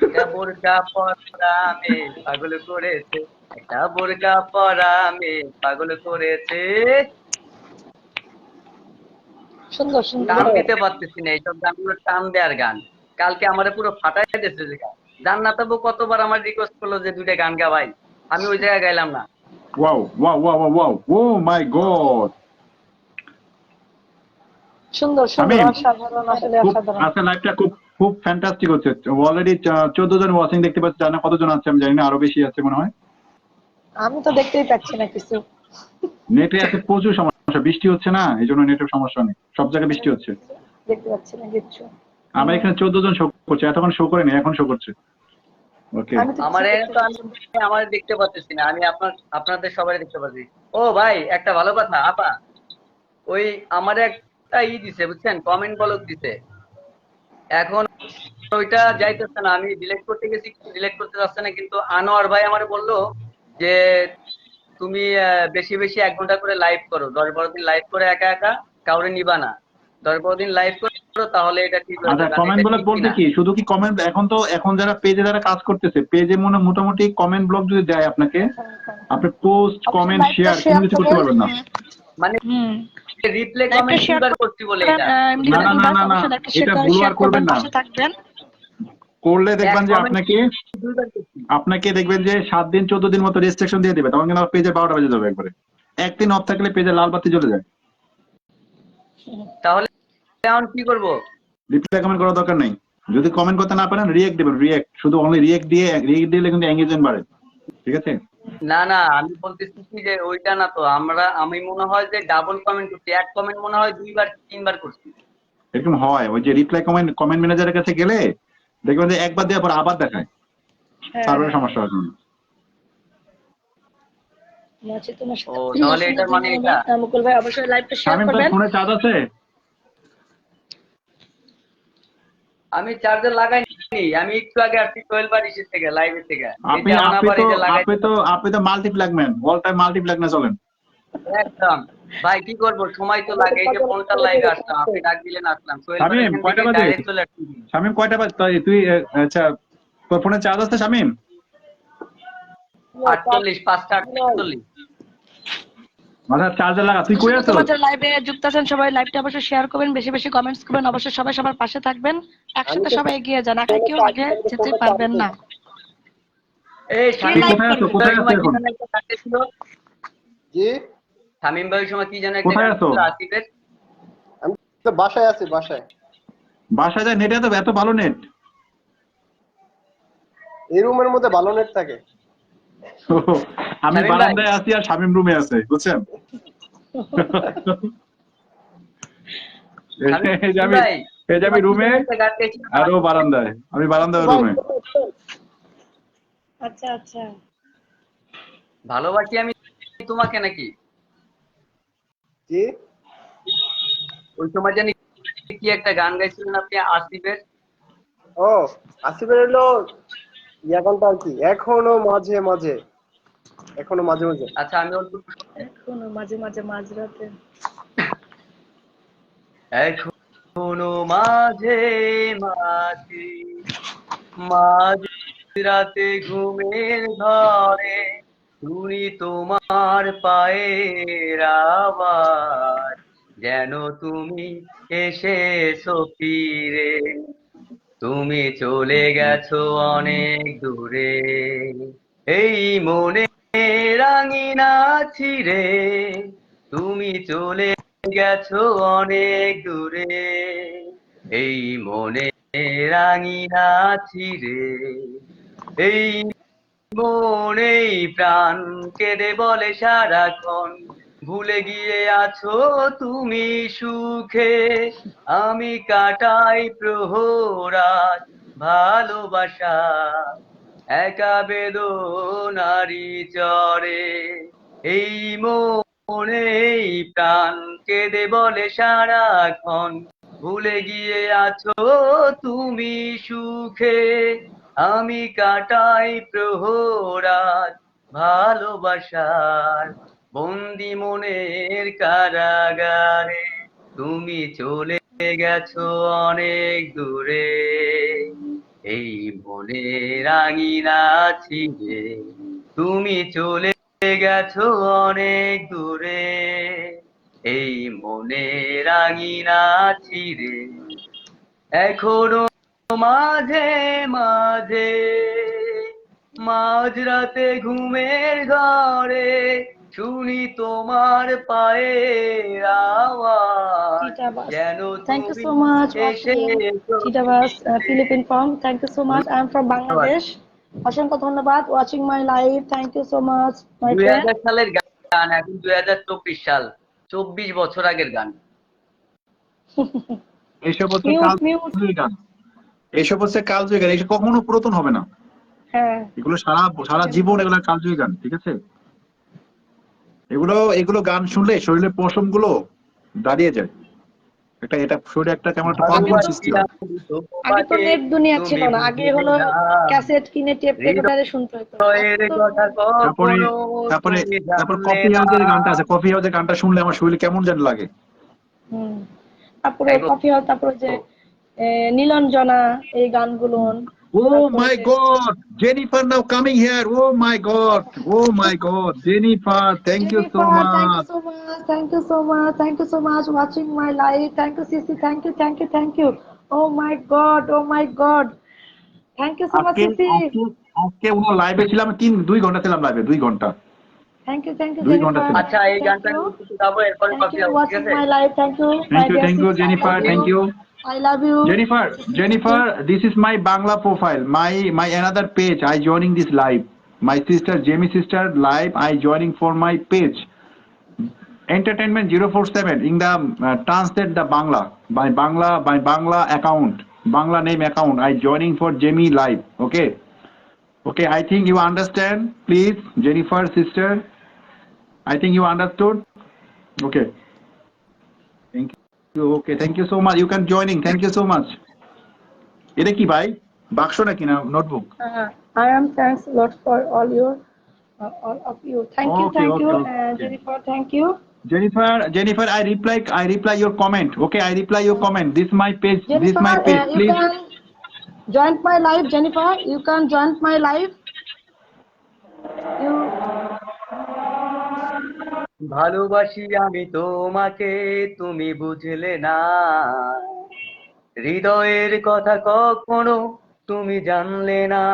একটা বোরকা পরা মেয়ে পাগল করেছে, একটা বোরকা পরা মেয়ে পাগল করেছে। সুন্দর সুন্দর। টান দিতে পারতেছি না, এইসব গানগুলো টান দেওয়ার গান। কালকে আমার পুরো ফাটাই দিয়েছে যে গান। জান্নাত আপু কতবার আমার রিকোয়েস্ট করলো যে দুইটা গান গা ভাই, আমি ওই জায়গায় গাইলাম না। Wow wow wow wow oh my god. সুন্দর সুন্দর, শামীম, অসাধারণ, আসলে খুব অসাধারণ। আজকে লাইভটা খুব খুব ফ্যান্টাস্টিক হচ্ছে। অলরেডি 14 জন ওয়াচিং দেখতে পাচ্ছি, জানি না কতজন আছে আমি জানি না, আরো বেশি আছে মনে হয়। আমি তো দেখতেই পাচ্ছি না কিছু। নেটে আছে প্রচুর সমস্যা, বৃষ্টি হচ্ছে না, এই জন্য নেটের সমস্যা নেই, সব জায়গায় বৃষ্টি হচ্ছে। দেখতে পাচ্ছি না কিছু। আমার এখানে 14 জন শো করছে, এতক্ষণ শো করেনি, এখন শো করছে। ওকে, আমি তো আমার আমার দেখতে পাচ্ছি না, আমি আপনাদের সবাই দেখতে পাচ্ছি। ও ভাই, একটা ভালো কথা আপা, ওই আমার একটা দিছে বুঝছেন, কমেন্ট ব্লক দিছে। এখন ওইটা যাইতেছে না, আমি ডিলেট করতে গেছি, ডিলেট করতে যাচ্ছে না। কিন্তু আনোয়ার ভাই আমারে বললো যে তুমি বেশি বেশি 1 ঘন্টা করে লাইভ করো, 10-12 দিন লাইভ করে একা একা, কাউরে নিবা না। 10-12 দিন লাইভ করো, তাহলে এটা ঠিক হয়ে আচ্ছা যাবে। কমেন্ট এটা ব্লক ঠিক বলতে কিনা? কি শুধু কি কমেন্ট? এখন যারা পেজে যারা কাজ করতেছে, পেজে মোটামুটি কমেন্ট ব্লক যদি দেয় আপনাকে, আপনি পোস্ট কমেন্ট শেয়ার কোনো কিছু করতে পারবেন না। মানে রিপ্লে কমেন্ট দুইবার করছি বলে এটা। না না না না না, এটা ভুল আর করবেন না। করলে দেখবেন যে আপনাকে দেখবেন যে 7 দিন 14 দিন মতো রেস্ট্রিকশন দিয়ে দিবে, তখন কিন্তু পেজে 12টা বেজে যাবে একবারে। একদিন অফ থাকলে পেজে লাল বাতি জ্বলে যায়। তাহলে এখন কি করব? রিপ্লাই কমেন্ট করার দরকার নেই। যদি কমেন্ট করতে না পারেন রিয়েক্ট দিবেন, রিয়েক্ট, শুধু অনলি রিয়েক্ট দিলে কিন্তু এঙ্গেজমেন্ট বাড়ে। ঠিক আছে? না না, আমি বলতেছি কি যে ওইটা না তো, আমি মনে হয় যে ডাবল কমেন্ট করছি, এক কমেন্ট মনে হয় 2বার 3বার করছি। এরকম হয়, ওই যে রিপ্লাই কমেন্ট ম্যানেজারের কাছে গেলে দেখবেন যে একবার দেওয়ার পর আবার দেখায়, তারপরে সমস্যা হয়। ও তাহলে এটা মানে এটা। মুকুল ভাই অবশ্যই লাইভটা শেয়ার শামীম, তোর করবেন। ফোনে চার্জ আছে? আমি চার্জার লাগাইনি, আমি একটু আগে আসছি 12 থেকে লাইভে থেকে। আপনি তো multiplug man, all time multiplug না চলেন। একদম ভাই, কি করব, সময় তো লাগে। এই যে ফোনটা লাইভে আসলাম, আপনি ডাক দিলেন আসলাম। শামীম কয়টা বাজে? শামীম কয়টা বাজে? তুই আচ্ছা, তোর ফোনে চার্জ আছে শামীম? 48, 5টা 48। আচ্ছা চার্জার লাগা। তুই কই আছো? তোমাদের লাইভে যুক্ত আছেন সবাই, লাইভটা অবশ্যই শেয়ার করবেন, বেশি বেশি কমেন্টস করবেন, অবশ্যই সবাই সবার পাশে থাকবেন, একসাথে সবাই এগিয়ে যান, একা কেউ আগে যেতে পারবেন না। এই তুই কোথায় আছো? কোথায় আছো এখন? জি, শামীম ভাই সময় কি জানো একটা কোথায় গান আছো? ছিল আসিফের। আমি তো বাসায় আছি, বাসায়। বাসায় যায় নেট? এত ভালো নেট? এই রুমের মধ্যে ভালো নেট থাকে। আমি শামীম ভাই। বারান্দায় আছি আর শামীম রুমে আছে, বুঝছেন? এই যে আমি রুমে আর ও বারান্দায়, আমি বারান্দায় রুমে। আচ্ছা আচ্ছা, ভালোবাসি আমি তোমাকে নাকি? জি, ওই সময় জানি কি একটা গান গাইছিলেন আপনি আসিফের। ও আসিফের হলো গানটা আর কি, এখনো মাঝে মাঝে, এখনো মাঝে মাঝে। আচ্ছা আমি অল্প এখনো মাঝে মাঝে মাঝরাতে। এখনো মাঝে মাঝে মাঝরাতে ঘুমের ঘরে শুনি তোমার পায়ের আওয়াজ, যেন তুমি এসেছো ফিরে, তুমি চলে গেছো অনেক দূরে, এই মনে রাঙিনা ছিড়ে, তুমি চলে গেছো অনেক দূরে, এই মনে রাঙিনা ছিড়ে, এই মনেই প্রাণ কেঁদে বলে সারাক্ষণ, ভুলে গিয়ে আছো তুমি সুখে, আমি কাটাই প্রহরাত ভালোবাসা একা বেদনারি চরে, এই মনে এই প্রাণ কেঁদে বলে সারাক্ষণ ভুলে গিয়ে আছো তুমি সুখে, আমি কাটাই প্রহরাত ভালোবাসার বন্দি মনের কারাগারে, তুমি চলে গেছো অনেক দূরে, এই মনের আঙিনা ছিঁড়ে তুমি চলে গেছো অনেক দূরে, এই মনের আঙিনা ছিঁড়ে এখনো মাঝে মাঝে মাঝরাতে ঘুমের ঘরে শুনি তোমার পায়ের আওয়াজ, Titabas. যেন Thank you তুমি so much এসে watching Titabas Philippine from. Thank you so much. I'm from Bangladesh. অসংখ্য ধন্যবাদ watching my live. Thank you so much my friend. 2000 সালের গান, এখন 2024 সাল, 24 বছর আগের গান। এইসব হচ্ছে মিউট মিউট। কালজয়ী গান, এইসব হচ্ছে কালজয়ী গান, এইসব কখনো পুরাতন হবে না। হ্যাঁ এগুলো সারা জীবন এগুলো কালজয়ী গান, ঠিক আছে? এগুলো গান শুনলে শরীরের পশম গুলো দাঁড়িয়ে যায়, এটা শরীরে একটা কেমন একটা কম্পন সৃষ্টি হয়। আগে তো নেট দুনিয়া ছিল না, আগে হলো ক্যাসেট কিনে টেপ রেকর্ডারে শুনতে হতো। তারপরে তারপরে তারপর কফি হাউসের গানটা আছে, কফি হাউসের গানটা শুনলে আমার শরীরে কেমন যেন লাগে। তারপরে কফি হাউস, তারপরে যে নীলঞ্জনা, এই গানগুলো। Oh my God, Jennifer now coming here. Oh my God, oh my God, Jennifer, thank you so Jennifer, thank you much. so much, thank you so much, thank you so much watching my live. Thank you Sisi, thank you, thank you, thank you. Oh my God, oh my God. Thank you so much Sisi. আজকে ওনা লাইভে ছিলাম, 2 ঘন্টা ছিলাম লাইভে, 2 ঘন্টা। Thank you দুই ঘন্টা Jennifer. ছিল। আচ্ছা, এই গানটা আমি একটু গাবো, এরপরে Thank কফি you হাউস, ঠিক watching আছে? my live. Thank you my dear Thank you Sisi. Jennifer, I love thank you. I love you. Jennifer, this is my Bangla profile, my another page. I joining this live. My sister, Jamie sister live. I joining for my page. Entertainment 047 in the translate the Bangla by Bangla account, Bangla name account. I joining for Jamie live. Okay. Okay. I think you understand. Please, Jennifer sister. I think you understood. Okay. Thank you. Okay. Thank you so much. You can joining. Thank you so much. এটা কি ভাই, বাক্স নাকি না notebook? I am thanks a lot for all of you. Thank you, Okay, thank you, okay. Jennifer. Thank you. Jennifer, I reply your comment. Okay, I reply your comment. This my page. This Jennifer, my page. you Please. can join my live. Jennifer, you can join my live. You ভালোবাসি আমি তোমাকে, তুমি বুঝলে না, হৃদয়ের কথা কখনো তুমি জানলে না,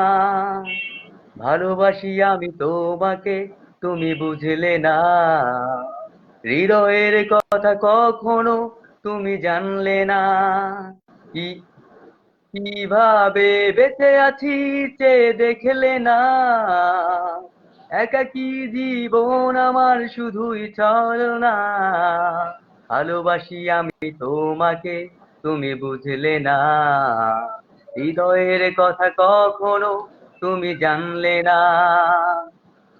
ভালোবাসি আমি তোমাকে, তুমি বুঝলে না, হৃদয়ের কথা কখনো তুমি জানলে না, কি কিভাবে বেঁচে আছি চেয়ে দেখলে না, একাকী জীবন আমার শুধুই ছলনা, ভালোবাসি আমি তোমাকে, তুমি বুঝলে না, হৃদয়ের কথা কখনো তুমি জানলে না,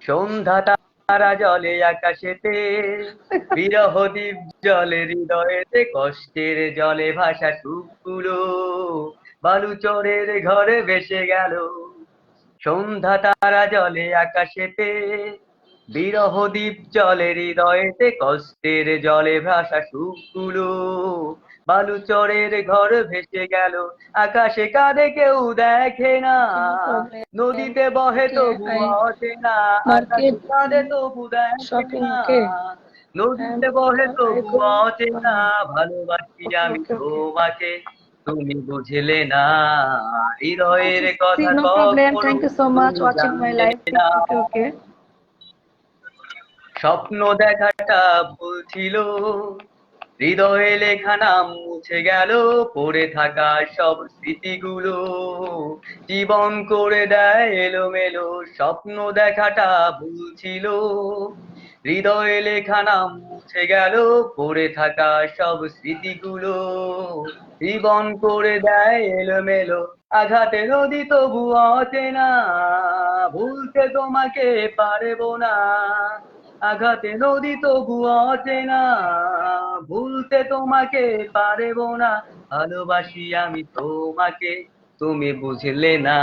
সন্ধ্যা তারা জলে আকাশেতে, বিরহ দ্বীপ জলে হৃদয়েতে, কষ্টের জলে ভাষা সুখগুলো বালুচরের ঘরে ভেসে গেল, সন্ধ্যা তারা জলে আকাশেতে, বিরহ দ্বীপ জলে হৃদয়েতে, কষ্টের জলে ভাষা সুখগুলো বালুচরের ঘর ভেসে গেল, আকাশে কাঁদে কেউ দেখে না, নদীতে বহে তবু অচেনা, আকাশে কাঁদে তবু দেখে না, নদীতে বহে তবু অচেনা, ভালোবাসি আমি তোমাকে, তুমি বুঝলে না, হৃদয়ের কথা no problem. কখনো Thank you so much তুমি watching my জানলে live. না, Okay. স্বপ্ন দেখাটা ভুল ছিল, হৃদয়ে লেখা নাম মুছে গেল, পড়ে থাকা সব স্মৃতিগুলো জীবন করে দেয় এলোমেলো, স্বপ্ন দেখাটা ভুল ছিল, হৃদয়ে লেখা নাম মুছে গেল, পড়ে থাকা সব স্মৃতিগুলো জীবন করে দেয় এলোমেলো, আঘাতে নদী তবু অচেনা, ভুলতে তোমাকে পারবো না, আঘাতে নদী তবু অচেনা, ভুলতে তোমাকে পারবো না, ভালোবাসি আমি তোমাকে, তুমি বুঝলে না।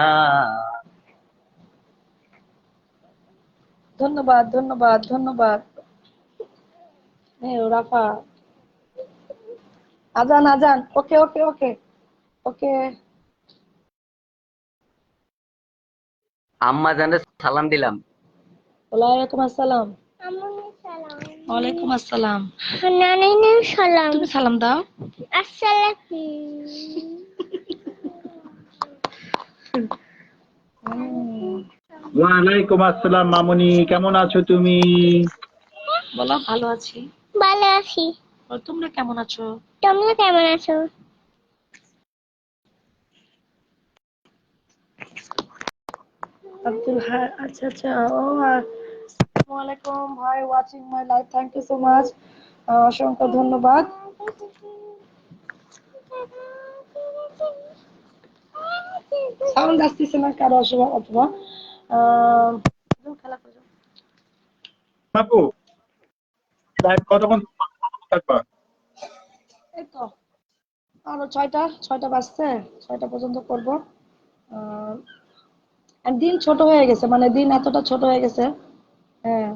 ধন্যবাদ ধন্যবাদ ধন্যবাদ। রাফা, আজান আজান, ওকে ওকে ওকে ওকে। আম্মা জানে সালাম দিলাম। ওয়ালাইকুম আসসালাম। ওয়ালাইকুম আসসালাম। তুমি সালাম দাও। ওয়ালাইকুম আসসালাম মামুনি, কেমন আছো তুমি? বলো ভালো আছি। ভালো আছি। তোমরা কেমন আছো? তোমরা কেমন আছো? আব্দুল হাই, আচ্ছা আচ্ছা। ও আসসালামু আলাইকুম ভাই, watching my live, thank you so much. অসংখ্য ধন্যবাদ। সাউন্ড আসতেছে না কারো অথবা অথবা খেলা করো। বাবু লাইভ কতক্ষণ থাকবা? এই তো আরো 6টা বাজছে, 6টা পর্যন্ত করবো। আর দিন ছোট হয়ে গেছে, মানে দিন এতটা ছোট হয়ে গেছে। হ্যাঁ,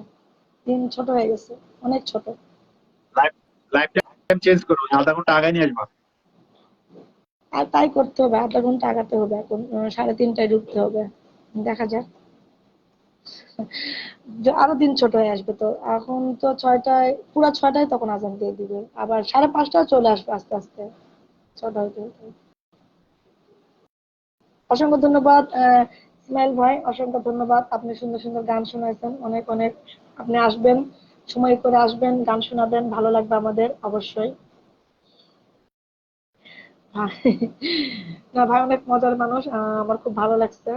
দিন ছোট হয়ে গেছে, অনেক ছোট। লাইভ লাইভ টাইম চেঞ্জ করো, আধা ঘন্টা আগে নিয়ে আসবা। আর তাই করতে হবে, আধা ঘন্টা আগাতে হবে। এখন 3:30টায় ঢুকতে হবে, দেখা যাক। আরো দিন ছোট হয়ে আসবে। তো এখন তো 6টায়, পুরা 6টায় তখন আজান দিয়ে দিবে, আবার 5:30টায় চলে আসবে আস্তে আস্তে। 6টা হইতে হইতে। অসংখ্য ধন্যবাদ ইসমাইল ভাই, অসংখ্য ধন্যবাদ। আপনি সুন্দর সুন্দর গান শোনাইছেন, অনেক অনেক। আপনি আসবেন, সময় করে আসবেন, গান শোনাবেন, ভালো লাগবে আমাদের অবশ্যই। না ভাই, অনেক মজার মানুষ, আমার খুব ভালো লাগছে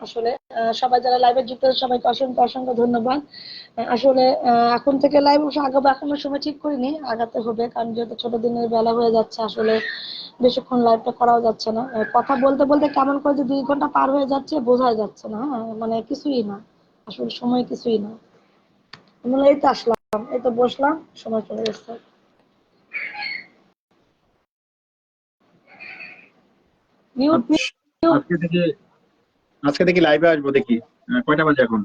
আসলে। সবাই যারা লাইভে যুক্ত আছে সবাইকে অসংখ্য অসংখ্য ধন্যবাদ। আসলে এখন থেকে লাইভ অবশ্য আগাবো, এখনো সময় ঠিক করিনি, আগাতে হবে, কারণ যেহেতু ছোট দিনের বেলা হয়ে যাচ্ছে, আসলে বেশিক্ষণ লাইভটা করাও যাচ্ছে না। কথা বলতে বলতে কেমন করে যে 2 ঘন্টা পার হয়ে যাচ্ছে বোঝাই যাচ্ছে না। হ্যাঁ, মানে কিছুই না, আসলে সময় কিছুই না। আমি এই তো আসলাম, এই তো বসলাম, সময় চলে গেছে। মিউট আচ্ছা, আজকে থেকে লাইভে আসবো, দেখি কয়টা বাজে এখন।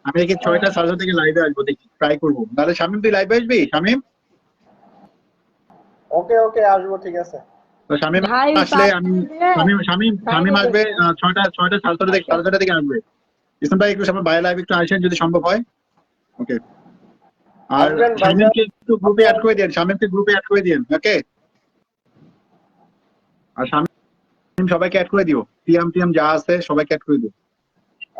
আমি দেখি 6টা 7:30 থেকে লাইভে আসবো, দেখি ট্রাই করবো। তাহলে শামিম তুই লাইভে আসবি? শামিম, ওকে ওকে, আসবো, ঠিক আছে। তো শামিম ভাই আসলে আমি শামিম আসবে 6টা 6:30 থেকে 6:30 থেকে আসবে। ইসলাম ভাই একটু সামনে বাইরে লাইভ একটু আসেন যদি সম্ভব হয়। ওকে। আর আসবেন ভাইজান। শামিমকে একটু গ্রুপে অ্যাড করে দিন, শামিমকে গ্রুপে অ্যাড করে দিন। ওকে। আর শামিম সবাইকে অ্যাড করে দিও, টিএম যা আছে সবাইকে অ্যাড করে দিও।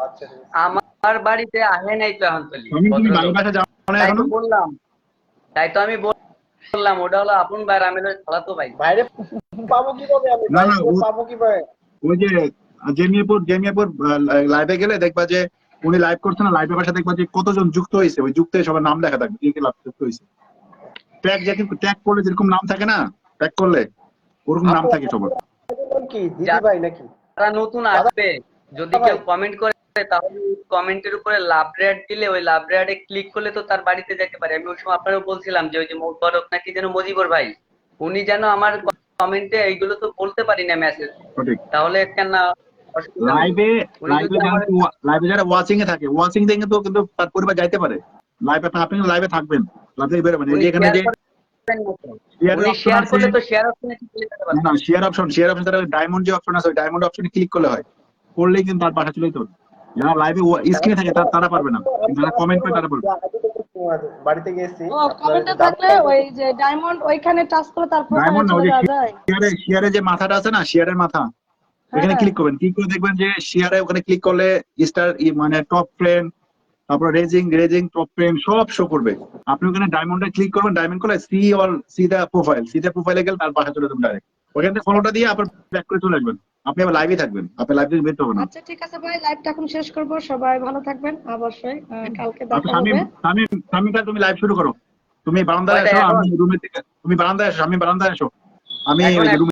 আচ্ছা, ঠিক আছে। আমার বাড়িতে আহে নাই তো এখন তলি শামিম তুমি বাংলা ভাষা জানো না তাই তো এখনো? বললাম, বললাম ওটা হলো আপন ভাই, আমি হলো খালাতো ভাই। বাইরে পাবো কিভাবে আমি? না, না, বাইরে পাবো কিভাবে? ওই যে জেমিয়াপুর লাইভে গেলে দেখবা যে উনি লাইভ করছে না, লাইভের পাশে দেখবা যে কতজন যুক্ত হয়েছে, ওই যুক্ত হয়ে সবার নাম লেখা থাকবে, কে কে যুক্ত হয়েছে। ট্যাগ করলে যেরকম নাম থাকে না, ট্যাগ করলে ওরকম নাম থাকে সবার। কি দিদি ভাই নাকি? যারা নতুন আসবে, যদি কেউ কমেন্ট করে তাহলে কমেন্টের উপরে লাভ রেড দিলে, ওই লাভ রেডে ক্লিক করলে তো তার বাড়িতে যেতে পারে। আমি ওই সময় আপনারও বলছিলাম যে ওই যে মোবারক নাকি যেন মজিবর ভাই, উনি যেন আমার কমেন্টে এইগুলো তো বলতে পারি না মেসেজ, সঠিক। তাহলে কেন অসুবিধা নেই। লাইভে যারা ওয়াচিং এ থাকে, ওয়াচিং থেকে তো কিন্তু তার পরিবার যাইতে পারে লাইভে। আপনি লাইভে থাকবেন, লাইভে বেরোবেন, এই যে এখানে যে শেয়ার করলে তো শেয়ার অপশনে ক্লিক করতে পারবেন। না, শেয়ার অপশন তার ডায়মন্ড যে অপশন আছে, ওই ডায়মন্ড অপশনে ক্লিক করলে হয়, করলেই কিন্তু তার পাশা চলেই তো। যারা লাইভে স্ক্রিনে থাকে তারা পারবে না, যারা কমেন্ট করে তারা পারবে। বাড়িতে গেছি, ও কমেন্টে থাকলে ওই যে ডায়মন্ড ওইখানে টাচ করে তার প্রোফাইলে ডায়মন্ড না, ওই চলে যে যাওয়া যায়। শেয়ারে যে মাথাটা আছে না, শেয়ারের মাথা, ওখানে হ্যাঁ। ক্লিক করবেন। ক্লিক করে দেখবেন যে শেয়ারে ওখানে ক্লিক করলে স্টার মানে টপ ফ্রেন্ড, তারপর রেজিং টপ ফ্রেন্ড সব শো করবে। আপনি ওখানে ডায়মন্ডে ক্লিক করবেন, ডায়মন্ড করলে সি দা প্রোফাইলে গেলে তার পাশে চলে যাবেন ডাইরেক্ট। ওখান থেকে ফলোটা দিয়ে আবার ব্যাক করে চলে আসবেন, আপনি আবার লাইভে থাকবেন, আপনি লাইভ থেকে বের হবেন না। আচ্ছা ঠিক আছে ভাই, লাইভটা এখন শেষ করব। সবাই ভালো থাকবেন, অবশ্যই কালকে আচ্ছা দেখা হবে। শামিম তুমি লাইভ শুরু করো। তুমি বারান্দায় আসো, আমি রুমের থেকে, তুমি বারান্দায় আসো, আমি বারান্দায় আসো, আমি এখন রুমে